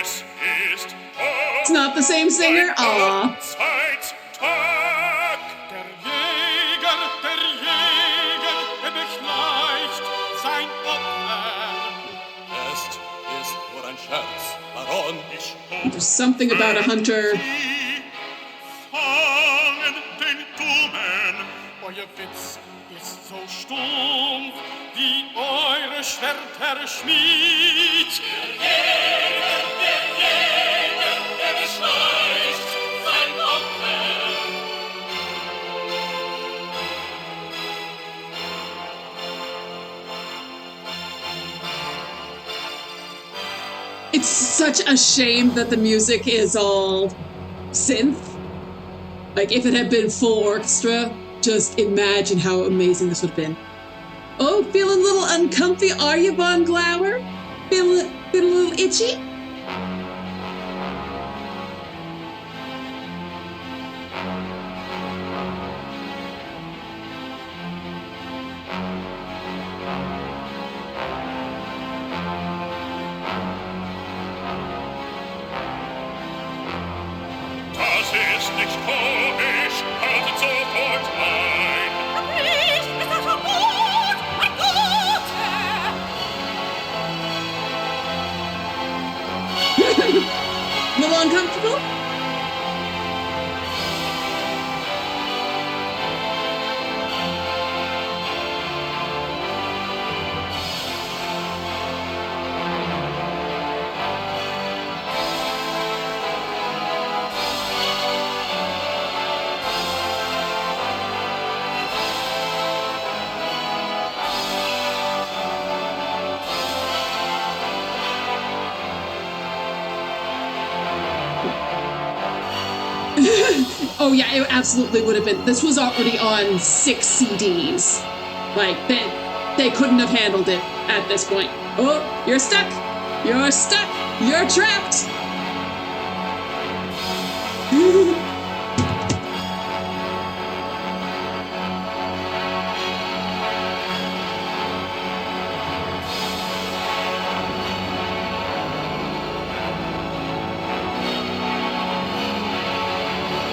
Es ist It's not the same singer? Aw. Zeittag. Der Jäger, beschleicht sein Opfer. Es ist nur ein Scherz, Baron, ich There's something about a hunter. fangen den Dummen. Euer Witz ist so stumpf, wie eure Schwerter Schmied. Der beschleicht sein Opfer. It's such a shame that the music is all synth. Like, if it had been full orchestra, just imagine how amazing this would have been. Oh, feeling a little uncomfy, are you, Von Glauer? Feeling a little itchy? Oh yeah, it absolutely would have been. This was already on 6 CDs. Like, they couldn't have handled it at this point. Oh, you're stuck. You're stuck. You're trapped.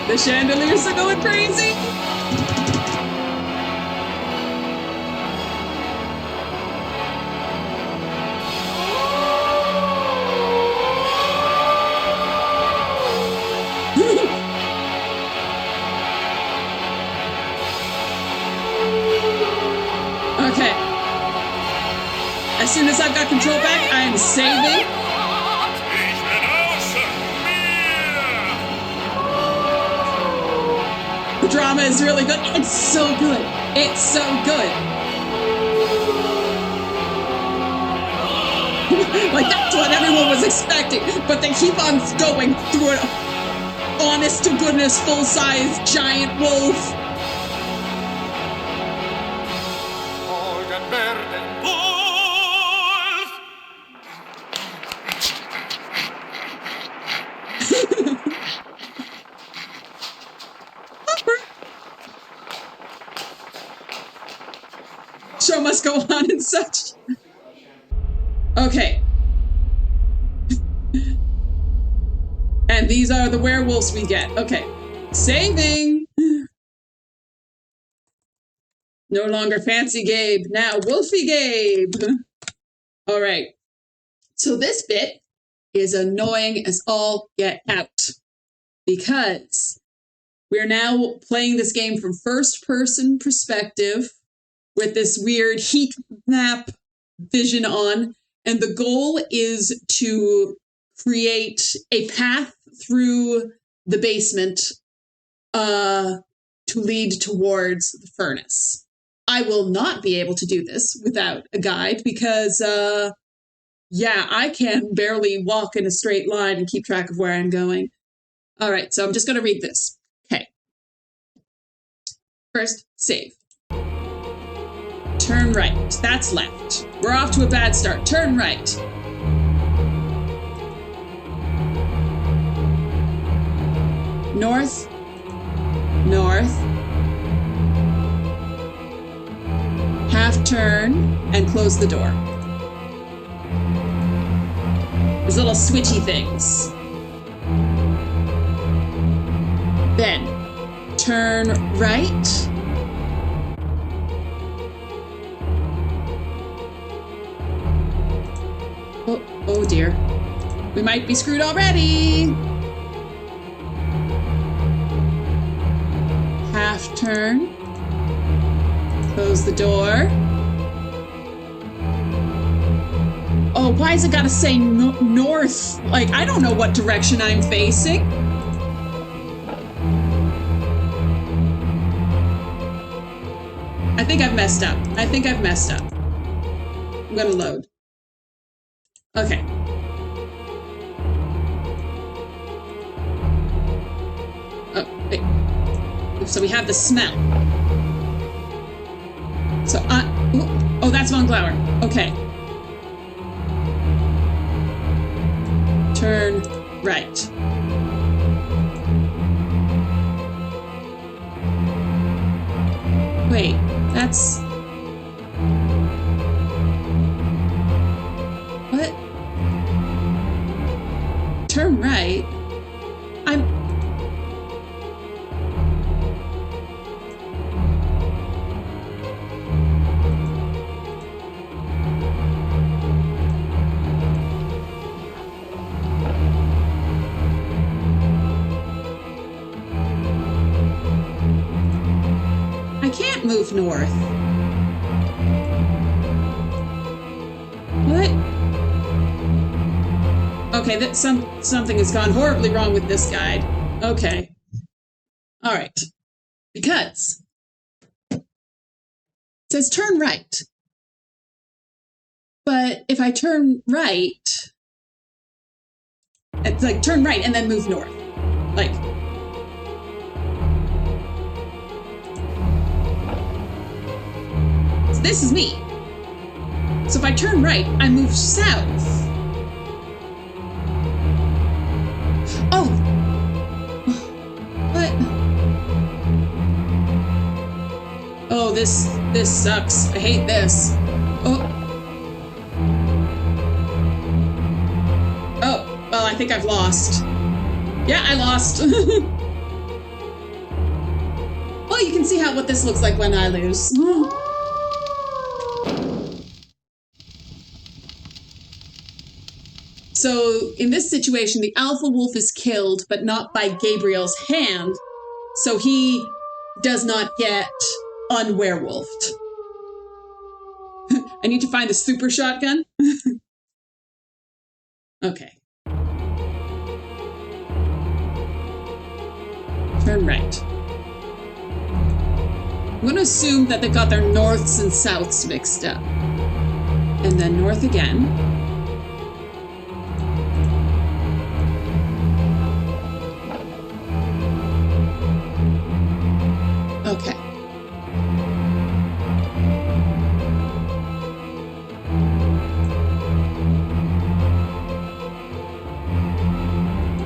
The chandeliers are going crazy. Okay. As soon as I've got control back, I am saving. The drama is really good. It's so good. It's so good. Like, that's what everyone was expecting. But they keep on going through an honest to goodness, full-size giant wolf. Show must go on and such. Okay. And these are the werewolves we get. Okay. Saving. No longer fancy Gabe. Now wolfy Gabe. All right. So this bit is annoying as all get out. Because we're now playing this game from first-person perspective with this weird heat map vision on. And the goal is to create a path through the basement to lead towards the furnace. I will not be able to do this without a guide because, yeah, I can barely walk in a straight line and keep track of where I'm going. All right, so I'm just going to read this. Okay. First, save. Turn right. That's left. We're off to a bad start. Turn right. North. North. Half turn and close the door. There's little switchy things. Then turn right. Oh dear. We might be screwed already. Half turn. Close the door. Oh, why has it got to say north? Like, I don't know what direction I'm facing. I think I've messed up. I'm gonna load. Okay. Oh, wait. So we have the smell. So, oh, that's Von Glauer. Okay. Turn right. Wait, that's... What? Turn right? I can't move north. What? Okay, that something has gone horribly wrong with this guide. Okay. All right. Because it says turn right. But if I turn right, it's like turn right and then move north. Like, this is me. So if I turn right, I move south. Oh! What? Oh, this sucks. I hate this. Oh. Oh, well, I think I've lost. Yeah, I lost. Well, you can see what this looks like when I lose. So, in this situation, the alpha wolf is killed, but not by Gabriel's hand. So he does not get unwerewolfed. I need to find a super shotgun. Okay. Turn right. I'm going to assume that they got their norths and souths mixed up. And then north again. Okay.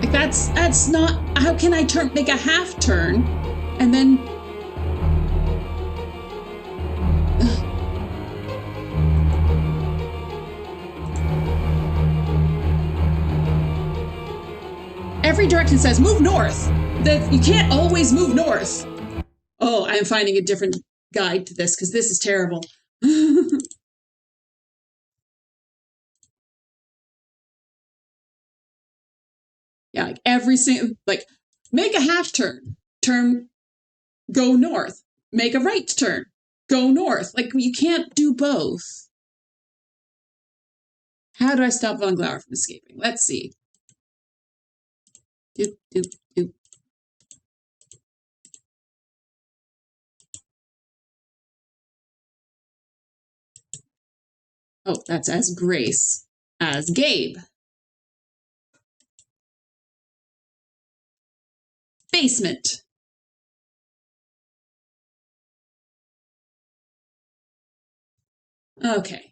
Like that's not, how can I make a half turn and then every direction says move north. That you can't always move north. Oh, I'm finding a different guide to this because this is terrible. Yeah, like every single, like, make a half turn, go north, make a right turn, go north. Like, you can't do both. How do I stop Von Glauer from escaping? Let's see. Doop, doop, doop. Oh, that's as Grace as Gabe. Basement. Okay.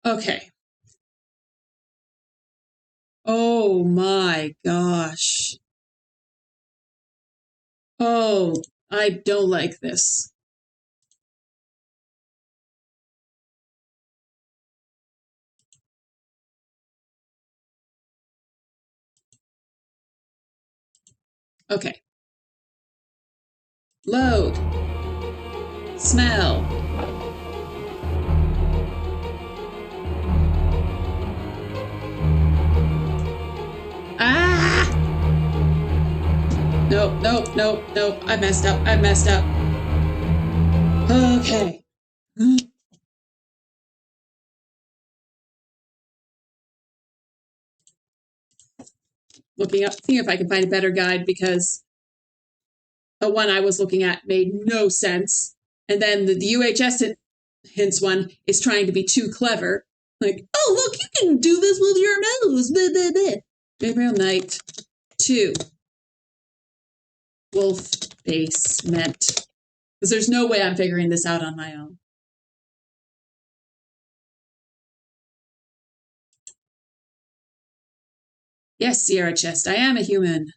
Okay. Oh my gosh. Oh, I don't like this. Okay. Load. Smell. Ah! Nope, nope, nope, nope. I messed up. Okay. Looking up, seeing if I can find a better guide because the one I was looking at made no sense. And then the UHS hints one is trying to be too clever. Like, oh, look, you can do this with your nose. Blah, blah, blah. Gabriel Knight 2. Wolf basement. Because there's no way I'm figuring this out on my own. Yes, Sierra Chest, I am a human.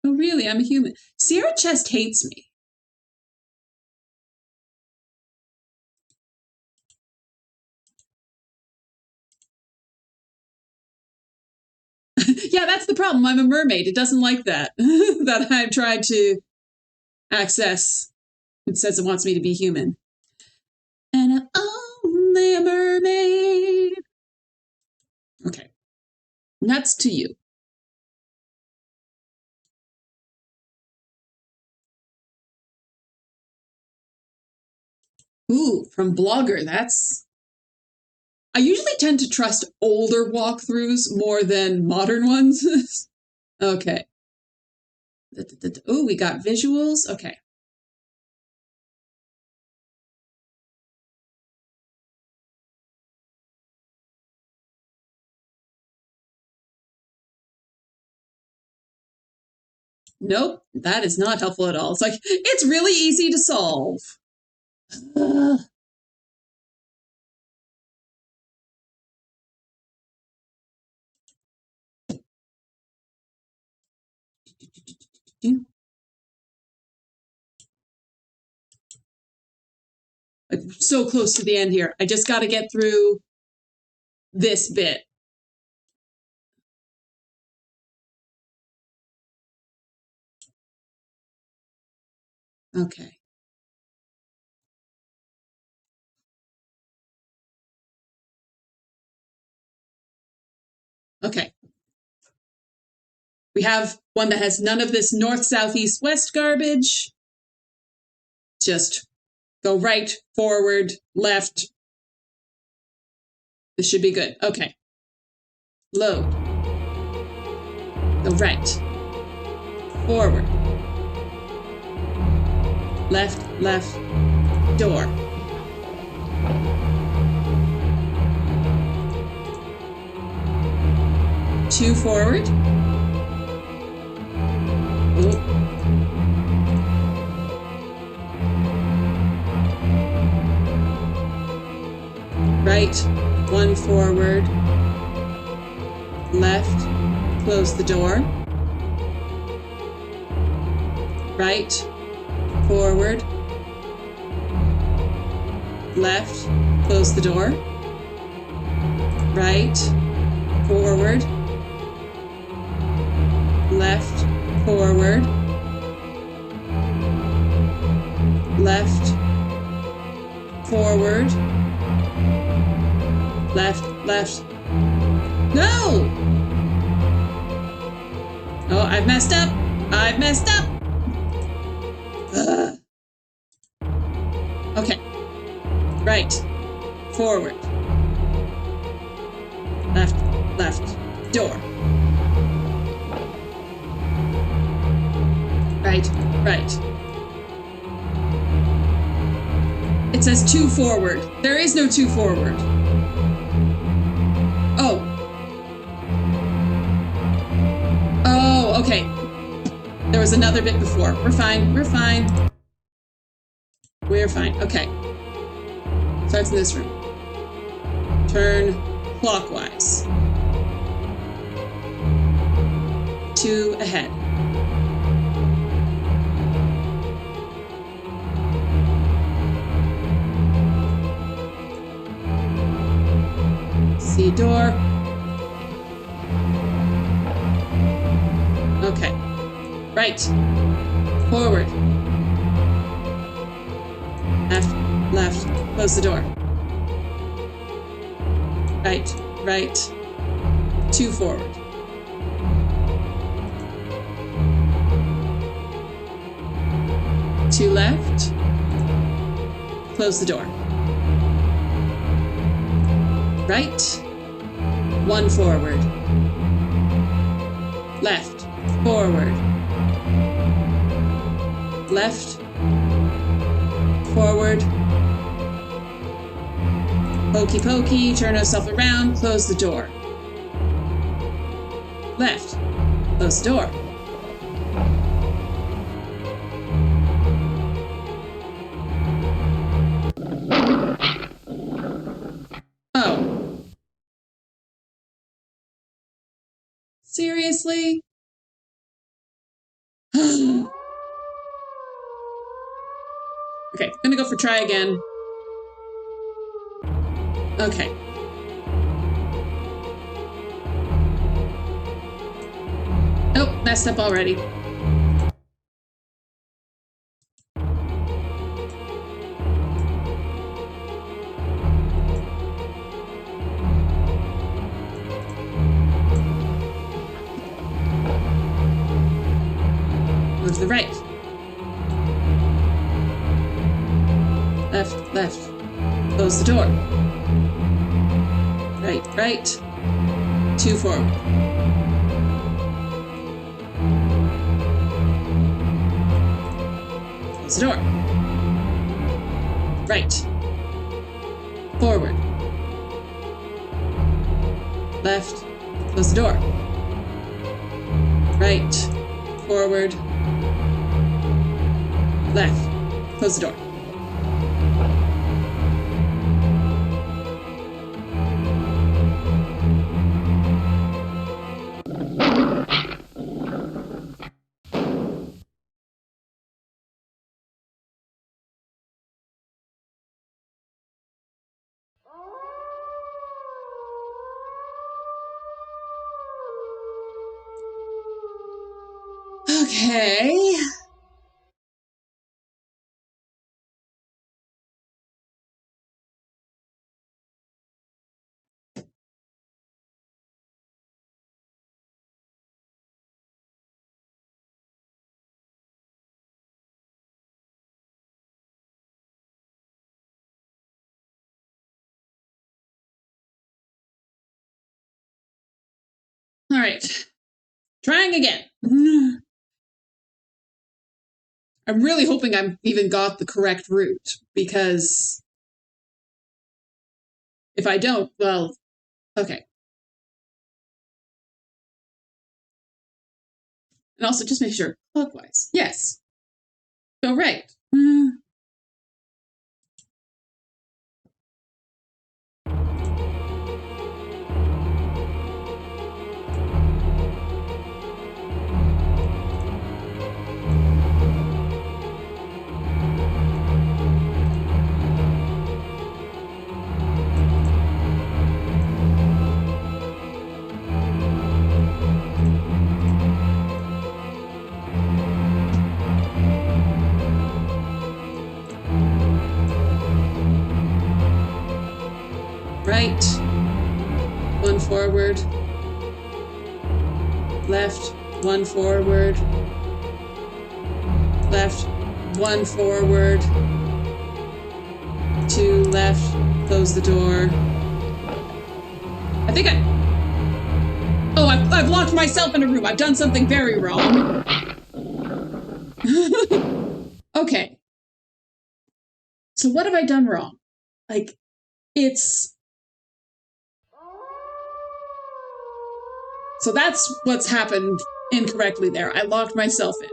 Oh, really? I'm a human. Sierra Chest hates me. Yeah, that's the problem. I'm a mermaid. It doesn't like that. That I've tried to access. It says it wants me to be human. And I'm only a mermaid. Okay. Nuts to you. Ooh, from Blogger. I usually tend to trust older walkthroughs more than modern ones. Okay. Ooh, we got visuals. Okay. Nope, that is not helpful at all. It's like, it's really easy to solve. I'm so close to the end here. I just got to get through this bit. Okay. Okay. We have one that has none of this north, south, east, west garbage. Just go right, forward, left. This should be good. Okay. Load. Go right. Forward. Left, left, door. Two forward. Ooh. Right, one forward. Left, close the door. Right, forward. Left, close the door. Right, forward. Left, forward. Left, forward. Left, left. No! Oh, I've messed up. I've messed up. Ugh. Okay. Right, forward. Left, left, door. Right, right. It says two forward. There is no two forward. Oh. Oh, okay. There was another bit before. We're fine. We're fine. We're fine. Okay. Starts in this room. Turn clockwise. 2 ahead. See door. Okay. Right. Forward. Left. Left. Close the door. Right. Right. 2 forward. Two left. Close the door. Right. 1 forward. Left. Forward. Left. Forward. Pokey pokey. Turn ourselves around. Close the door. Left. Close the door. Seriously? Okay, gonna go for try again. Okay. Nope, messed up already. Move to the right. Left. left. Close the door. Right, right. 2 forward. Close the door. Right. Forward. Left. Close the door. Right. Forward. Left. Close the door. Okay. All right. Trying again. I'm really hoping I've even got the correct route, because if I don't, well, okay. And also just make sure clockwise. Yes. Go right. Right. 1 forward. Left. 1 forward. Left. 1 forward. 2 left. Close the door. I think Oh, I've locked myself in a room. I've done something very wrong. Okay. So what have I done wrong? Like, it's... So that's what's happened incorrectly there. I locked myself in.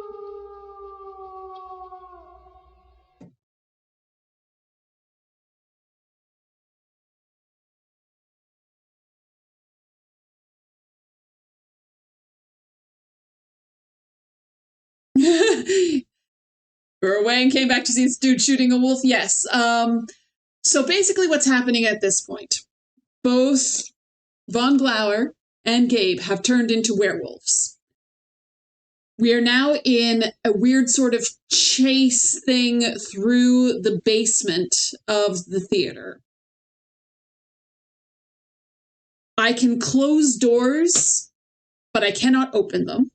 We're away and came back to see this dude shooting a wolf. Yes. So basically what's happening at this point, both Von Glauer and Gabe have turned into werewolves. We are now in a weird sort of chase thing through the basement of the theater. I can close doors, but I cannot open them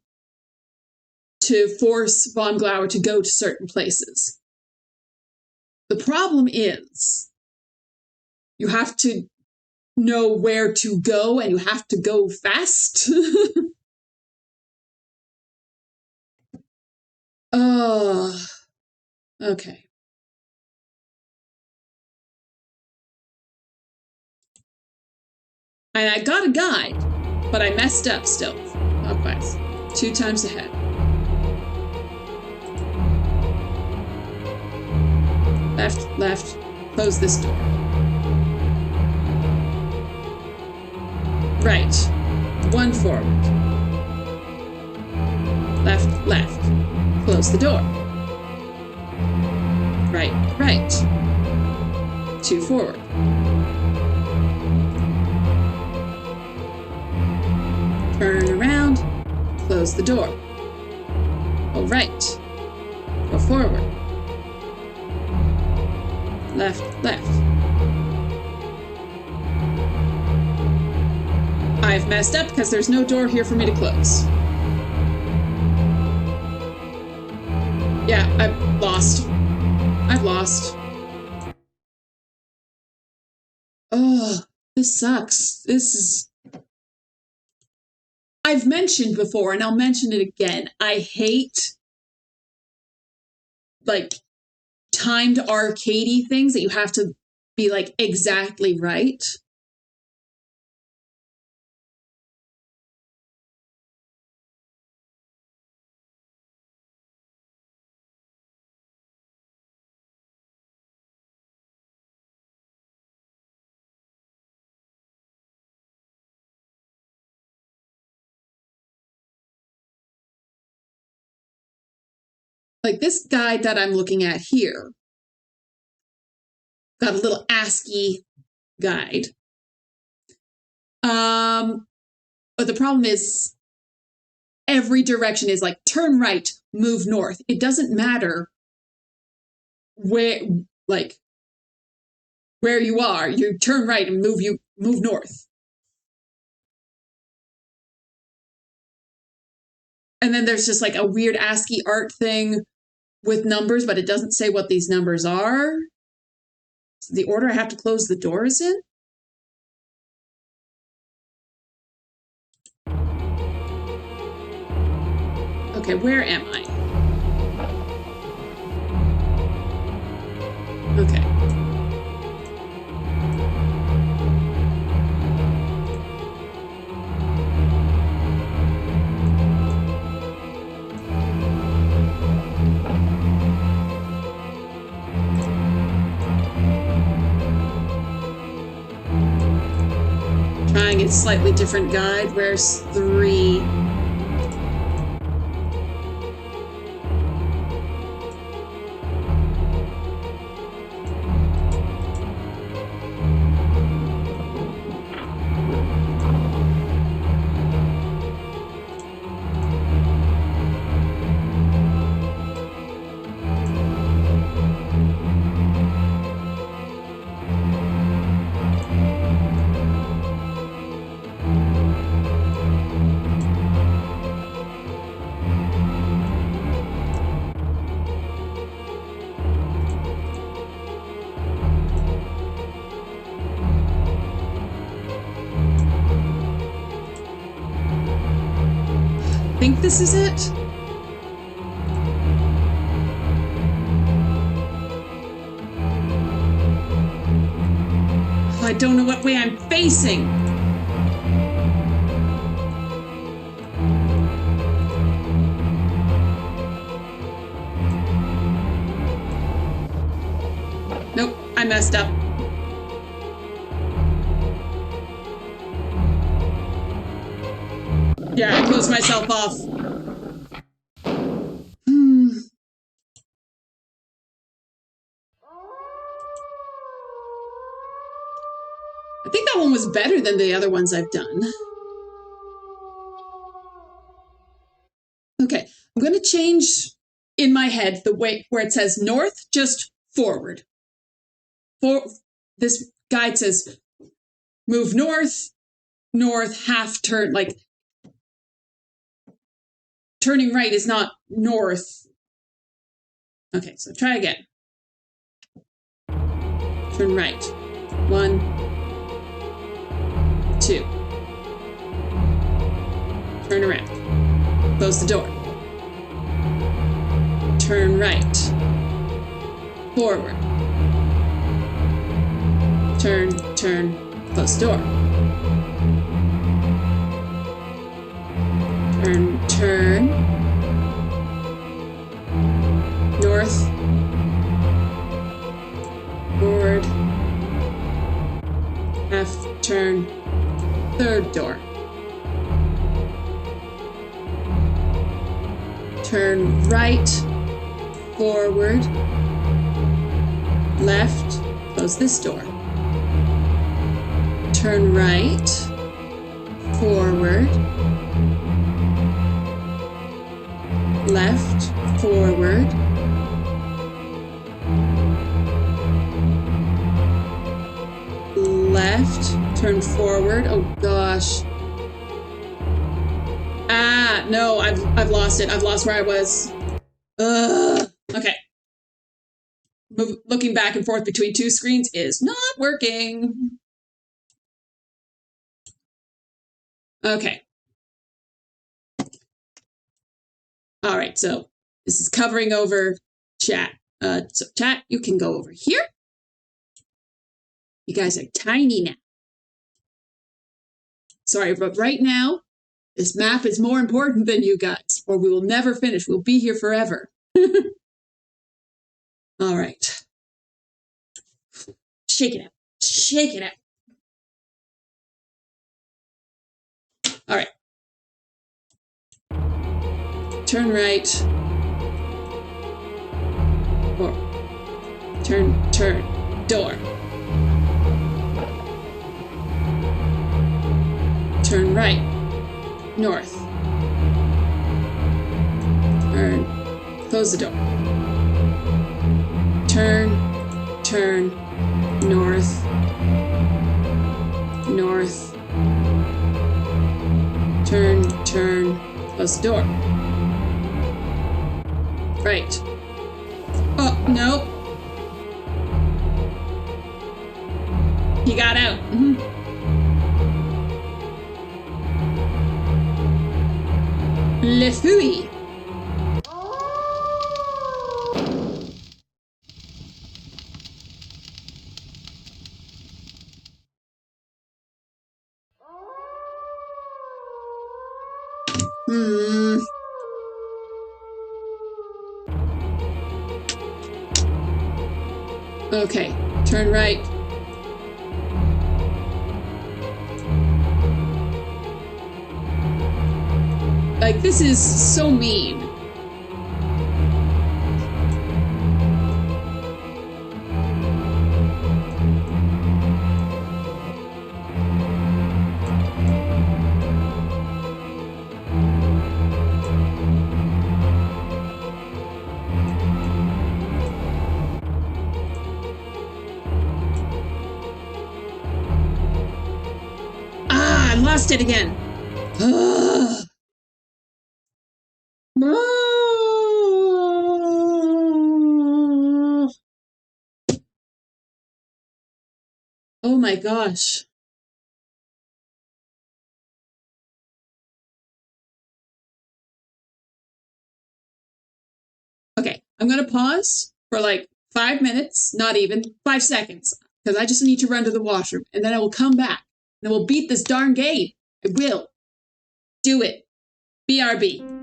to force Von Glauer to go to certain places. The problem is you have to know where to go, and you have to go fast. Oh, okay. And I got a guide, but I messed up still. Clockwise. 2 times ahead. Left, left. Close this door. Right. 1 forward. Left, left. Close the door. Right, right. 2 forward. Turn around. Close the door. Go right. Go forward. Left, left. I've messed up because there's no door here for me to close. Yeah, I've lost. This sucks. This is... I've mentioned before, and I'll mention it again. I hate, like, timed arcadey things that you have to be, like, exactly right. Like this guide that I'm looking at here got a little ASCII guide. But the problem is every direction is like turn right, move north. It doesn't matter where you are. You turn right and move north. And then there's just like a weird ASCII art thing with numbers, but it doesn't say what these numbers are. So the order I have to close the doors in? Okay, where am I? Okay. Trying a slightly different guide. Where's 3? I think this is it. I don't know what way I'm facing. Nope, I messed up. Yeah, I closed myself off. I think that one was better than the other ones I've done. Okay, I'm going to change in my head the way where it says north, just forward. This guide says move north, half turn, like turning right is not north. Okay, so try again. Turn right. 1, 2. Turn around. Close the door. Turn right. Forward. Turn, close the door. Turn. North. Forward. Half turn. Third door. Turn right. Forward. Left. Close this door. Turn right. Forward. Left. Forward. Left. Turn forward. Oh gosh. Ah, no, I've lost it. I've lost where I was. Okay. Looking back and forth between 2 screens is not working. Okay. All right, so this is covering over chat. So chat, you can go over here. You guys are tiny now. Sorry, but right now, this map is more important than you guys, or we will never finish. We'll be here forever. All right. Shake it out. Shake it out. All right. Turn right. Or turn, door. Turn right. North. Turn. Close the door. Turn. North. North. Turn. Close the door. Right. Oh, no. You got out. Le fouille. Okay, turn right. Like, this is so mean. I lost it again. Ugh. Oh my gosh. Okay, I'm going to pause for like 5 minutes, not even 5 seconds, because I just need to run to the washroom, and then I will come back. And we'll beat this darn game. I will. Do it. BRB.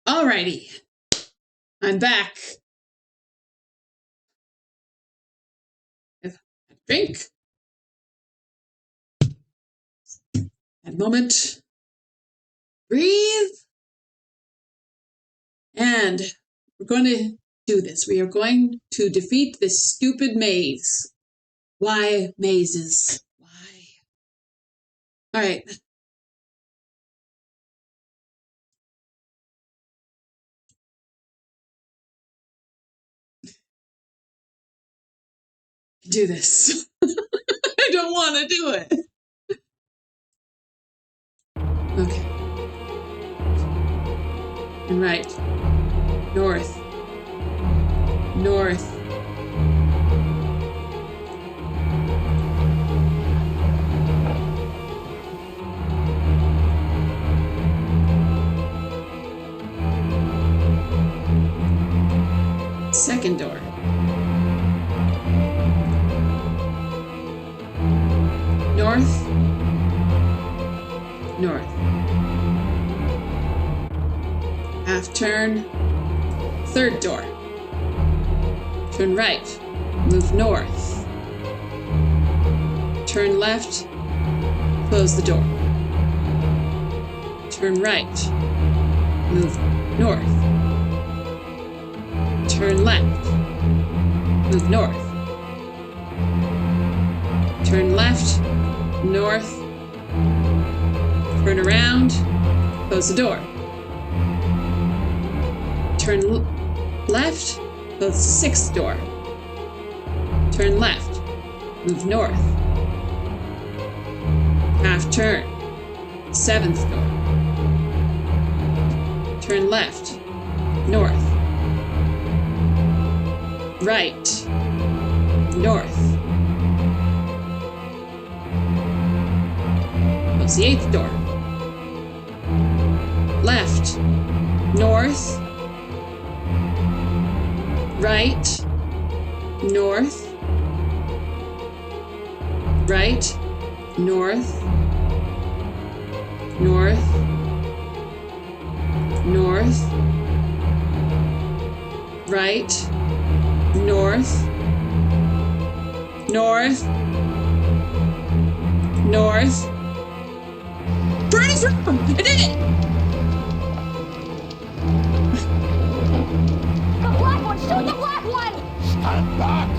Alrighty. I'm back. Drink. A moment. Breathe. And we're going to do this. We are going to defeat this stupid maze. Why mazes? Why? All right. Do this. I don't want to do it. Okay. And right. North. North. Second door. North. North. Half turn. Third door. Turn right. Move north. Turn left. Close the door. Turn right. Move north. Turn left. Move north. Turn left. North. Turn around. Close the door. Turn left. Close the sixth door. Turn left. Move north. Half turn. Seventh door. Turn left. North. Right. North. Close the eighth door. Left. North. Right. North. Right. North. North. North. Right. North. North. North. Bernie's room! I did it! The black one! Shoot the black one! Stand back!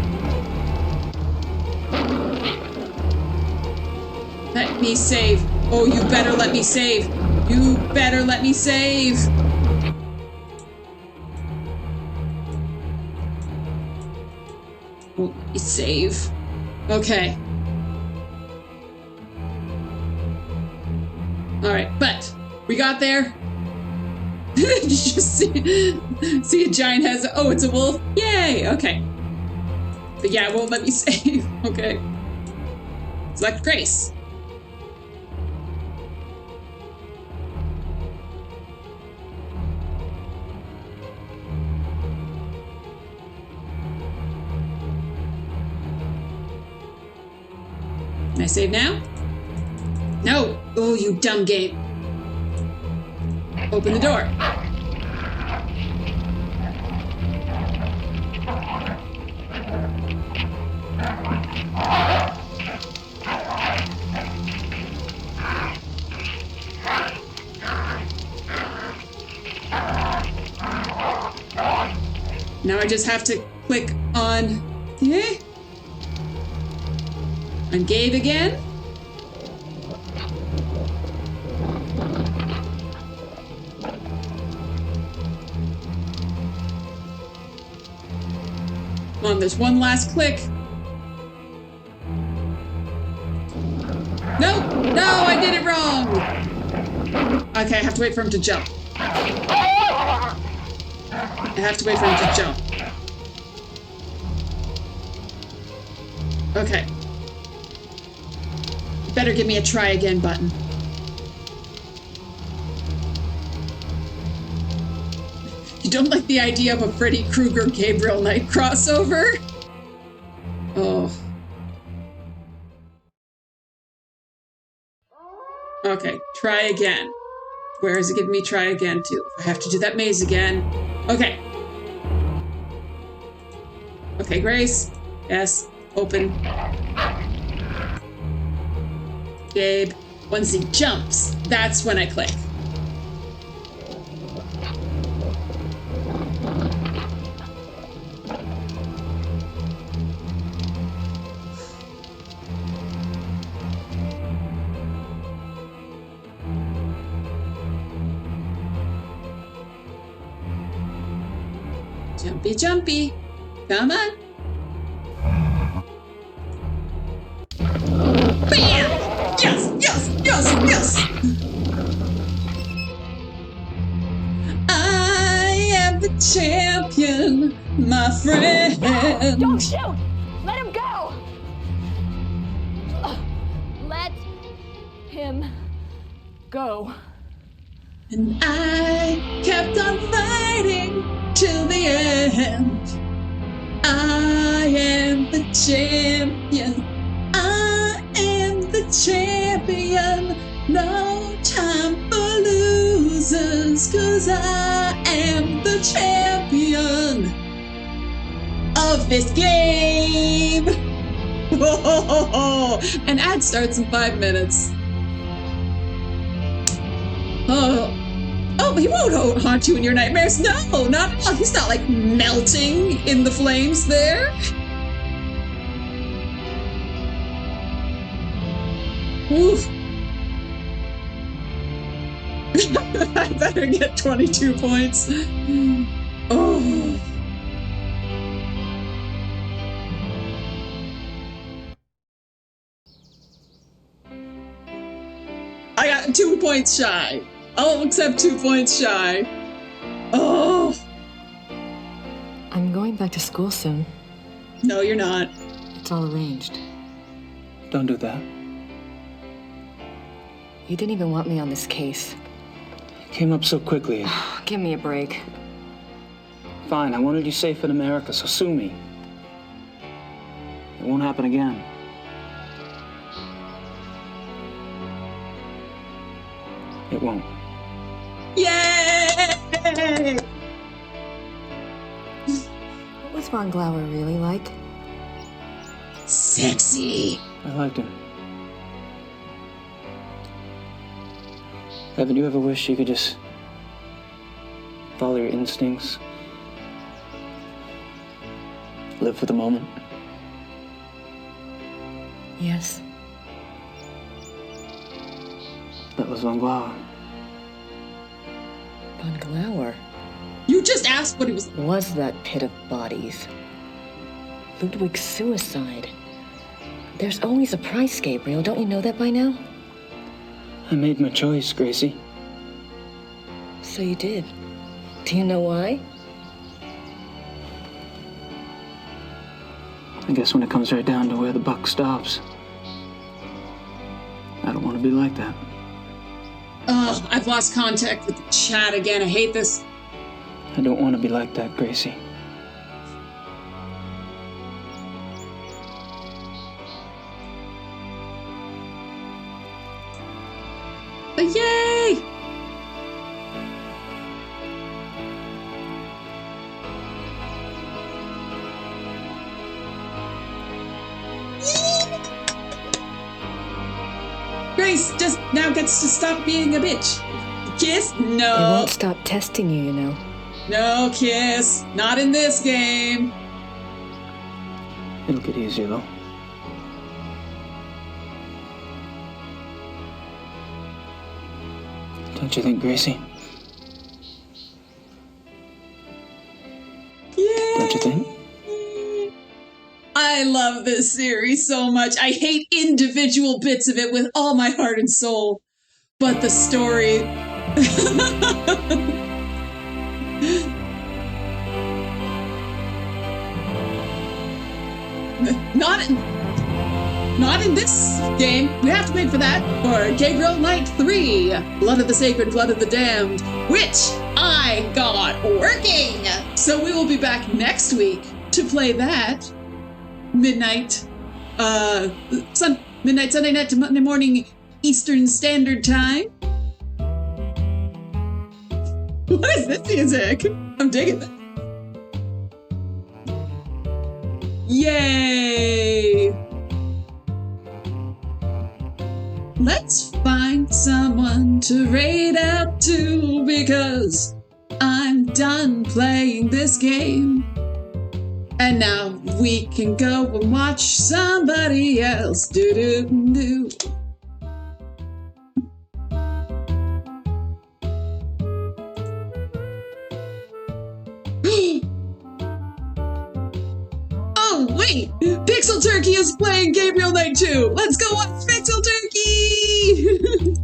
Let me save. Oh, you better let me save. You better let me save. Oh, let me save. Okay. All right, but we got there. Did you just see a giant has? Oh, it's a wolf. Yay. Okay. But yeah, it won't let me save. Okay. Select Grace. Can I save now? No! Oh, you dumb Gabe. Open the door. Now I just have to click on... Yeah? On Gabe again? Come on, there's one last click. No! No, I did it wrong! Okay, I have to wait for him to jump. I have to wait for him to jump. Okay. Better give me a try again button. You don't like the idea of a Freddy Krueger Gabriel Knight crossover? Oh. Okay, try again. Where is it giving me try again to? I have to do that maze again. Okay. Okay, Grace. Yes. Open. Gabe. Once he jumps, that's when I click. Jumpy, jumpy. Come on. Bam! Yes, yes, yes, yes! I am the champion, my friend. No, don't shoot! Let him go! Let him go. And I kept on fighting till the end. I am the champion. I am the champion. No time for losers, 'cause I am the champion of this game. And ad starts in 5 minutes. Oh, he won't haunt you in your nightmares. No, not at all. He's not like melting in the flames there. Oof. I better get 22 points. Oh. I got 2 points shy. I'll accept 2 points shy. Oh. I'm going back to school soon. No, you're not. It's all arranged. Don't do that. You didn't even want me on this case. It came up so quickly. Give me a break. Fine, I wanted you safe in America, so sue me. It won't happen again. It won't. Yay! What was Von Glauer really like? Sexy. I liked him. Haven't you ever wished you could just follow your instincts? Live for the moment? Yes. That was Von Glauer. Von Glauer? You just asked what it was. Was that pit of bodies? Ludwig's suicide. There's always a price, Gabriel. Don't you know that by now? I made my choice, Gracie. So you did. Do you know why? I guess when it comes right down to where the buck stops, I don't want to be like that. Oh, I've lost contact with the chat again. I hate this. I don't want to be like that, Gracie. Yay! Grace just now gets to stop being a bitch. Kiss? They No. won't stop testing you, you know. No kiss. Not in this game. It'll get easier, though. Don't you think, Gracie? Yay! Don't you think? I love this series so much. I hate individual bits of it with all my heart and soul. But the story... Not in this game. We have to wait for that. For Gabriel Knight 3, Blood of the Sacred, Blood of the Damned, which I got working. So we will be back next week to play that. Midnight Sunday night to Monday morning Eastern Standard Time. What is this music? I'm digging it. Yay! Let's find someone to raid out to, because I'm done playing this game. And now we can go and watch somebody else do. Oh, wait! Pixel Turkey is playing Gabriel Knight 2! Let's go watch Pixel Turkey!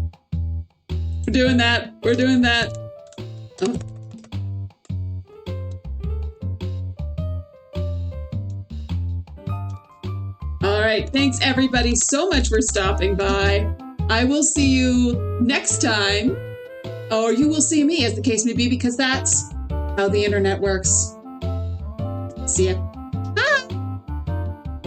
We're doing that. We're doing that. Oh. All right. Thanks, everybody, so much for stopping by. I will see you next time. Or you will see me, as the case may be, because that's how the internet works. See ya.